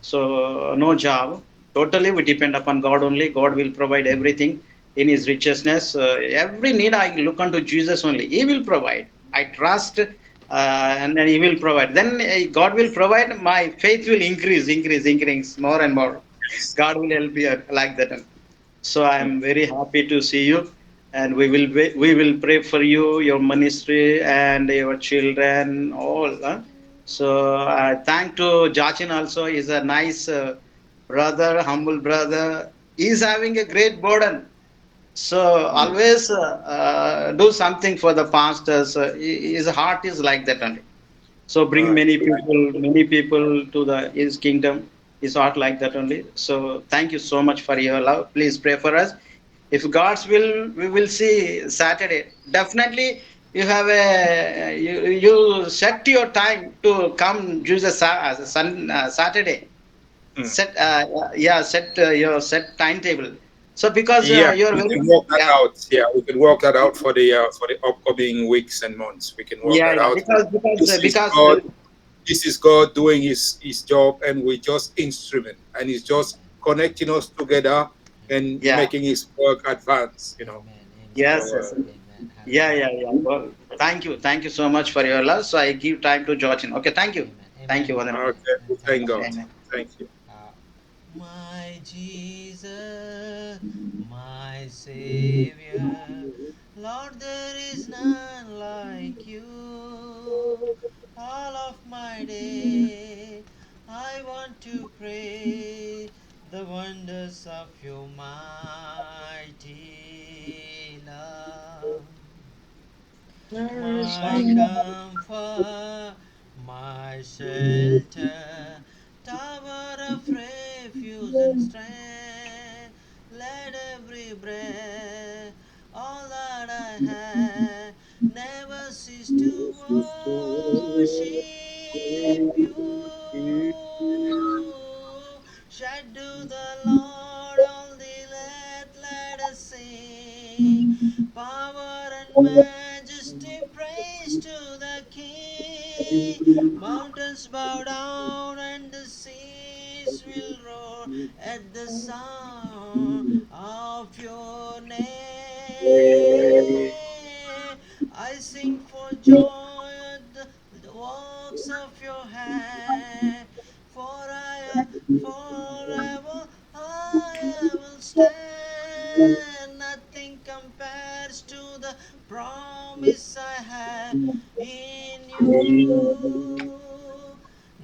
So no job. Totally, we depend upon God only. God will provide everything in His richness. Every need I look unto Jesus only. He will provide. I trust, and then He will provide. Then God will provide. My faith will increase more and more. Yes. God will help you like that. So I am very happy to see you, and we will pray for you, your ministry, and your children, all. So I thank to Jachin also. Is a nice brother, humble brother. He is having a great burden. So Mm, always do something for the pastors. His heart is like that only. So bring right. many people to the His kingdom. Is not like that only. So thank you so much for your love. Please pray for us. If God's will, we will see Saturday. Definitely, you have you set your time to come Jesus Saturday. Mm. Set set your set timetable. So because Yeah, you're we very can work that yeah. out. Yeah, we can work that out for the upcoming weeks and months. We can work that Yeah, out. This is because God. This is God doing His job, and we just instrument, and He's just connecting us together and yeah, making His work advance. You know. Amen. Amen. So yes. Amen. Hallelujah. Yeah. Well, thank you so much for your love. So I give time to Georgian. Okay, Amen. thank you, Amen. Vadan. Amen. okay, And thank thank you. God. Amen. Thank you. Uh, my Jesus, my Savior, Lord, there is none like you. All of my day, I want to pray the wonders of your mighty love. My comfort, my shelter, tower of refuge and strength. Let every breath, all that I have, never cease to worship you. Shout to the Lord, all the let us sing. Power and majesty, praise to the King. Mountains bow down and the seas will roar at the sound of your name. I sing for joy at the works of your hand. Forever I will stand. Nothing compares to the promise I have in you.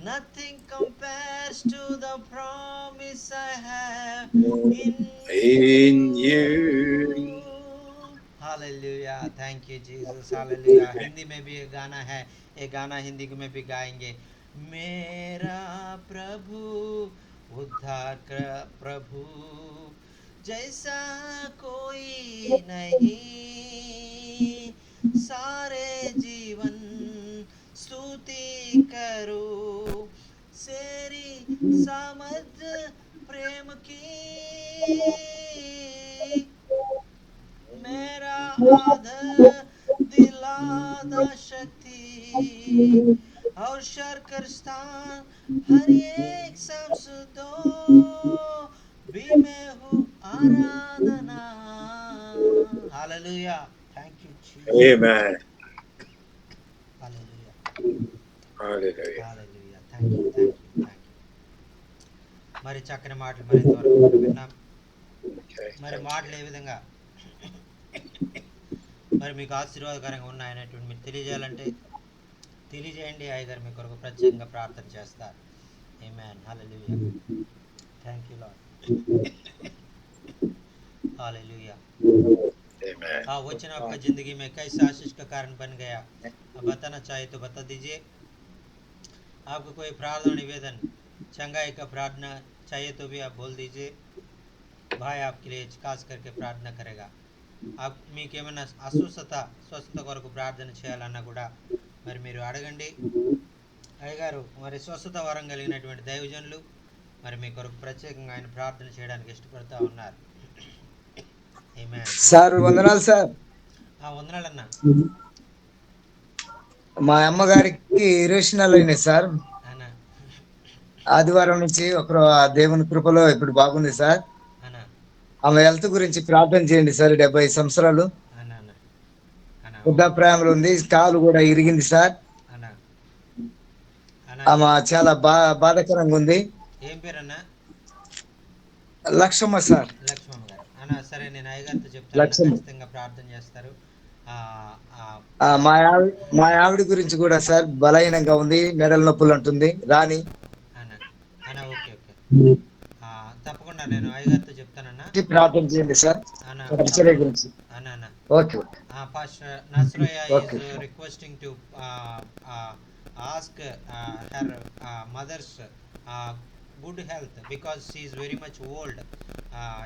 Nothing compares to the promise I have in In you. you. Hallelujah thank you Jesus hallelujah Hindi में भी एक गाना है एक गाना हिंदी में भी गाएंगे मेरा प्रभु उद्धार कर प्रभु जैसा कोई नहीं सारे जीवन स्तुति करो सेरी समझ बहादुर दिलादा शक्ति और शर्कर स्थान हर एक संसदो भी मैं हूँ आराधना. Hallelujah. Thank you, Jesus. Amen. Hallelujah. Hallelujah. Hallelujah. Thank you. Thank you. Thank you. మరి చక్కని మాటలు మరి ఇంతవరకు మనం విన్నాం. Okay, మరి thank మాటలు you. ఏ విధంగా మరి మీకు ఆశీర్వాదకరంగా ఉన్నాయనేటువంటి మీరు తెలియజేయాలంటే తెలియజేయండి. అయ్యగారు మీ కొరకు ప్రత్యేకంగా ప్రార్థన చేస్తారు. Amen. Hallelujah. Thank you lord. Hallelujah. Amen. वचन आपका जिंदगी में कैसा आशीष का कारण बन गया, अब बताना चाहे तो बता दीजिए. आपको कोई प्रार्थना निवेदन चंगाई का प्रार्थना चाहिए तो भी आप बोल दीजिए. भाई आपके लिए खास करके प्रार्थना करेगा. आप మీకేమైనా స్వస్థత కొరకు ప్రార్థన చేయాలన్నా కూడా మరి మీరు అడగండి. అయ్యగారు మరి స్వస్థత వరం కలిగినటువంటి దైవజనులు మరి మీ కొరకు ప్రత్యేకంగా ఆయన ప్రార్థన చేయడానికి ఇష్టపడతా ఉన్నారు. ఆమేన్. సార్ వందనాలు సార్. వందనాలన్నా. మా అమ్మగారికి ఇరేషనల్ అయినాయి సార్. అన్నా ఆదివారం నుంచి దేవుని కృపలో ఇప్పుడు బాగుంది సార్. అన్నా ఆమె హెల్త్ గురించి ప్రార్థన చేయండి సార్. 70 సంవత్సరాలు అన్నా అన్నా అన్నా వృద్ధాప్రాయంలో ఉంది. కాలు కూడా ఇరిగింది సార్. అన్నా అన్నా ఆమె చాలా బాధాకరంగా ఉంది. ఏం పేరన్నా? లక్ష్మమ్మ సార్. లక్ష్మమ్మ గారు. అన్నా సరే, నేను అయ్యగారితో చెప్తాను, లక్ష్మమ్మ. ఖచ్చితంగా ప్రార్థన చేస్తారు. మా ఆవిడ గురించి కూడా సార్ బలహీనంగా ఉంది, మెడల నొప్పులు అంటుంది రాని. అన్నా అన్నా ఓకే ఓకే, తప్పకుండా నేను అయ్యగారితో చెప్తానన్నా. ప్రార్థన చేయండి సార్ అన్నా పరిచర్య గురించి. అన్నా అన్నా okay Pastor Nasraya Okay. is requesting to ask her mother's good health because she is very much old.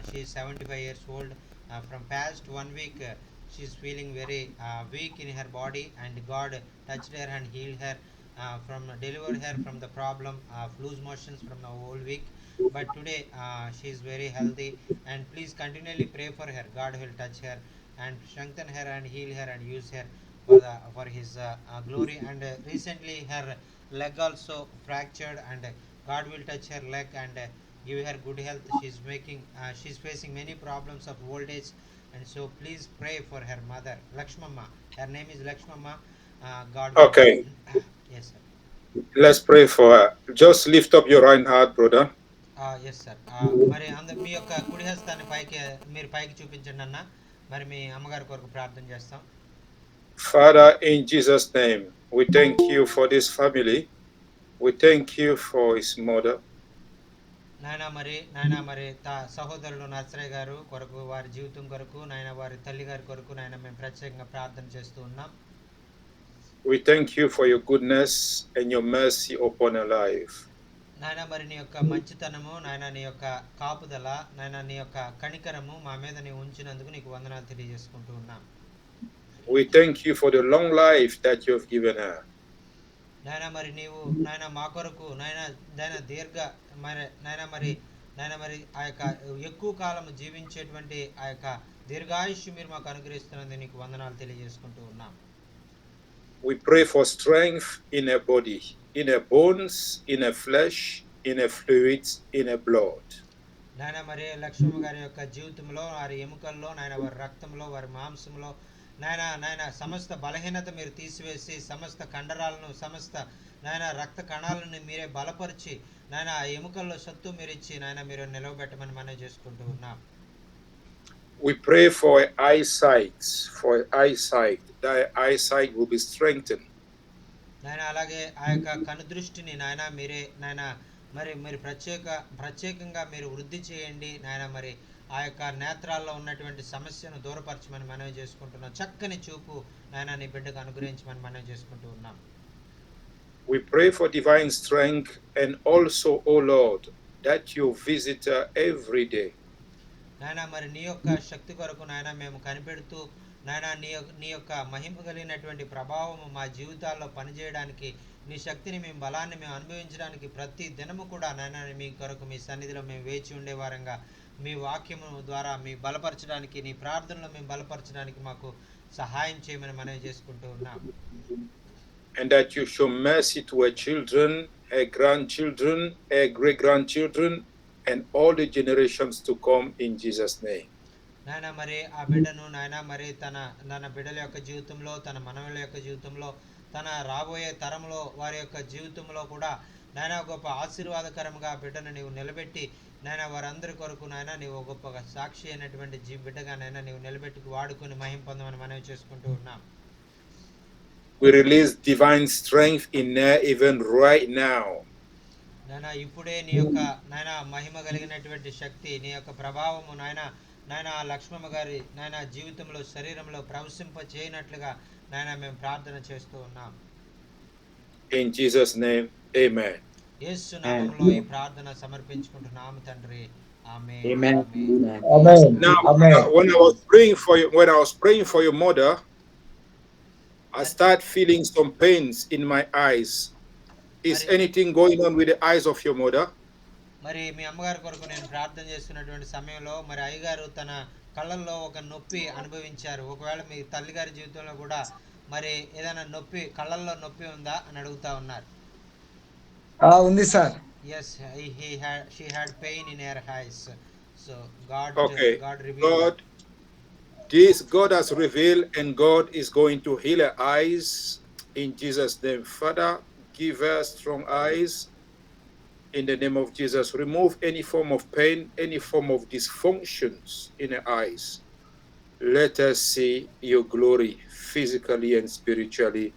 She is 75 years old. From past 1 week, she is feeling very weak in her body, and God touched her and healed her, delivered her from the problem of loose motions from the whole week. But today she is very healthy, and please continually pray for her. God will touch her and strengthen her and heal her and use her for his glory. And recently her leg also fractured, and God will touch her leg and give her good health. She's facing many problems of old age, and so please pray for her mother Lakshmamma. Her name is Lakshmamma. God will Okay. Yes sir. Let's pray for her. Just lift up your right hand, brother. Yes sir. మరి మీ యొక్క కుడి హస్తాన్ని మీరు పైకి చూపించండి అన్న. మరి మీ అమ్మగారి కొరకు ప్రార్థన చేస్తాం. Father, in Jesus' name, we thank you for this family. We thank you for his mother. నాయనా మరి సహోదరుడు నర్సరయ్య గారు కొరకు, వారి జీవితం కొరకు, నాయన వారి తల్లి గారి కొరకు నాయన మేము ప్రత్యేకంగా ప్రార్థన చేస్తూ ఉన్నాం. We thank you for your goodness and your mercy upon her life. నాయన మరి నీ యొక్క మంచితనము, నాయన నీ యొక్క కాపుదల, నాయన నీ యొక్క కనికరము మా మీద నీ ఉంచినందుకు నీకు వందనాలు తెలియజేసుకుంటూ ఉన్నాం. We thank you for the long life that you have given her. నాయన మరి నీవు నాయన మా కొరకు నాయన మరి ఆ యొక్క ఎక్కువ కాలం జీవించేటువంటి ఆ యొక్క దీర్ఘాయుష్యు మీరు మాకు అనుగ్రహిస్తున్నందుకు నీకు వందనాలు తెలియజేసుకుంటూ ఉన్నాం. We pray for strength in her body, in her bones, in her flesh, in her fluids, in her blood. నాయన మరి లక్ష్మమ్మ గారి యొక్క జీవితంలో, వారి ఎముకల్లో, నాయన వారి రక్తంలో, వారి మాంసంలో నాయన సమస్త బలహీనత మీరు తీసివేసి, సమస్త కండరాలను, సమస్త నాయన రక్త కణాలను మీరే బలపరిచి, నాయన ఆ ఎముకల్లో సత్తు మీరు ఇచ్చి నాయన మీరు నిలవబెట్టమని మనం చేసుకుంటూ ఉన్నాం. We pray for eyesight, that eyesight will be strengthened. నాయన అలాగే ఆ యొక్క కనుదృష్టిని నాయన మీరే నాయన మరి మీరు ప్రత్యేకంగా మీరు వృద్ధి చేయండి. నాయన మరి ఆ యొక్క నేత్రాల్లో ఉన్నటువంటి సమస్యను దూరపరచమని మనవి చేసుకుంటున్నాం. చక్కని చూపు నాయన నీ బిడ్డకు అనుగ్రహించమని మనవి చేసుకుంటూ ఉన్నాం. We pray for divine strength and also, O Lord, that you visit her every day. నాయన మరి నీ యొక్క శక్తి కొరకు నాయన మేము కనిపెడుతూ, నాయన నీ యొక్క మహిమ కలిగినటువంటి ప్రభావము మా జీవితాల్లో పనిచేయడానికి, నీ శక్తిని మేము బలాన్ని మేము అనుభవించడానికి ప్రతి దినము కూడా నాయన మీ కొరకు మీ సన్నిధిలో మేము వేచి ఉండే వారంగా మీ వాక్యము ద్వారా మీ బలపరచడానికి, నీ ప్రార్థనలో మేము బలపరచడానికి మాకు సహాయం చేయమని మనవి చేసుకుంటూ ఉన్నాం. And that you show mercy to her children, her grandchildren, her great-grandchildren, and all the generations to come in Jesus' name. నాయన మరి ఆ బిడ్డను నాయన మరి తన బిడ్డల యొక్క జీవితంలో, తన మనవల యొక్క జీవితంలో, తన రాబోయే తరంలో వారి యొక్క జీవితంలో కూడా నాయన గొప్ప ఆశీర్వాదకరంగా బిడ్డను నీవు నిలబెట్టి నాయన వారందరి కొరకు నాయన నీవు గొప్ప సాక్షి అయినటువంటి బిడ్డగా నాయన నీవు నిలబెట్టి వాడుకొని మహిమ పొందమని మనవి చేసుకుంటూ ఉన్నాం. We release divine strength in her even right now. నాయన ఇప్పుడే నీ యొక్క నాయన మహిమ కలిగినటువంటి శక్తి, నీ యొక్క ప్రభావము నాయన లక్ష్మమ్మ గారి నాయన జీవితంలో, శరీరంలో ప్రవశింప చేయనట్లుగా నాయన మేము ప్రార్థన చేస్తూ ఉన్నాం. In Jesus' name, amen. యేసు నామములో ఈ ప్రార్థన సమర్పించుకుంటున్నాము తండ్రి. ఆమేన్. Amen. Amen. Now, Amen. when I was praying for your mother, I start feeling some pains in my eyes. Is anything going on with the eyes of your mother? మరి మీ అమ్మగారి కొరకు నేను ప్రార్థన చేస్తున్నటువంటి సమయంలో మరి అయ్యగారు తన కళ్ళల్లో ఒక నొప్పి అనుభవించారు. ఒకవేళ మీ తల్లిగారి జీవితంలో కూడా మరి ఏదైనా నొప్పి, కళ్ళల్లో నొప్పి ఉందా అని అడుగుతా ఉన్నారు. ఉంది sir. Yes, she had pain in her eyes. So God revealed. God has revealed, and God is going to heal her eyes in Jesus' name. Father, give her strong eyes in the name of Jesus. Remove any form of pain, any form of dysfunctions in her eyes. Let us see your glory physically and spiritually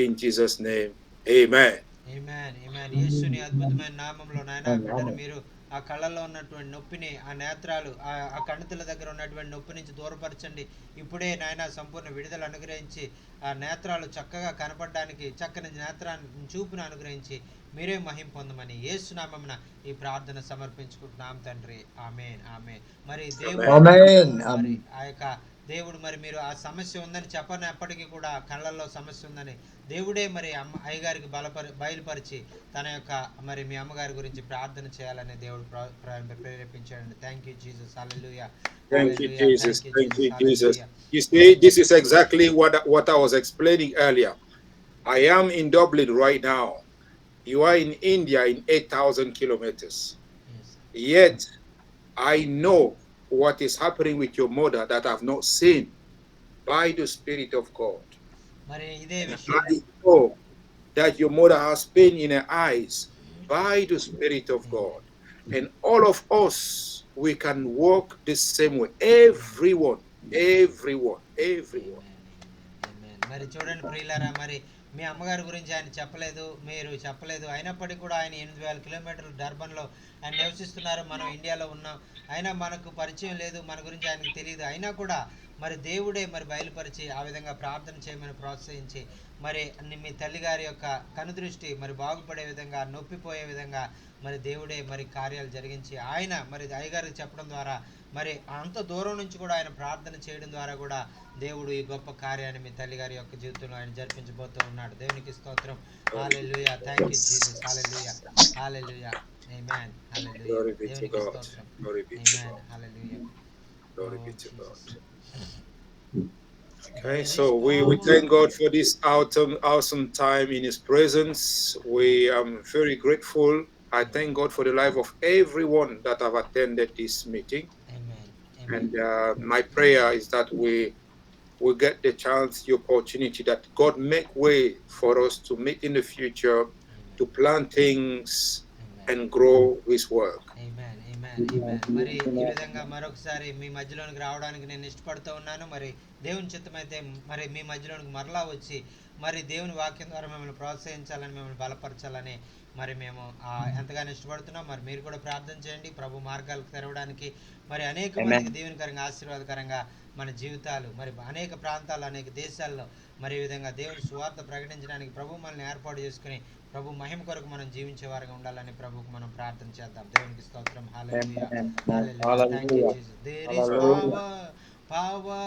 in Jesus' name. Amen. Amen. Amen. యేసుని అద్భుతమైన నామములో నాయన బిడ్డను మీరు ఆ కళ్ళల్లో ఉన్నటువంటి నొప్పిని, ఆ నేత్రాలు, ఆ కణుతుల దగ్గర ఉన్నటువంటి నొప్పి నుంచి దూరపరచండి. ఇప్పుడే నాయన సంపూర్ణ విడుదల అనుగ్రహించి ఆ నేత్రాలు చక్కగా కనపడడానికి చక్కని నేత్రాన్ని చూపును అనుగ్రహించి మీరే మహిమ పొందమని యేసు నామమున ఈ ప్రార్థన సమర్పించుకుంటున్నాం తండ్రి. ఆమేన్. ఆమేన్. మరి దేవుడు మరి ఆ యొక్క దేవుడు మరి మీరు ఆ సమస్య ఉందని చెప్పనప్పటికీ కూడా కళ్ళల్లో సమస్య ఉందని దేవుడే మరి అయ్యగారికి బయలుపరిచి తన యొక్క మరి మీ అమ్మగారి గురించి ప్రార్థన చేయాలని దేవుడు ప్రేరేపించాడండి. Thank you Jesus. Hallelujah. Thank you, Jesus. Thank you, Jesus. You see, this is exactly what I was explaining earlier. I am in Dublin right now. You are in India in 8,000 kilometers. Yes. Yet, I know what is happening with your mother that I've not seen by the Spirit of God. మరి ఇదే విషయం I know that your mother has pain in her eyes by the Spirit of God. And all of us, we can walk the same way. Everyone. మరి చూడండి ప్రియులారా, మరి మీ అమ్మగారి గురించి ఆయన చెప్పలేదు, మీరు చెప్పలేదు, అయినప్పటికీ కూడా ఆయన 8,000 కిలోమీటర్లు డర్బన్లో ఆయన నివసిస్తున్నారు. మనం ఇండియాలో ఉన్నాం, అయినా మనకు పరిచయం లేదు, మన గురించి ఆయనకు తెలియదు. అయినా కూడా మరి దేవుడే మరి బయలుపరిచి ఆ విధంగా ప్రార్థన చేయమని ప్రోత్సహించి మరి మీ తల్లిగారి యొక్క కనుదృష్టి మరి బాగుపడే విధంగా, నొప్పిపోయే విధంగా మరి దేవుడే మరి కార్యాలు జరిగించి ఆయన మరి అయ్యగారికి చెప్పడం ద్వారా మరి అంత దూరం నుంచి కూడా ఆయన ప్రార్థన చేయడం ద్వారా కూడా దేవుడు ఈ గొప్ప కార్యాన్ని మీ తల్లిగారి యొక్క జీవితంలో ఆయన జరిపించబోతూ ఉన్నాడు. దేవునికి స్తోత్రం. Hallelujah. Thank you Jesus. Hallelujah. Hallelujah. Amen. Hallelujah. దేవునికి స్తోత్రం. ఆమేన్. హల్లెలూయా. Glory be to God. Okay, so we thank God for this awesome time in His presence. We am very grateful. I thank God for the life of everyone that have attended this meeting. Amen. And my prayer is that we get the chance, the opportunity that God make way for us to meet in the future, to plant things and grow His work. Amen. మరి ఈ విధంగా మరొకసారి మీ మధ్యలోనికి రావడానికి నేను ఇష్టపడుతూ ఉన్నాను. మరి దేవుని చిత్తమైతే మరి మీ మధ్యలోనికి మరలా వచ్చి మరి దేవుని వాక్యం ద్వారా మిమ్మల్ని ప్రోత్సహించాలని, మిమ్మల్ని బలపరచాలని మరి మేము ఎంతగానో ఇష్టపడుతున్నాం. మరి మీరు కూడా ప్రార్థన చేయండి ప్రభు మార్గాలు తెరవడానికి, మరి అనేక మందికి దీవెనకరంగా, ఆశీర్వాదకరంగా మన జీవితాలు మరి అనేక ప్రాంతాల్లో, అనేక దేశాల్లో మరి ఈ విధంగా దేవుని సువార్త ప్రకటించడానికి ప్రభు మనల్ని ఏర్పాటు చేసుకుని ప్రభు మహిమ కొరకు మనం జీవించే వారుగా ఉండాలని ప్రభువుకు మనం ప్రార్థన చేద్దాం. దేవునికి స్తోత్రం. Hallelujah. Hallelujah. Thank you Jesus. There is power,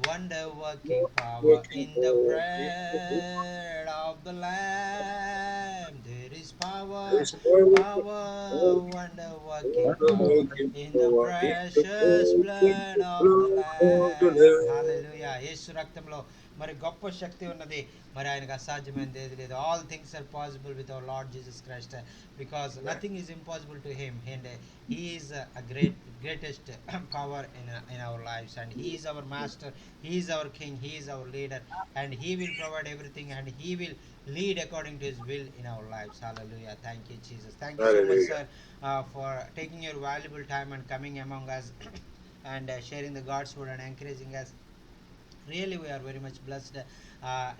wonder working power in the bread of the Lamb. There is power There's power, power, wonder working power in the precious blood of the Lamb. Hallelujah. యేసు రక్తంలో మరి గొప్ప శక్తి ఉన్నది. మరి ఆయనకు అసాధ్యమైనది ఏది లేదు. All things are possible with our Lord Jesus Christ because nothing is impossible to him and he is a greatest power in our lives, and he is our master, he is our king, he is our leader, and he will provide everything, and he will lead according to his will in our lives. Hallelujah. Thank you, Jesus. Thank you so much, sir, for taking your valuable time and coming among us and sharing the God's word and encouraging us. Really, we are very much blessed.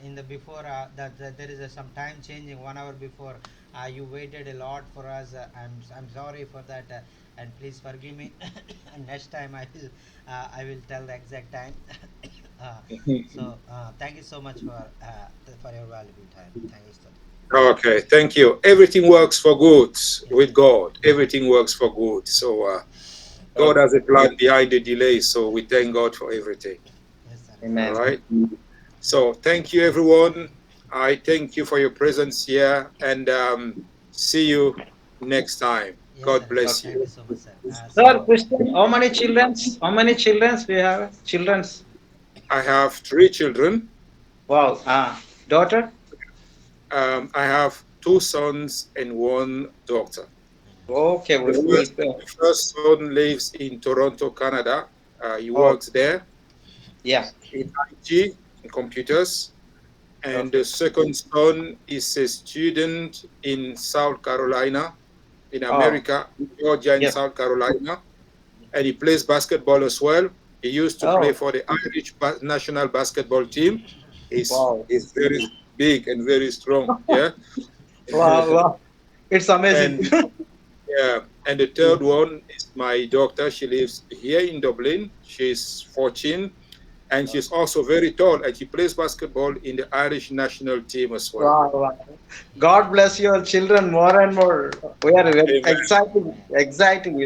In the before that there is some time changing 1 hour before, you waited a lot for us. I'm sorry for that, and please forgive me. And next time I will tell the exact time. So thank you so much for your valuable time. Thank you so much. Okay, thank you. Everything works for good with God. Everything works for good. So God has a plan behind the delay. So we thank God for everything. Yes, sir. Amen. All right. So thank you, everyone. I thank you for your presence here, and see you next time. Yes, God sir. bless Thank you. you so much, sir. Sir, So, Christian, how many childrens? How many childrens we have? Childrens. I have 3 children. Wow. Daughter? I have 2 sons and 1 daughter. Okay. The first son lives in Toronto, Canada. He works there Yeah. in IT, in computers. And the second son is a student in South Carolina, in America, Georgia and Yes. South Carolina. And he plays basketball as well. He used to play for the Irish national basketball team. He's very big and very strong. Yeah. Wow. It's amazing. Yeah. And the third one is my daughter. She lives here in Dublin. She's 14. And she's also very tall, and she plays basketball in the Irish national team as well. Wow. God bless your children more and more. We are very Amen. exciting.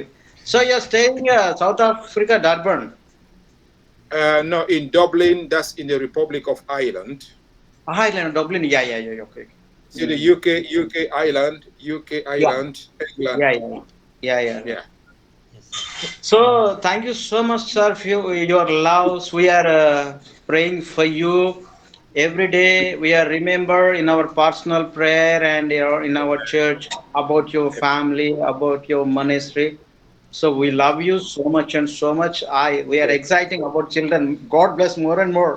So you're staying South Africa, Durban. No, in Dublin, that's in the Republic of Ireland. Ireland, Dublin. Yeah. Okay. See the UK Ireland, England. Yeah. Yeah. yes, sir. So thank you so much, sir, for your loves. We are praying for you every day. We are remember in our personal prayer and in our church about your family, about your ministry. So we love you so much and so much. We are exciting about children. God bless more and more.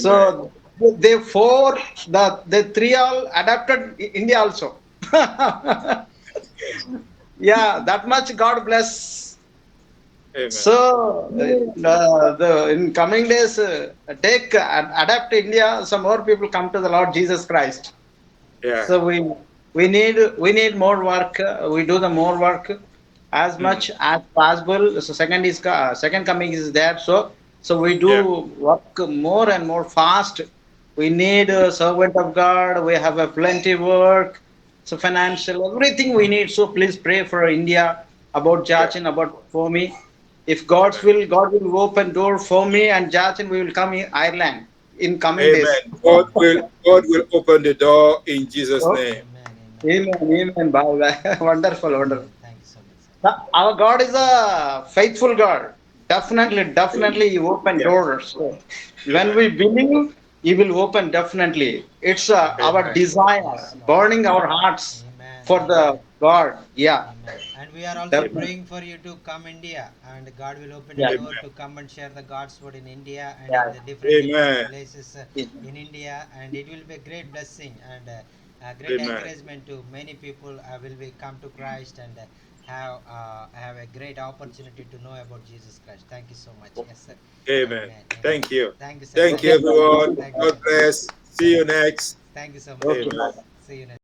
So they the 3 all adapted India also. Yeah, that much God bless. Amen. So in coming days, adapt India. Some more people come to the Lord Jesus Christ. Yeah. So we need more work. We do the more work as much as possible. So second coming is there. So we do work more and more fast. We need a servant of God. We have a plenty work. So financial, everything we need. So please pray for India, about Jachin, about for me. If God's will, God will open door for me and Jachin. We will come in Ireland in coming days. Amen. God will open the door in Jesus' name. Amen. Bye. Wonderful. Thank you so much, sir. Our God is a faithful God. Definitely, He open doors. So when we believe, He will open definitely. It's our desire, burning our hearts Amen. for the God. Yeah. Amen. And we are also Definitely. praying for you to come India, and God will open Yeah. a door to come and share the God's word in India and Yeah. in the different Amen. places Yeah. in India, and it will be a great blessing and a great Amen. encouragement to many people will be come to Christ and have a great opportunity to know about Jesus Christ. Thank you so much. Yes, sir. Amen. Thank you. Thank you, sir. Thank you, everyone. Thank you, God sir. bless. See you next. Thank you so much. Okay. Amen. See you next.